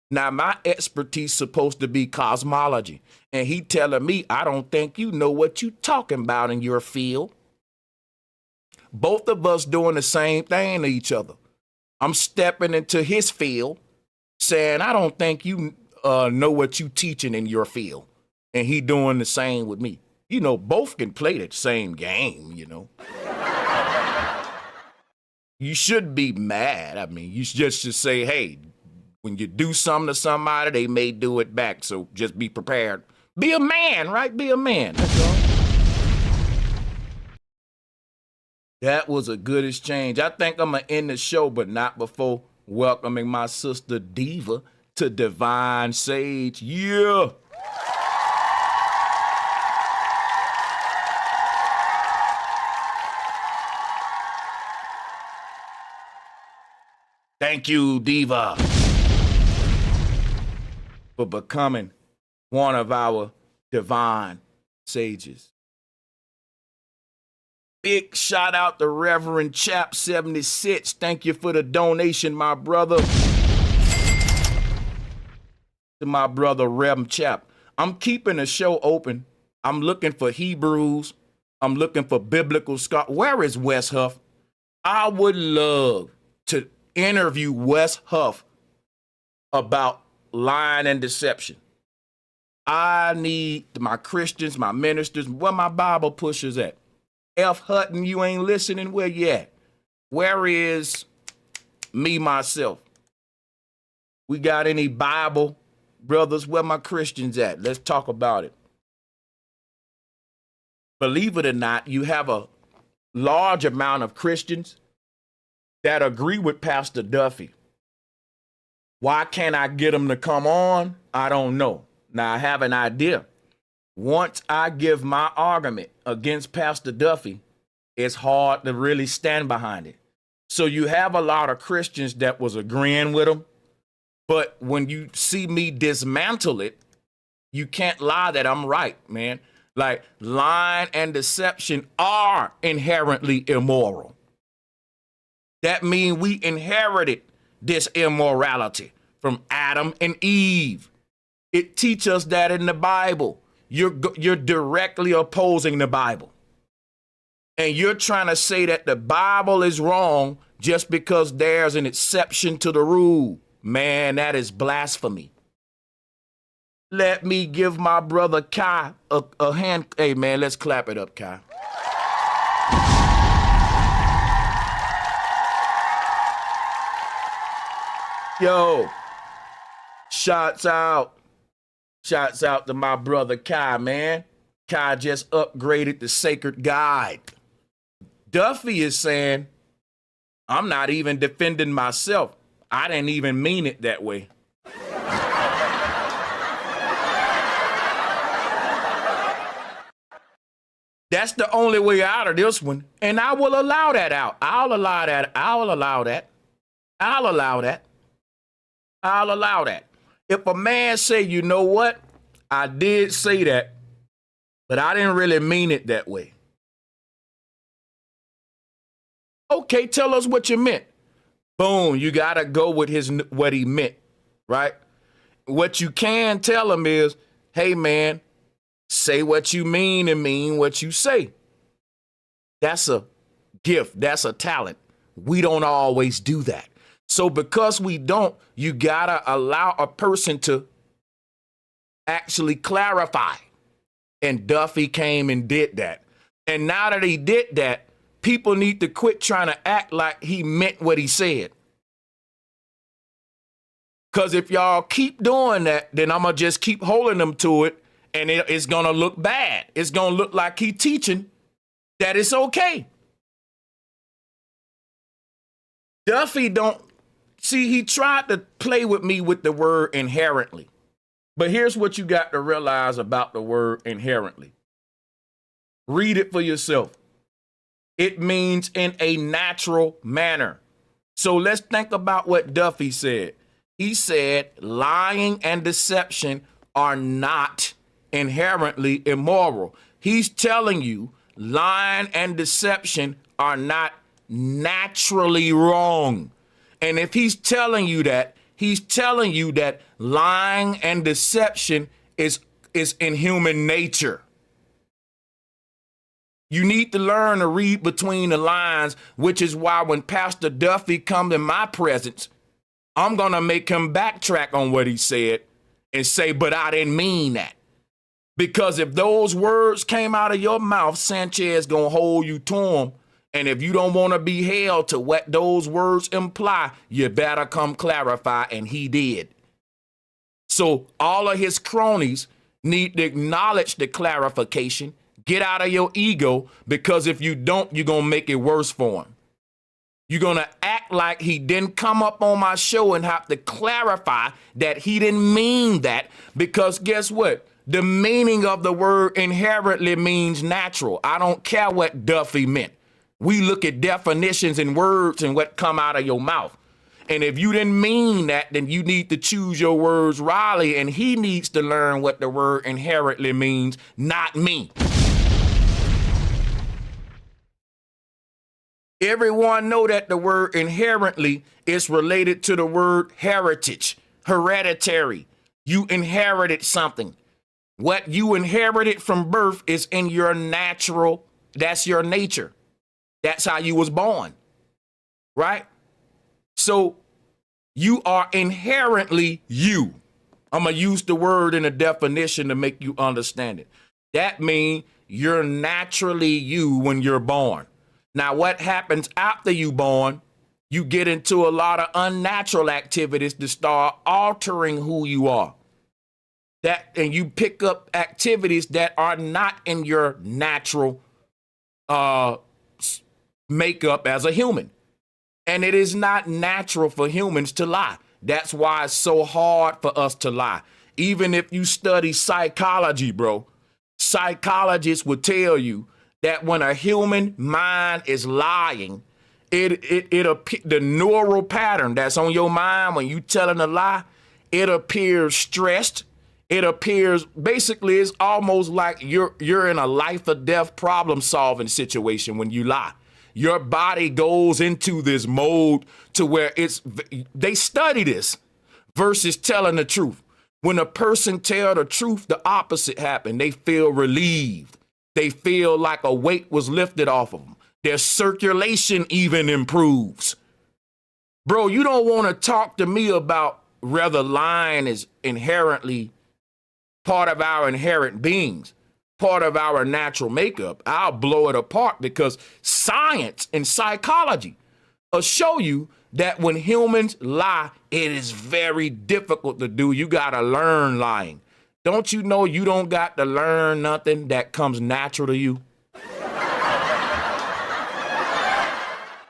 Now, my expertise supposed to be cosmology, and he telling me, I don't think you know what you talking about in your field. Both of us doing the same thing to each other. I'm stepping into his field, saying, I don't think you know what you teaching in your field, and he doing the same with me. You know, both can play the same game, you know. You should be mad. I mean, you just should say, hey, when you do something to somebody, they may do it back. So just be prepared. Be a man, right? Be a man. That's all. That was a good exchange. I think I'm going to end the show, but not before welcoming my sister Diva to Divine Sage. Yeah. Thank you, Diva, for becoming one of our divine sages. Big shout out to Reverend Chap 76. Thank you for the donation, my brother. To my brother Rem Chap. I'm keeping the show open. I'm looking for Hebrews. I'm looking for biblical scholars. Where is Wes Huff? I would love to interview Wes Huff about lying and deception. I need my Christians, my ministers, where my Bible pushers at? F. Hutton, you ain't listening? Where you at? Where is me, myself? We got any Bible brothers? Where my Christians at? Let's talk about it. Believe it or not, you have a large amount of Christians that agree with Pastor Duffy. Why can't I get them to come on? I don't know. Now I have an idea. Once I give my argument against Pastor Duffy, it's hard to really stand behind it. So you have a lot of Christians that was agreeing with him, but when you see me dismantle it, you can't lie that I'm right, man. Like, lying and deception are inherently immoral. That means we inherited this immorality from Adam and Eve. It teaches us that in the Bible. You're directly opposing the Bible. And you're trying to say that the Bible is wrong just because there's an exception to the rule. Man, that is blasphemy. Let me give my brother Kai a hand. Hey, man, let's clap it up, Kai. Yo, shouts out to my brother Kai, man. Kai just upgraded the sacred guide. Duffy is saying, I'm not even defending myself. I didn't even mean it that way. That's the only way out of this one. And I will allow that out. I'll allow that. If a man say, you know what? I did say that, but I didn't really mean it that way. Okay, tell us what you meant. Boom, you got to go with what he meant, right? What you can tell him is, hey, man, say what you mean and mean what you say. That's a gift. That's a talent. We don't always do that. So because we don't, you got to allow a person to actually clarify. And Duffy came and did that. And now that he did that, people need to quit trying to act like he meant what he said. Because if y'all keep doing that, then I'm going to just keep holding them to it, and it's going to look bad. It's going to look like he teaching that it's okay. Duffy don't, see, he tried to play with me with the word inherently. But here's what you got to realize about the word inherently. Read it for yourself. It means in a natural manner. So let's think about what Duffy said. He said lying and deception are not inherently immoral. He's telling you lying and deception are not naturally wrong. And if he's telling you that, he's telling you that lying and deception is in human nature. You need to learn to read between the lines, which is why when Pastor Duffy comes in my presence, I'm going to make him backtrack on what he said and say, but I didn't mean that. Because if those words came out of your mouth, Sanchez going to hold you to them. And if you don't want to be held to what those words imply, you better come clarify, and he did. So all of his cronies need to acknowledge the clarification. Get out of your ego, because if you don't, you're going to make it worse for him. You're going to act like he didn't come up on my show and have to clarify that he didn't mean that, because guess what? The meaning of the word inherently means natural. I don't care what Duffy meant. We look at definitions and words and what come out of your mouth. And if you didn't mean that, then you need to choose your words rightly, and he needs to learn what the word inherently means, not me. Everyone know that the word inherently is related to the word heritage, hereditary. You inherited something. What you inherited from birth is in your natural, that's your nature. That's how you was born, right? So you are inherently you. I'm going to use the word in a definition to make you understand it. That means you're naturally you when you're born. Now, what happens after you born, you get into a lot of unnatural activities to start altering who you are. And you pick up activities that are not in your natural makeup as a human. And it is not natural for humans to lie. That's why it's so hard for us to lie. Even if you study psychology, bro, psychologists would tell you that when a human mind is lying, the neural pattern that's on your mind when you telling a lie, it appears stressed. It appears basically it's almost like you're in a life or death problem solving situation when you lie. Your body goes into this mode to where they study this versus telling the truth. When a person tell the truth, the opposite happen. They feel relieved. They feel like a weight was lifted off of them. Their circulation even improves. Bro, you don't want to talk to me about whether lying is inherently part of our inherent beings, part of our natural makeup. I'll blow it apart because science and psychology will show you that when humans lie, it is very difficult to do. You got to learn lying. Don't you know you don't got to learn nothing that comes natural to you?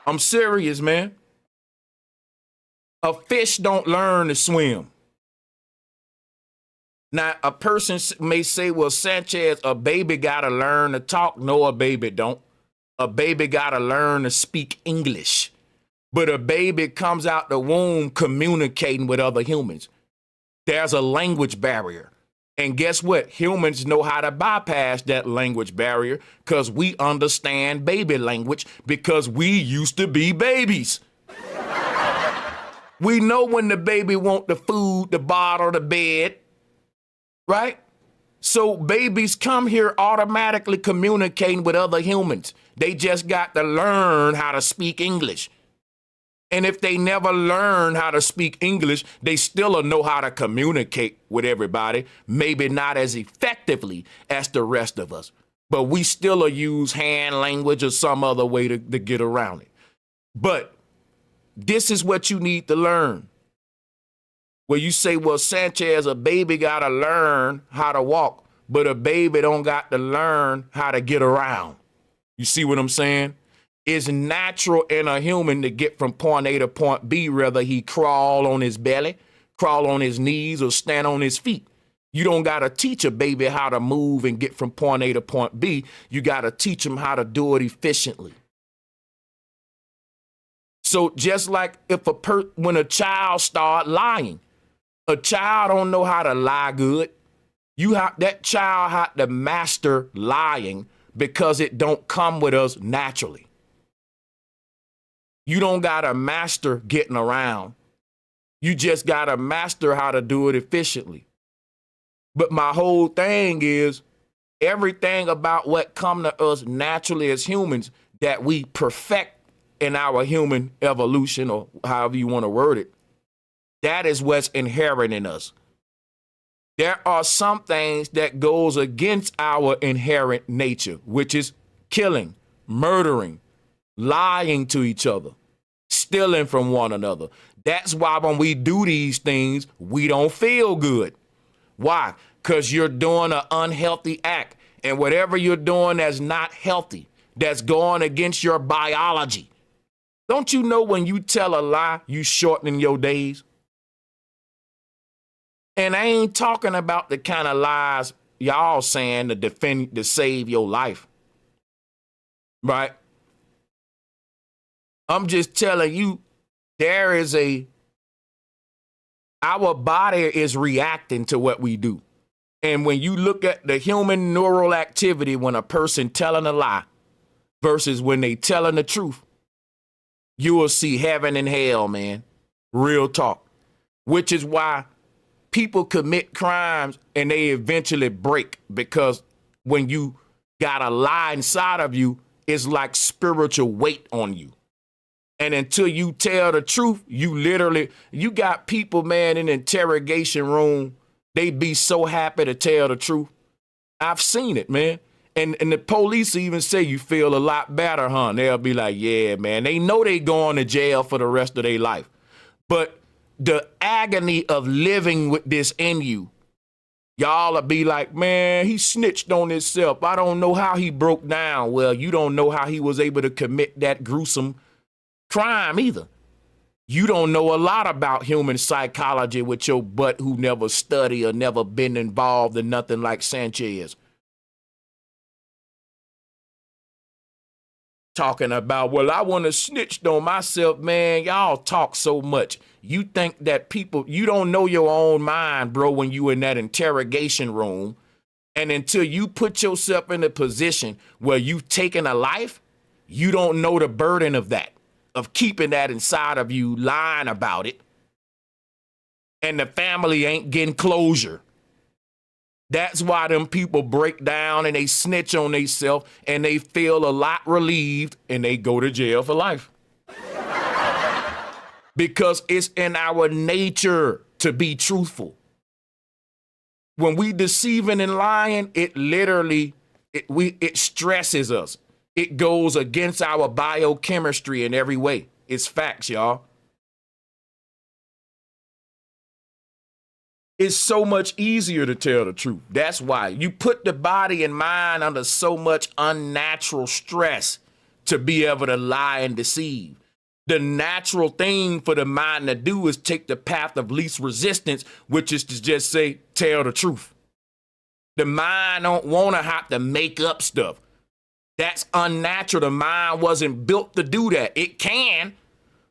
I'm serious, man. A fish don't learn to swim. Now, a person may say, well, Sanchez, a baby got to learn to talk. No, a baby don't. A baby got to learn to speak English. But a baby comes out the womb communicating with other humans. There's a language barrier. And guess what? Humans know how to bypass that language barrier because we understand baby language because we used to be babies. We know when the baby want the food, the bottle, the bed, right? So babies come here automatically communicating with other humans. They just got to learn how to speak English. And if they never learn how to speak English, they still know how to communicate with everybody, maybe not as effectively as the rest of us. But we still use hand language or some other way to get around it. But this is what you need to learn. Where you say, well, Sanchez, a baby got to learn how to walk, but a baby don't got to learn how to get around. You see what I'm saying? It's natural in a human to get from point A to point B, whether he crawl on his belly, crawl on his knees, or stand on his feet. You don't got to teach a baby how to move and get from point A to point B. You got to teach him how to do it efficiently. So just like if when a child start lying, a child don't know how to lie good. That child had to master lying because it don't come with us naturally. You don't got to master getting around. You just got to master how to do it efficiently. But my whole thing is everything about what come to us naturally as humans that we perfect in our human evolution, or however you want to word it, that is what's inherent in us. There are some things that goes against our inherent nature, which is killing, murdering, lying to each other, stealing from one another. That's why when we do these things, we don't feel good. Why? Because you're doing an unhealthy act. And whatever you're doing that's not healthy, that's going against your biology. Don't you know when you tell a lie, you shortening your days? And I ain't talking about the kind of lies y'all saying to save your life. Right? I'm just telling you, our body is reacting to what we do. And when you look at the human neural activity when a person telling a lie versus when they telling the truth, you will see heaven and hell, man. Real talk. Which is why people commit crimes and they eventually break, because when you got a lie inside of you, it's like spiritual weight on you. And until you tell the truth, you got people, man, in the interrogation room, they be so happy to tell the truth. I've seen it, man. And the police even say you feel a lot better, huh? They'll be like, yeah, man. They know they going to jail for the rest of their life. But the agony of living with this in you, y'all will be like, man, he snitched on himself. I don't know how he broke down. Well, you don't know how he was able to commit that gruesome crime either. You don't know a lot about human psychology with your butt who never study or never been involved in nothing like Sanchez. Talking about, well, I want to snitch on myself, man. Y'all talk so much. You think that people, you don't know your own mind, bro, when you in that interrogation room. And until you put yourself in a position where you've taken a life, you don't know the burden of that, of keeping that inside of you, lying about it. And the family ain't getting closure. That's why them people break down and they snitch on themselves and they feel a lot relieved and they go to jail for life. Because it's in our nature to be truthful. When we deceiving and lying, it literally, it stresses us. It goes against our biochemistry in every way. It's facts, y'all. It's so much easier to tell the truth. That's why you put the body and mind under so much unnatural stress to be able to lie and deceive. The natural thing for the mind to do is take the path of least resistance, which is to just say, tell the truth. The mind don't want to have to make up stuff. That's unnatural. The mind wasn't built to do that. It can,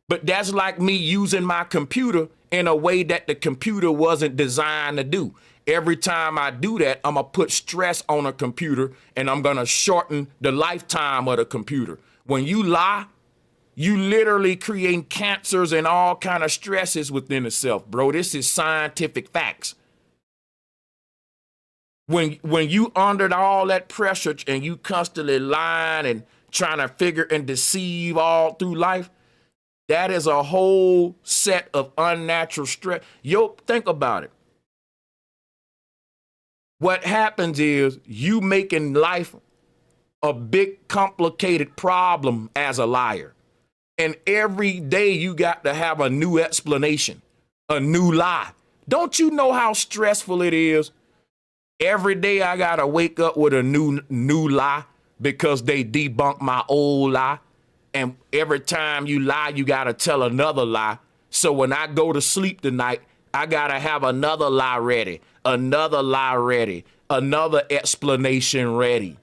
but that's like me using my computer in a way that the computer wasn't designed to do. Every time I do that, I'm going to put stress on a computer and I'm going to shorten the lifetime of the computer. When you lie, you literally create cancers and all kind of stresses within itself, bro. This is scientific facts. When you under all that pressure and you constantly lying and trying to figure and deceive all through life, that is a whole set of unnatural stress. Yo, think about it. What happens is you making life a big, complicated problem as a liar. And every day you got to have a new explanation, a new lie. Don't you know how stressful it is? Every day I got to wake up with a new lie because they debunk my old lie. And every time you lie, you got to tell another lie. So when I go to sleep tonight, I got to have another lie ready, another lie ready, another explanation ready.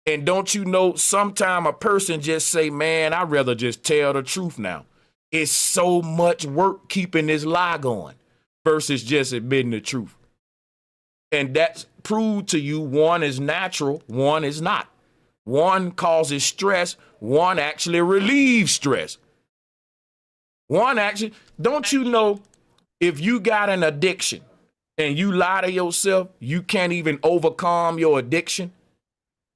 And don't you know, sometime a person just say, man, I'd rather just tell the truth now. It's so much work keeping this lie going versus just admitting the truth. And that's proved to you one is natural, one is not. One causes stress, one actually relieves stress. One actually, don't you know, if you got an addiction and you lie to yourself, you can't even overcome your addiction.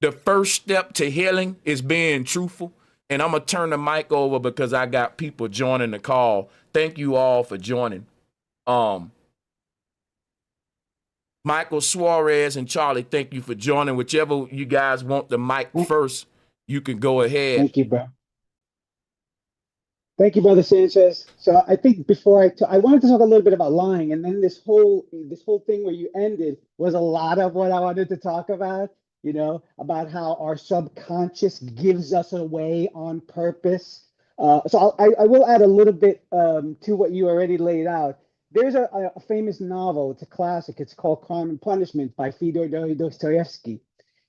The first step to healing is being truthful. And I'm going to turn the mic over because I got people joining the call. Thank you all for joining. Michael Suarez and Charlie, thank you for joining. Whichever you guys want the mic first, you can go ahead. Thank you, bro. Thank you, Brother Sanchez. So I think before I wanted to talk a little bit about lying, and then this whole thing where you ended was a lot of what I wanted to talk about. You know, about how our subconscious gives us away on purpose. So I will add a little bit to what you already laid out. There's a famous novel. It's a classic. It's called Crime and Punishment by Fyodor Dostoevsky.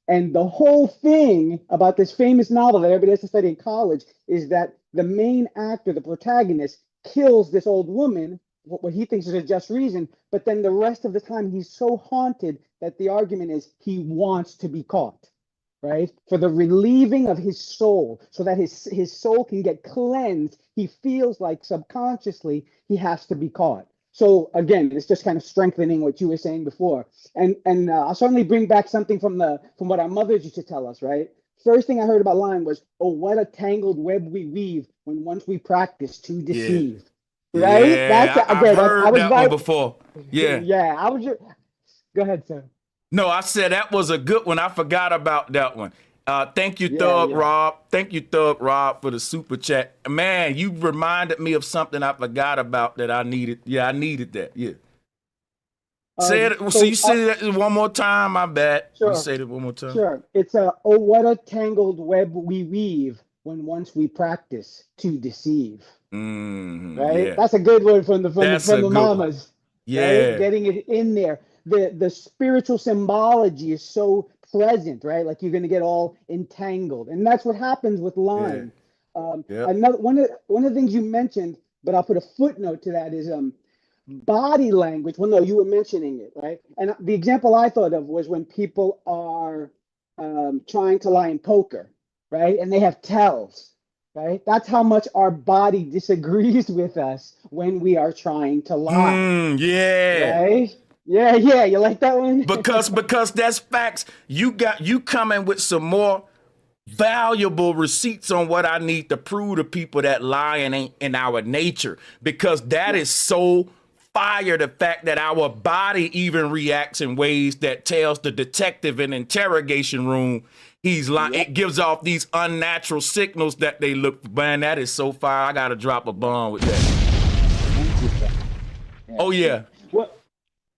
And the whole thing about this famous novel that everybody has to study in college is that the main actor, the protagonist, kills this old woman, what he thinks is a just reason, but then the rest of the time he's so haunted that the argument is he wants to be caught, right? For the relieving of his soul, so that his soul can get cleansed, he feels like subconsciously he has to be caught. So again, it's just kind of strengthening what you were saying before. And I'll certainly bring back something from what our mothers used to tell us, right? First thing I heard about lying was, oh, what a tangled web we weave when once we practice to deceive. Yeah. Right? Yeah, That's I've again. heard that one before. Yeah. Yeah. I was just. Go ahead, sir. No, I said that was a good one. I forgot about that one. Thank you, Thug Rob. Thank you, Thug Rob, for the super chat. Man, you reminded me of something I forgot about that I needed. Yeah, I needed that. Yeah. Say it. So you say that one more time. My bad. Sure. You say it one more time. Sure. It's oh, what a tangled web we weave when once we practice to deceive. Right? Yeah. That's a good one from the That's a good one. mamas, right? Yeah. Getting it in there. The spiritual symbology is so present, right? Like you're going to get all entangled, and that's what happens with Yeah. lying. Yep. Another one of the things you mentioned, but I'll put a footnote to that is body language. Well, no, you were mentioning it, right? And the example I thought of was when people are trying to lie in poker, right? And they have tells, right? That's how much our body disagrees with us when we are trying to lie, Yeah. right? Yeah, yeah. You like that one? Because that's facts. You coming with some more valuable receipts on what I need to prove to people that lying ain't in our nature. Because that is so fire, the fact that our body even reacts in ways that tells the detective in interrogation room he's lying. Yep. It gives off these unnatural signals that they look for. Man, that is so fire. I gotta drop a bomb with that. Thank you, sir. Yeah, Oh yeah. Well,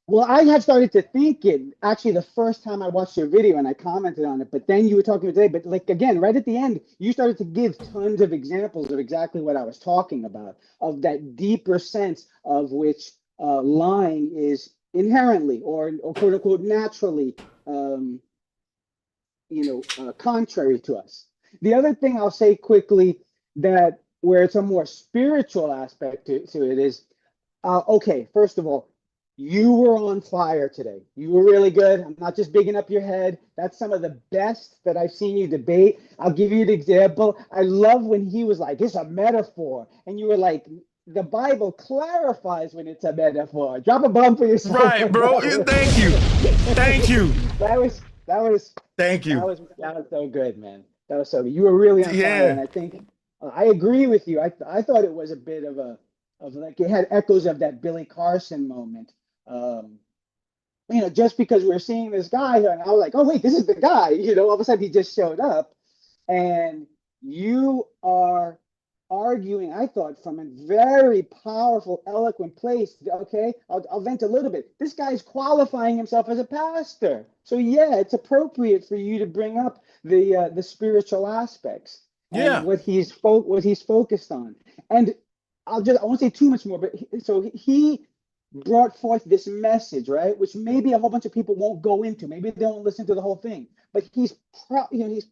well, I had started to think it actually the first time I watched your video and I commented on it, but then you were talking today, but like again, right at the end, you started to give tons of examples of exactly what I was talking about, of that deeper sense of which lying is inherently or quote unquote naturally, um, contrary to us. The other thing I'll say quickly that where it's a more spiritual aspect to it is okay, first of all, you were on fire today. You were really good. I'm not just bigging up your head. That's some of the best that I've seen you debate. I'll give you an example. I love when he was like, it's a metaphor. And you were like, the Bible clarifies when it's a metaphor. Drop a bomb for yourself Right, on bro. that one. Thank you. Thank you. that was that was Thank you. that was so good, man. That was so good. You were really on fire, Yeah. and I think I agree with you. I thought it was a bit of like it had echoes of that Billy Carson moment. Um, just because we're seeing this guy, and I was like, oh wait, this is the guy. All of a sudden he just showed up, and you are arguing, I thought, from a very powerful, eloquent place. Okay, I'll vent a little bit. This guy's qualifying himself as a pastor, so yeah, it's appropriate for you to bring up the spiritual aspects and Yeah. what he's focused on. And I won't say too much more, but so he brought forth this message, right? Which maybe a whole bunch of people won't go into. Maybe they won't listen to the whole thing. But he's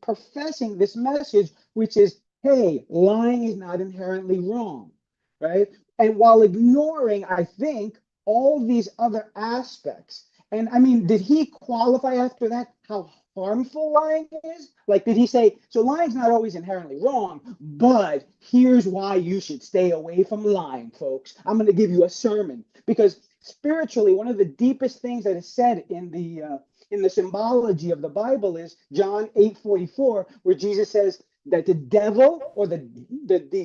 professing this message, which is, hey, lying is not inherently wrong, right? And while ignoring, I think, all these other aspects. And I mean, did he qualify after that how harmful lying is? Like, did he say, so lying's not always inherently wrong, but here's why you should stay away from lying, folks. I'm going to give you a sermon. Because spiritually, one of the deepest things that is said in the symbology of the Bible is John 8:44, where Jesus says that the devil or the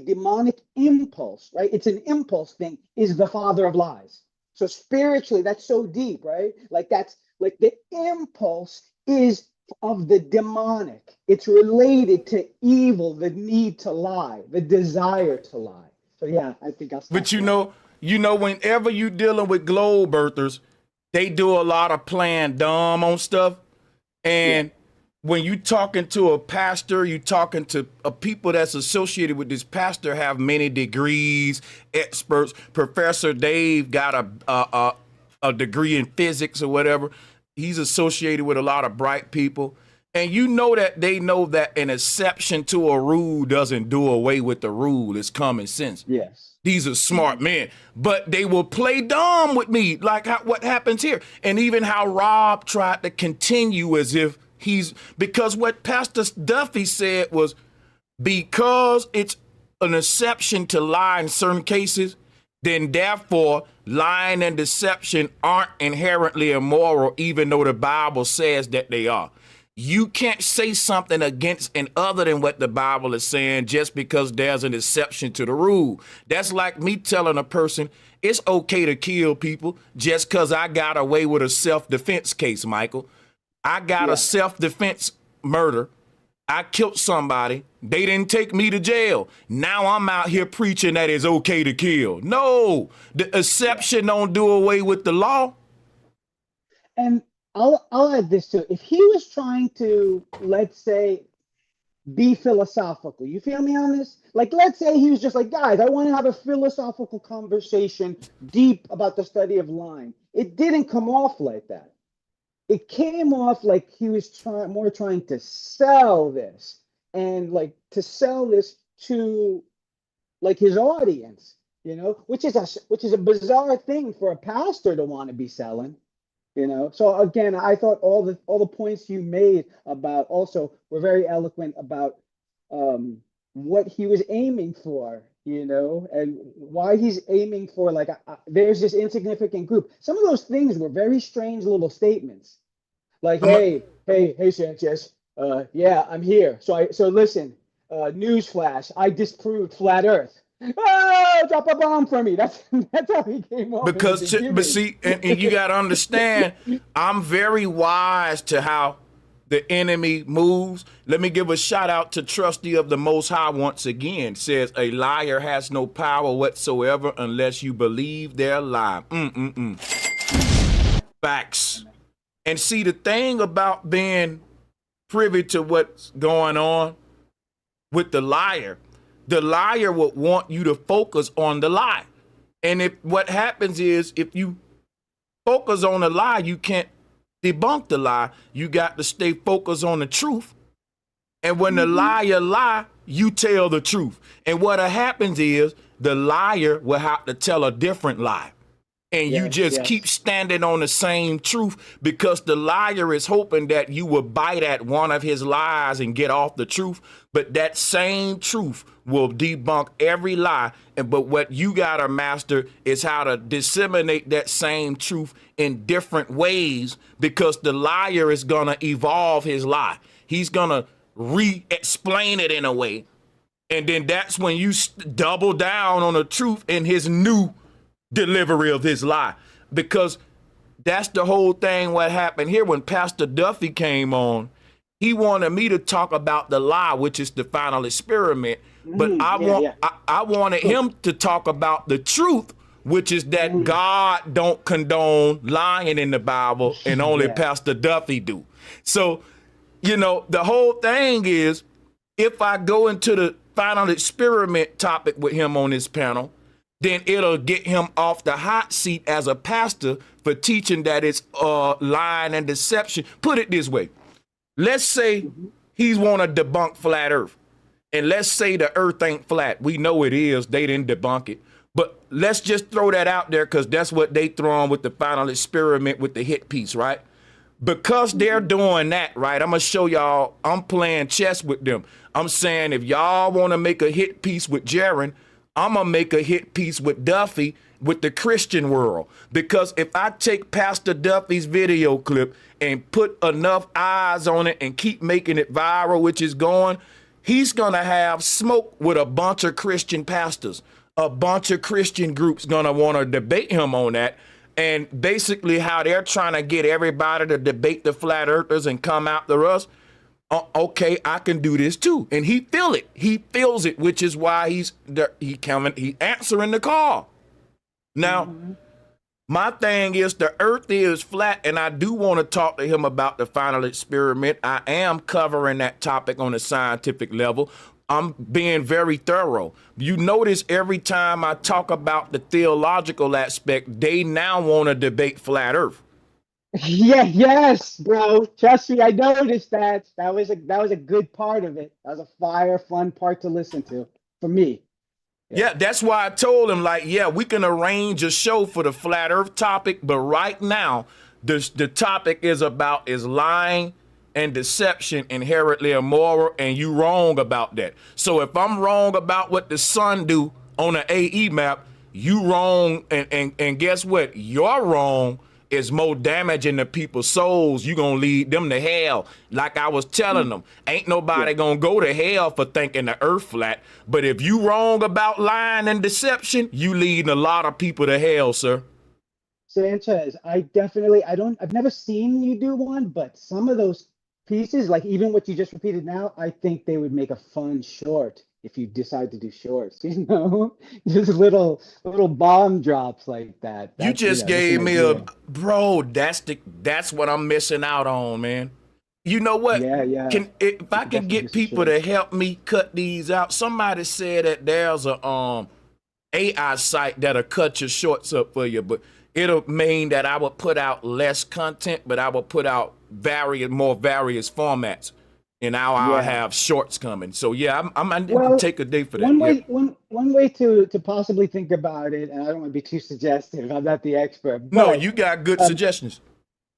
demonic impulse, right? It's an impulse thing, is the father of lies. So spiritually, that's so deep, right? Like that's like the impulse is of the demonic. It's related to evil, the need to lie, the desire to lie. So yeah, I think I'll stop But there. whenever you dealing with globe earthers, they do a lot of playing dumb on stuff. Yeah. And when you talking to a pastor, you talking to a people that's associated with this pastor have many degrees, experts. Professor Dave got a degree in physics or whatever. He's associated with a lot of bright people. And you know that they know that an exception to a rule doesn't do away with the rule. It's common sense. Yes. These are smart men, but they will play dumb with me, like what happens here. And even how Rob tried to continue as if because what Pastor Duffy said was because it's an exception to lie in certain cases, then therefore lying and deception aren't inherently immoral, even though the Bible says that they are. You can't say something against and other than what the Bible is saying just because there's an exception to the rule. That's like me telling a person it's okay to kill people just because I got away with a self-defense case, Michael. I got a Yeah. self-defense murder. I killed somebody. They didn't take me to jail. Now I'm out here preaching that it's okay to kill. No, the exception don't do away with the law. And I'll add this too. If he was trying to, let's say, be philosophical. You feel me on this? Like, let's say he was just like, guys, I want to have a philosophical conversation deep about the study of lying. It didn't come off like that. It came off like he was trying to sell this, and like to sell this to like his audience, which is a bizarre thing for a pastor to want to be selling. So again, I thought all the points you made about also were very eloquent about what he was aiming for, and why he's aiming for like there's this insignificant group. Some of those things were very strange little statements, like hey Sanchez, yeah, I'm here. So listen, newsflash, I disproved flat Earth. Oh, drop a bomb for me. That's how he came off in the Because, but beginning. see, and you got to understand, I'm very wise to how the enemy moves. Let me give a shout out to Trusty of the Most High once again. Says, a liar has no power whatsoever unless you believe their lie. Facts. And see, the thing about being privy to what's going on with the liar would want you to focus on the lie. And if what happens is, if you focus on the lie, you can't debunk the lie. You got to stay focused on the truth. And when the liar lie, you tell the truth. And what happens is the liar will have to tell a different lie. And you just keep standing on the same truth, because the liar is hoping that you will bite at one of his lies and get off the truth. But that same truth will debunk every lie. But what you got to master is how to disseminate that same truth in different ways, because the liar is going to evolve his lie. He's going to re-explain it in a way. And then that's when you double down on the truth in his new delivery of his lie. Because that's the whole thing what happened here when Pastor Duffy came on. He wanted me to talk about the lie, which is the final experiment. But I wanted him to talk about the truth, which is that God don't condone lying in the Bible, and only Pastor Duffy do. So, the whole thing is, if I go into the final experiment topic with him on this panel, then it'll get him off the hot seat as a pastor for teaching that it's lying and deception. Put it this way. Let's say he's want to debunk flat earth. And let's say the earth ain't flat. We know it is. They didn't debunk it. But let's just throw that out there, because that's what they throw on with the final experiment with the hit piece, right? Because they're doing that, right? I'm going to show y'all, I'm playing chess with them. I'm saying, if y'all want to make a hit piece with Jaron, I'm going to make a hit piece with Duffy with the Christian world. Because if I take Pastor Duffy's video clip and put enough eyes on it and keep making it viral, which is going, he's going to have smoke with a bunch of Christian pastors. A bunch of Christian groups going to want to debate him on that. And basically how they're trying to get everybody to debate the flat earthers and come after us. Okay, I can do this too. And he feel it. He feels it, which is why he answering the call. Now, my thing is, the earth is flat, and I do want to talk to him about the final experiment. I am covering that topic on a scientific level. I'm being very thorough. You notice every time I talk about the theological aspect, they now want to debate flat earth. Yes, bro. Trust me, I noticed that. That was a good part of it. That was a fun part to listen to for me. Yeah, that's why I told him, like, we can arrange a show for the flat earth topic, but right now, the topic is lying and deception inherently immoral, and you wrong about that. So if I'm wrong about what the sun do on an AE map, you wrong, and guess what? You're wrong is more damaging to people's souls. You gonna lead them to hell. Like I was telling them, ain't nobody gonna go to hell for thinking the earth flat. But if you wrong about lying and deception, you leading a lot of people to hell, sir. Sanchez, I've never seen you do one, but some of those pieces, like even what you just repeated now, I think they would make a fun short if you decide to do shorts, just little bomb drops like that. You just gave me bro, that's what I'm missing out on, man. You know what? Yeah. If I can Definitely get people disappeared. to help me cut these out. Somebody said that there's a AI site that'll cut your shorts up for you, but it'll mean that I would put out less content, but I will put out more various formats. And now I'll Yeah. have shorts coming. So yeah, I need to Well, take a day for that. one Yeah. way one way to possibly think about it, and I don't want to be too suggestive. I'm not the expert, No, you got good um, suggestions.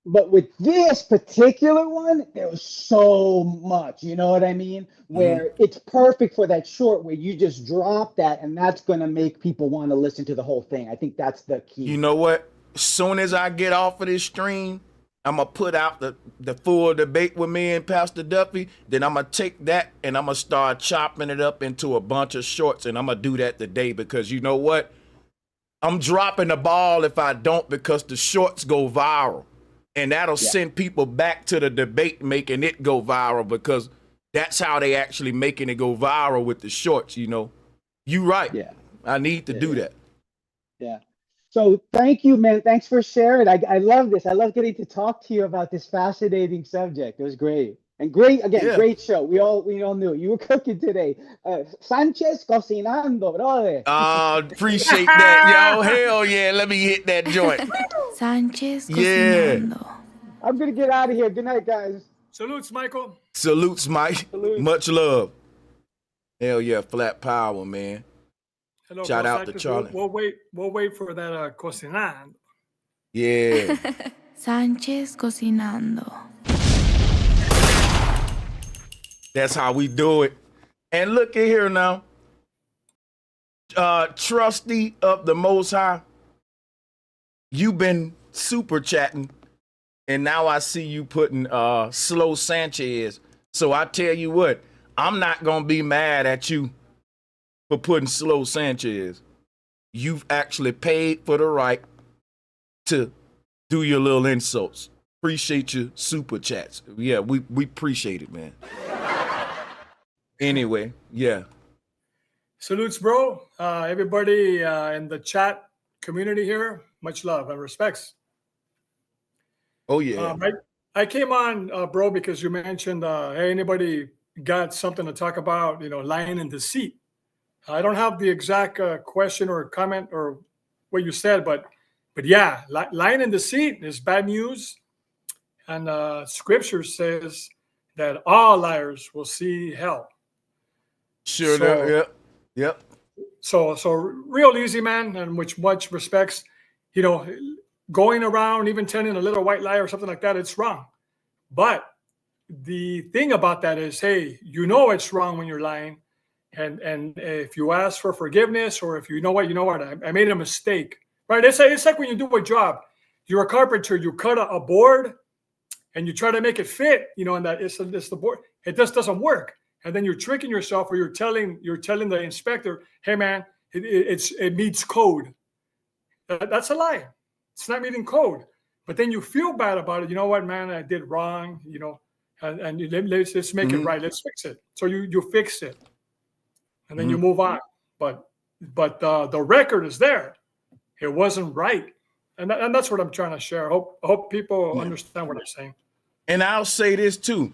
but with this particular one, there was so much. You know what I mean? Hmm. Where it's perfect for that short, where you just drop that, and that's going to make people want to listen to the whole thing. I think that's the You key. know what? As soon as I get off of this stream, I'm gonna put out the full debate with me and Pastor Duffy. Then I'm gonna take that and I'm gonna start chopping it up into a bunch of shorts, and I'm gonna do that today because you know what? I'm dropping the ball if I don't, because the shorts go viral, and that'll Yeah, send people back to the debate, making it go viral, because that's how they actually making it go viral with the shorts. You right. yeah, I need to do yeah. that. Yeah. So thank you, man. Thanks for sharing. I love this. I love getting to talk to you about this fascinating subject. It was great. And great, again, Yeah. great show. We all knew it. You were cooking today. Sanchez cocinando, brother. Appreciate that, yo. Hell yeah. Let me hit that joint. Sánchez Yeah. cocinando. I'm gonna get out of here. Good night, guys. Salutes, Michael. Salutes, Mike. Salute. Much love. Hell yeah. Flat power, man. Hello, Shout bro out to Sanchez. Charlie. We'll wait. We'll wait for that cocinar. Yeah. Sánchez cocinando. That's how we do it. And look at here now. Trusty of the Most High, you've been super chatting, and now I see you putting Slow Sanchez. So I tell you what, I'm not gonna be mad at you for putting Slow Sanchez. You've actually paid for the right to do your little insults. Appreciate your super chats. Yeah, we appreciate it, man. Anyway, yeah. Salutes, bro. Everybody in the chat community here, much love and respects. Oh yeah. I came on, bro, because you mentioned, hey, anybody got something to talk about, lying and deceit. I don't have the exact question or comment or what you said, but yeah, lying and deceit is bad news. And scripture says that all liars will see hell. Sure enough, So yep. so real easy, man, and which much respects, you know, going around even telling a little white lie or something like that, it's wrong. But the thing about that is, hey, it's wrong when you're lying. And if you ask for forgiveness, or if you know what, I made a mistake, right? It's like when you do a job, you're a carpenter, you cut a board and you try to make it fit, and that it's the board, it just doesn't work. And then you're tricking yourself, or you're telling the inspector, hey man, it meets code. That's a lie. It's not meeting code. But then you feel bad about it. You know what, man, I did wrong, and let's make it Mm-hmm. right. Let's fix it. So you fix it, and then you Mm-hmm. move on. But the record is there. It wasn't right, and that's what I'm trying to share. I hope people understand what I'm saying. And I'll say this too.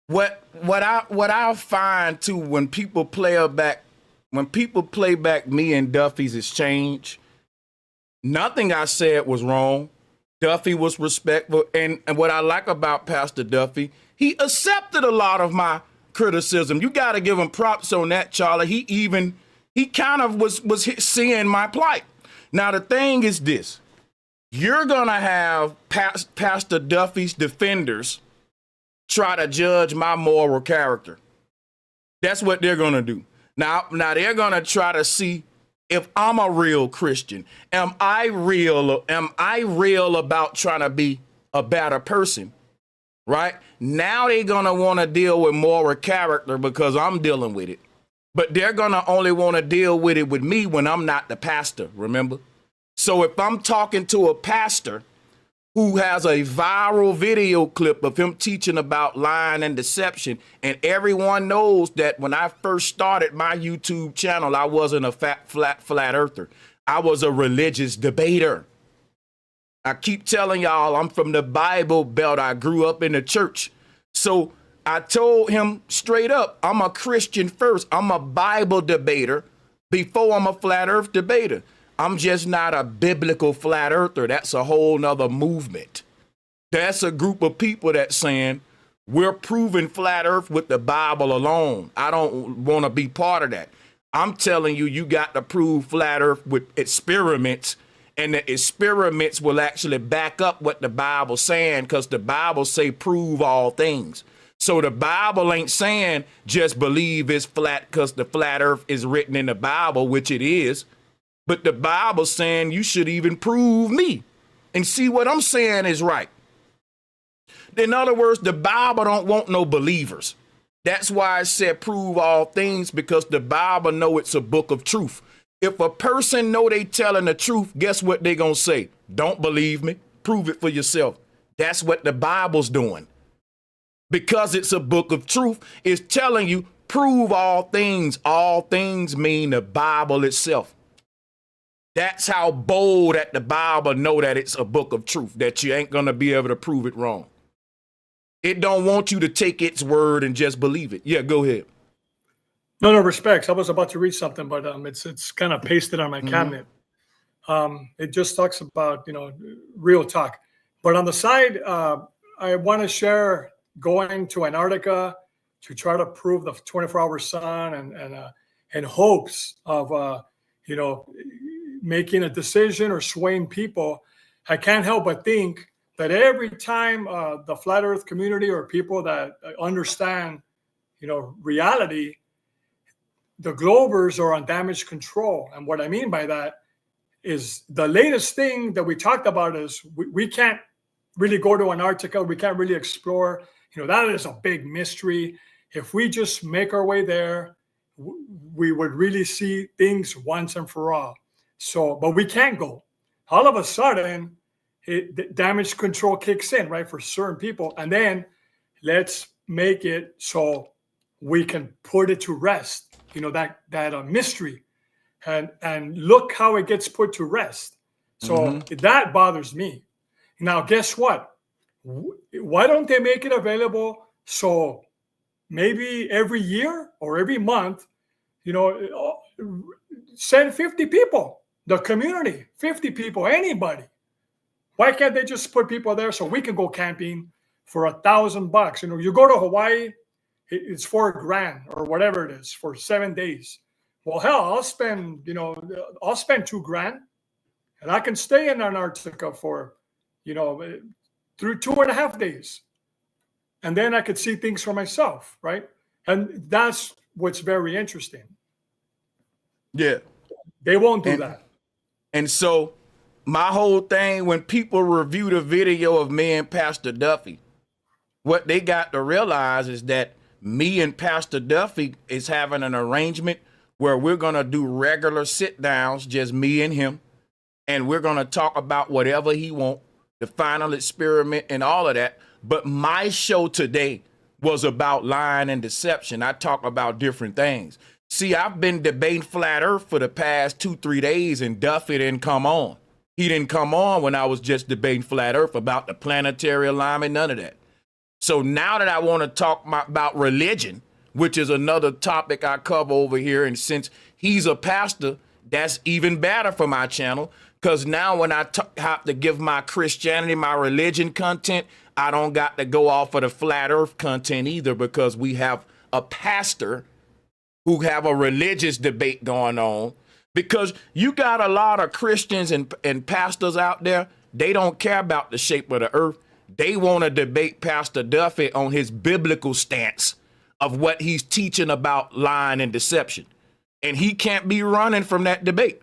What I find too, when people play back me and Duffy's exchange, nothing I said was wrong. Duffy was respectful, and what I like about Pastor Duffy, he accepted a lot of my criticism. You got to give him props on that, Charlie. He kind of was seeing my plight. Now the thing is this: you're gonna have Pastor Duffy's defenders try to judge my moral character. That's what they're gonna do. Now they're gonna try to see if I'm a real Christian. Am I real about trying to be a better person? Right? Now they're gonna want to deal with moral character because I'm dealing with it. But they're gonna only want to deal with it with me when I'm not the pastor, remember? So if I'm talking to a pastor who has a viral video clip of him teaching about lying and deception, and everyone knows that when I first started my YouTube channel, I wasn't a flat earther. I was a religious debater. I keep telling y'all I'm from the Bible Belt. I grew up in the church. So I told him straight up, I'm a Christian first. I'm a Bible debater before I'm a flat earth debater. I'm just not a biblical flat earther. That's a whole nother movement. That's a group of people that's saying we're proving flat earth with the Bible alone. I don't want to be part of that. I'm telling you, you got to prove flat earth with experiments, and the experiments will actually back up what the Bible's saying, because the Bible say prove all things. So the Bible ain't saying just believe it's flat because the flat earth is written in the Bible, which it is. But the Bible's saying you should even prove me and see what I'm saying is right. In other words, the Bible don't want no believers. That's why it said prove all things, because the Bible know it's a book of truth. If a person know they telling the truth, guess what they gonna say? Don't believe me. Prove it for yourself. That's what the Bible's doing. Because it's a book of truth, it's telling you prove all things. All things mean the Bible itself. That's how bold that the Bible know that it's a book of truth, that you ain't gonna be able to prove it wrong. It don't want you to take its word and just believe it. Yeah, go ahead. No, respects. I was about to read something, but it's kind of pasted on my cabinet. It just talks about, real talk. But on the side, I want to share going to Antarctica to try to prove the 24-hour sun and hopes of, making a decision or swaying people. I can't help but think that every time the flat earth community or people that understand, reality, the Globers are on damage control. And what I mean by that is the latest thing that we talked about is we can't really go to Antarctica. We can't really explore. That is a big mystery. If we just make our way there, we would really see things once and for all. So, but we can't go. All of a sudden, damage control kicks in, right, for certain people. And then let's make it so we can put it to rest, that mystery. And look how it gets put to rest. So that bothers me. Now, guess what? Why don't they make it available so maybe every year or every month, send 50 people, the community, 50 people, anybody. Why can't they just put people there so we can go camping for $1,000? You go to Hawaii, it's $4,000 or whatever it is for 7 days. Well, hell, I'll spend $2,000 and I can stay in Antarctica for, through 2.5 days. And then I could see things for myself, right? And that's what's very interesting. Yeah. They won't do that. And so my whole thing, when people review the video of me and Pastor Duffy, what they got to realize is that me and Pastor Duffy is having an arrangement where we're going to do regular sit downs, just me and him. And we're going to talk about whatever he wants, the final experiment and all of that. But my show today was about lying and deception. I talk about different things. See, I've been debating flat earth for the past 2-3 days, and Duffy didn't come on. He didn't come on when I was just debating flat earth about the planetary alignment, none of that. So now that I want to talk about religion, which is another topic I cover over here, and since he's a pastor, that's even better for my channel, because now when I have to give my Christianity, my religion content, I don't got to go off of the flat earth content either, because we have a pastor who have a religious debate going on. Because you got a lot of Christians and pastors out there, they don't care about the shape of the earth. They want to debate Pastor Duffy on his biblical stance of what he's teaching about lying and deception. And he can't be running from that debate.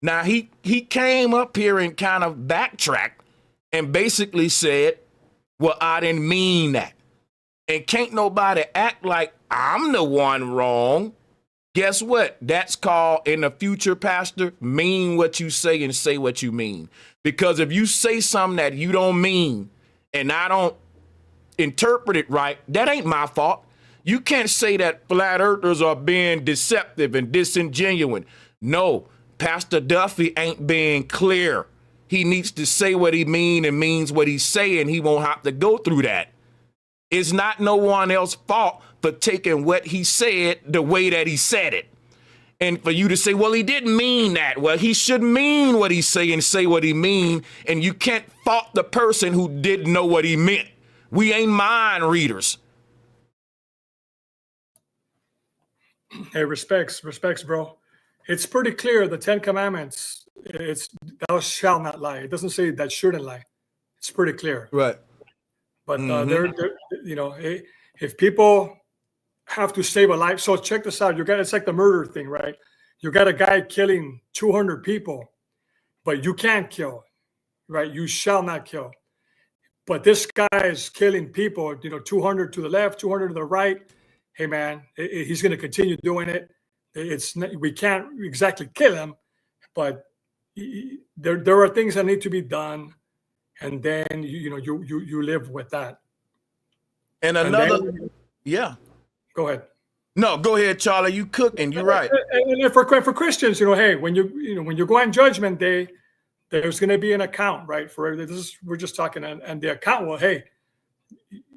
Now, he came up here and kind of backtracked and basically said, well, I didn't mean that. And can't nobody act like I'm the one wrong. Guess what? That's called, in the future, Pastor, mean what you say and say what you mean. Because if you say something that you don't mean and I don't interpret it right, that ain't my fault. You can't say that flat earthers are being deceptive and disingenuous. No, Pastor Duffy ain't being clear. He needs to say what he mean and means what he's saying. He won't have to go through that. It's not no one else's fault for taking what he said the way that he said it. And for you to say, well, he didn't mean that. Well, he should mean what he's saying, say what he mean. And you can't fault the person who didn't know what he meant. We ain't mind readers. Hey, respects, bro. It's pretty clear, the 10 Commandments, it's thou shalt not lie. It doesn't say that shouldn't lie. It's pretty clear. Right. But if people have to save a life, so check this out. It's like the murder thing, right? You got a guy killing 200 people, but you can't kill, right? You shall not kill. But this guy is killing people, 200 to the left, 200 to the right. Hey, man, he's going to continue doing it. We can't exactly kill him, but there are things that need to be done, and then you live with that. And another, yeah. Go ahead. No, go ahead, Charlie. You cooking? You're right. And for Christians, hey, when you go on Judgment Day, there's going to be an account, right? We're just talking, and the account will, hey,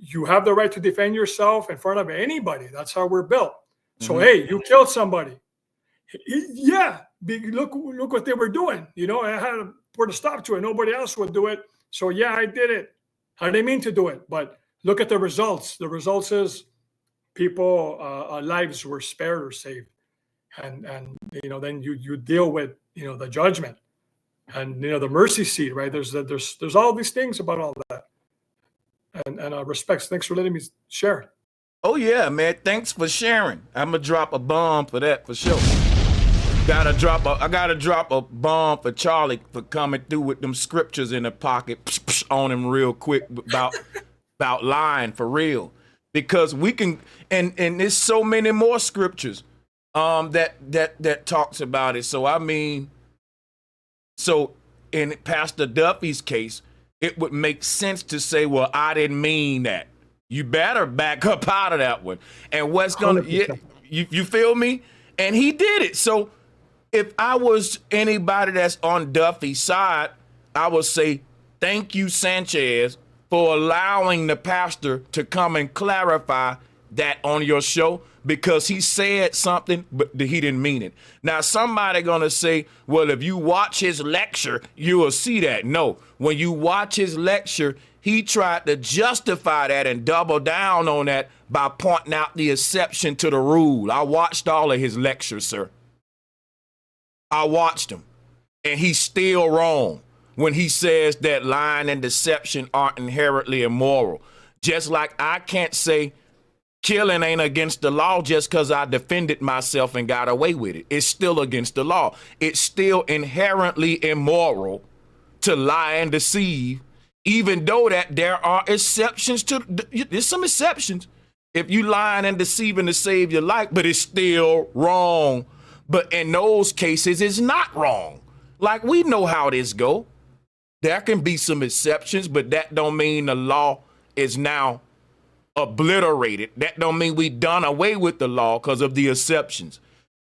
you have the right to defend yourself in front of anybody. That's how we're built. So, hey, you killed somebody. Yeah, look what they were doing. I had to put a stop to it. Nobody else would do it. So, yeah, I did it. I didn't mean to do it. But look at the results. The results is people lives were spared or saved. And then you deal with, the judgment and, the mercy seat, right? There's all these things about all that. And respects. Thanks for letting me share. Oh yeah, man. Thanks for sharing. I'm gonna drop a bomb for that for sure. I gotta drop a bomb for Charlie for coming through with them scriptures in the pocket on him real quick about lying for real. Because we can, and there's so many more scriptures that talks about it. So I mean, so in Pastor Duffy's case, it would make sense to say, well, I didn't mean that. You better back up out of that one. And what's gonna, you feel me? And he did it. So if I was anybody that's on Duffy's side, I would say, thank you, Sanchez, for allowing the pastor to come and clarify that on your show, because he said something, but he didn't mean it. Now, somebody gonna say, well, if you watch his lecture, you will see that. No, when you watch his lecture, he tried to justify that and double down on that by pointing out the exception to the rule. I watched all of his lectures, sir. I watched him, and he's still wrong when he says that lying and deception aren't inherently immoral. Just like I can't say killing ain't against the law just because I defended myself and got away with it. It's still against the law. It's still inherently immoral to lie and deceive, even though that there are exceptions to, there's some exceptions. If you lying and deceiving to save your life, but it's still wrong. But in those cases, it's not wrong. Like, we know how this go. There can be some exceptions, but that don't mean the law is now obliterated. That don't mean we done away with the law because of the exceptions.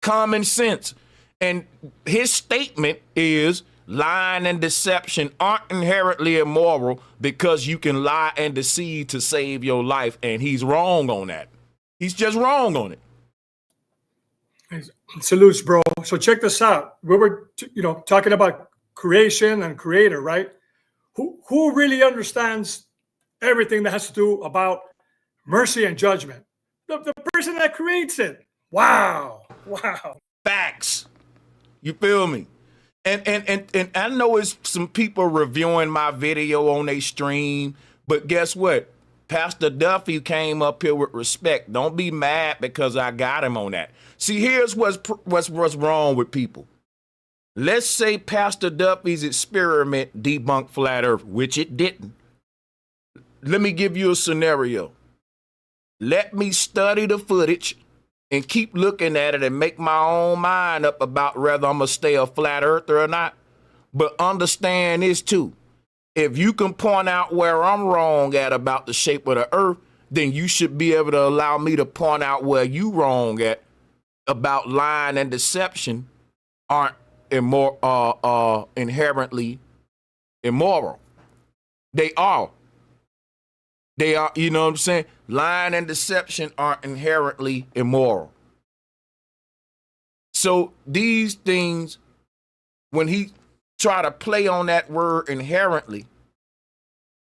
Common sense. And his statement is lying and deception aren't inherently immoral because you can lie and deceive to save your life. And he's wrong on that. He's just wrong on it. Salutes, bro. So check this out. We were, talking about creation and creator, right? Who really understands everything that has to do about mercy and judgment? The person that creates it. Wow. Facts. You feel me? And I know it's some people reviewing my video on their stream, but guess what? Pastor Duffy came up here with respect. Don't be mad because I got him on that. See, here's what's wrong with people. Let's say Pastor Duffy's experiment debunked flat earth, which it didn't. Let me give you a scenario. Let me study the footage and keep looking at it and make my own mind up about whether I'm going to stay a flat earther or not. But understand this too. If you can point out where I'm wrong at about the shape of the earth, then you should be able to allow me to point out where you wrong at about lying and deception aren't inherently immoral. They are. They are, you know what I'm saying? Lying and deception are inherently immoral. So these things, when he try to play on that word inherently,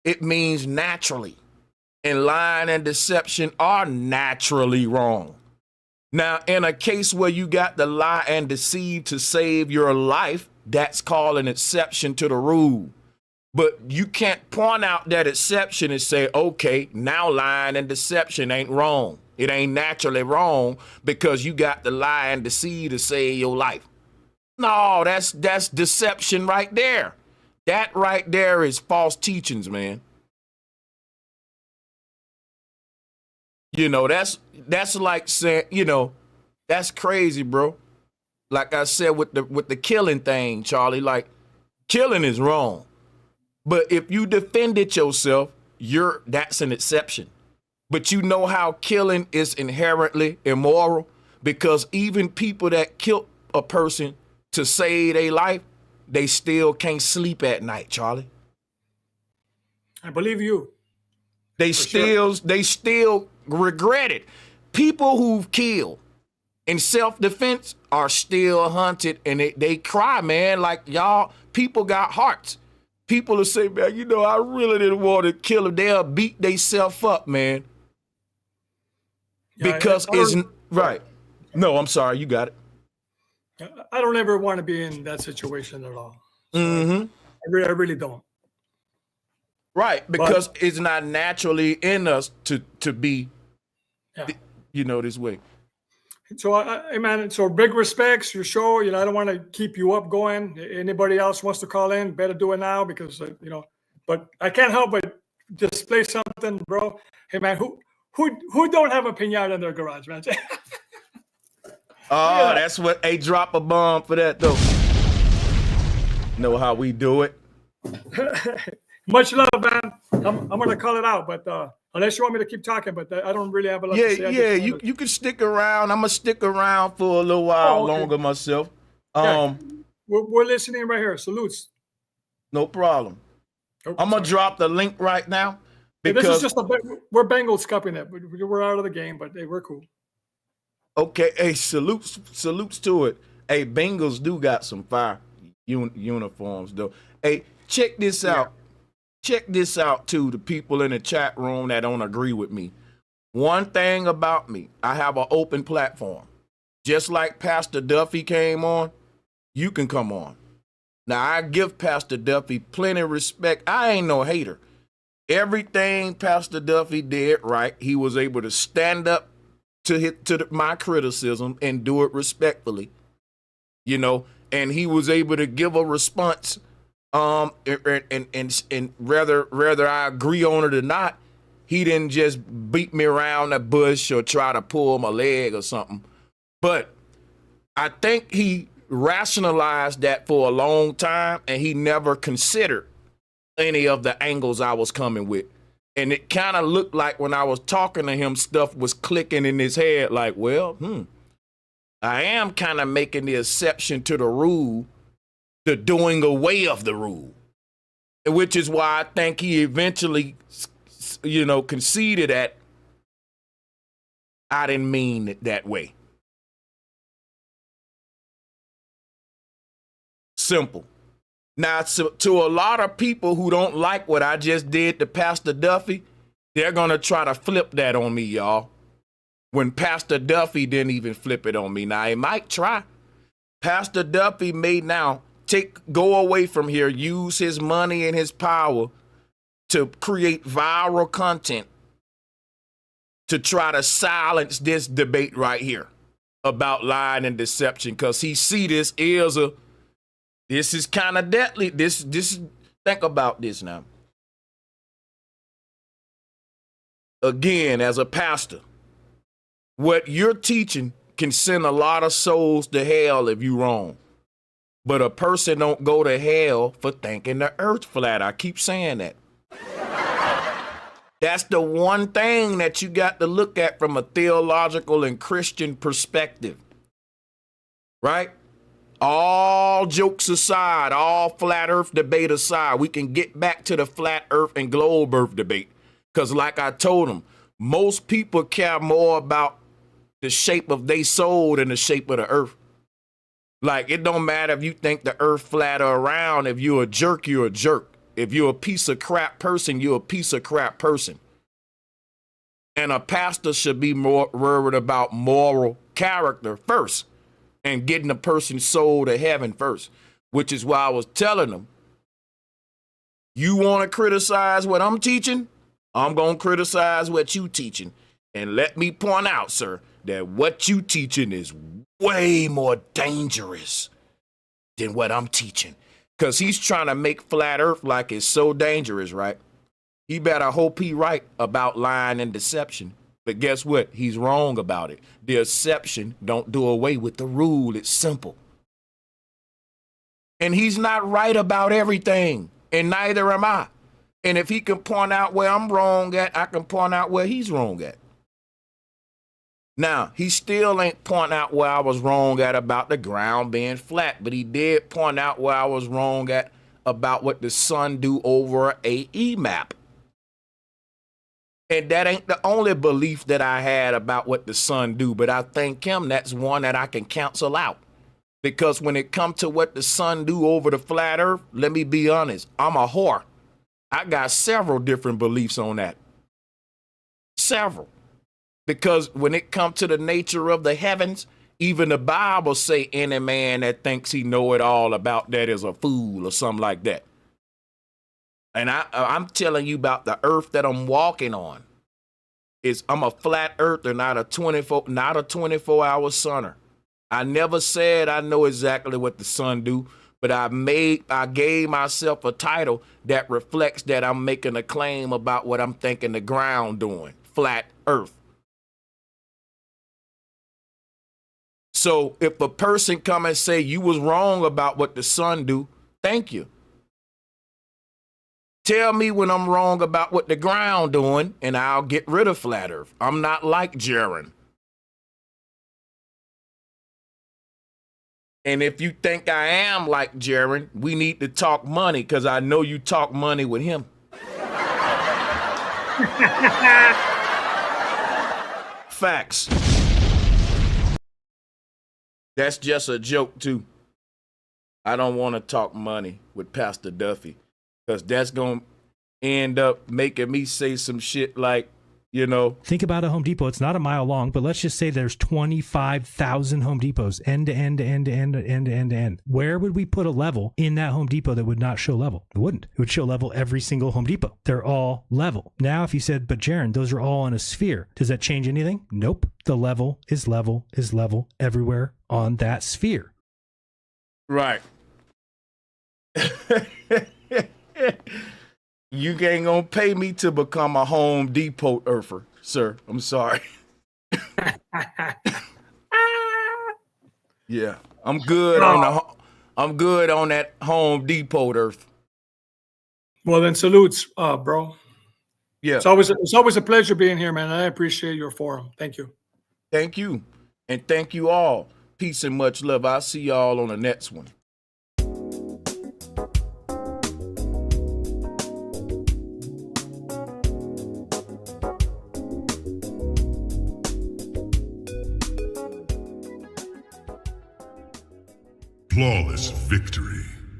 it means naturally. And lying and deception are naturally wrong. Now, in a case where you got to lie and deceive to save your life, that's called an exception to the rule. But you can't point out that exception and say, okay, now lying and deception ain't wrong. It ain't naturally wrong because you got to lie and deceive to save your life. No, that's deception right there. That right there is false teachings, man. You know, that's like saying, you know, that's crazy, bro. Like I said with the killing thing, Charlie, like killing is wrong. But if you defended yourself, that's an exception. But you know how killing is inherently immoral? Because even people that kill a person to save their life, they still can't sleep at night, Charlie. I believe you. They still regret it. People who've killed in self-defense are still hunted, and they cry, man. Like, y'all, people got hearts. People will say, man, you know, I really didn't want to kill them. They'll beat themselves up, man. Yeah, because it's right. No, I'm sorry. You got it. I don't ever want to be in that situation at all. So Mm-hmm. I really don't. Right, because it's not naturally in us to be, you know, this way. So, man, so big respects, your show. You know, I don't want to keep you up going. Anybody else wants to call in, better do it now because, you know, but I can't help but display something, bro. Hey, man, who don't have a piñata in their garage, man? Oh, that's what, hey, drop a bomb for that, though. Know how we do it. Much love, man. I'm going to call it out, but unless you want me to keep talking, but I don't really have a lot to say. Yeah, you can stick around. I'm going to stick around for a little while longer myself. We're listening right here. Salutes. No problem. I'm going to drop the link right now. Because this is just we're Bengals cupping it. We're out of the game, but hey, we're cool. Okay, hey, salutes to it. Hey, Bengals do got some fire uniforms, though. Hey, check this out. Check this out, too, the people in the chat room that don't agree with me. One thing about me, I have an open platform. Just like Pastor Duffy came on, you can come on. Now, I give Pastor Duffy plenty of respect. I ain't no hater. Everything Pastor Duffy did right, he was able to stand up to my criticism and do it respectfully, you know, and he was able to give a response. And whether I agree on it or not, he didn't just beat me around the bush or try to pull my leg or something. But I think he rationalized that for a long time, and he never considered any of the angles I was coming with. And it kind of looked like when I was talking to him, stuff was clicking in his head like, well, I am kind of making the exception to the rule, the doing away of the rule, which is why I think he eventually, you know, conceded that I didn't mean it that way. Simple. Now, to a lot of people who don't like what I just did to Pastor Duffy, they're going to try to flip that on me, y'all. When Pastor Duffy didn't even flip it on me. Now, he might try. Pastor Duffy may now go away from here, use his money and his power to create viral content to try to silence this debate right here about lying and deception, because he see this is kind of deadly. This think about this now. Again, as a pastor, what you're teaching can send a lot of souls to hell if you wrong. But a person don't go to hell for thinking the earth flat. I keep saying that. That's the one thing that you got to look at from a theological and Christian perspective. Right? All jokes aside, all flat earth debate aside, we can get back to the flat earth and globe earth debate. Because like I told him, most people care more about the shape of their soul than the shape of the earth. Like, it don't matter if you think the earth flat or round. If you're a jerk, you're a jerk. If you're a piece of crap person, you're a piece of crap person. And a pastor should be more worried about moral character first and getting a person's soul to heaven first, which is why I was telling them, you want to criticize what I'm teaching? I'm going to criticize what you teaching. And let me point out, sir, that what you teaching is way more dangerous than what I'm teaching. Because he's trying to make flat earth like it's so dangerous, right? He better hope he right about lying and deception. But guess what? He's wrong about it. The exception don't do away with the rule. It's simple. And he's not right about everything, and neither am I. And if he can point out where I'm wrong at, I can point out where he's wrong at. Now, he still ain't pointing out where I was wrong at about the ground being flat, but he did point out where I was wrong at about what the sun do over a E map. And that ain't the only belief that I had about what the sun do, but I thank him that's one that I can cancel out. Because when it comes to what the sun do over the flat earth, let me be honest, I'm a whore. I got several different beliefs on that. Several. Because when it comes to the nature of the heavens, even the Bible say any man that thinks he know it all about that is a fool or something like that. And I'm telling you about the earth that I'm walking on. I'm a flat earther, not a 24-hour sunner. I never said I know exactly what the sun do, but I gave myself a title that reflects that I'm making a claim about what I'm thinking the ground doing, flat earth. So if a person come and say you was wrong about what the sun do, thank you. Tell me when I'm wrong about what the ground doing, and I'll get rid of flat earth. I'm not like Jaron. And if you think I am like Jaron, we need to talk money, because I know you talk money with him. Facts. That's just a joke, too. I don't want to talk money with Pastor Duffy, because that's going to end up making me say some shit like, you know. Think about a Home Depot. It's not a mile long, but let's just say there's 25,000 Home Depots, end to end to end to end to end to end to end. Where would we put a level in that Home Depot that would not show level? It wouldn't. It would show level every single Home Depot. They're all level. Now, if you said, but Jaron, those are all in a sphere, does that change anything? Nope. The level is level is level everywhere on that sphere. Right. You ain't gonna pay me to become a Home Depot earther, sir. I'm sorry. Yeah, I'm good I'm good on that Home Depot earth. Well, then salutes, bro. Yeah. It's always a pleasure being here, man. I appreciate your forum. Thank you. Thank you. And thank you all. Peace and much love. I'll see y'all on the next one. Flawless victory.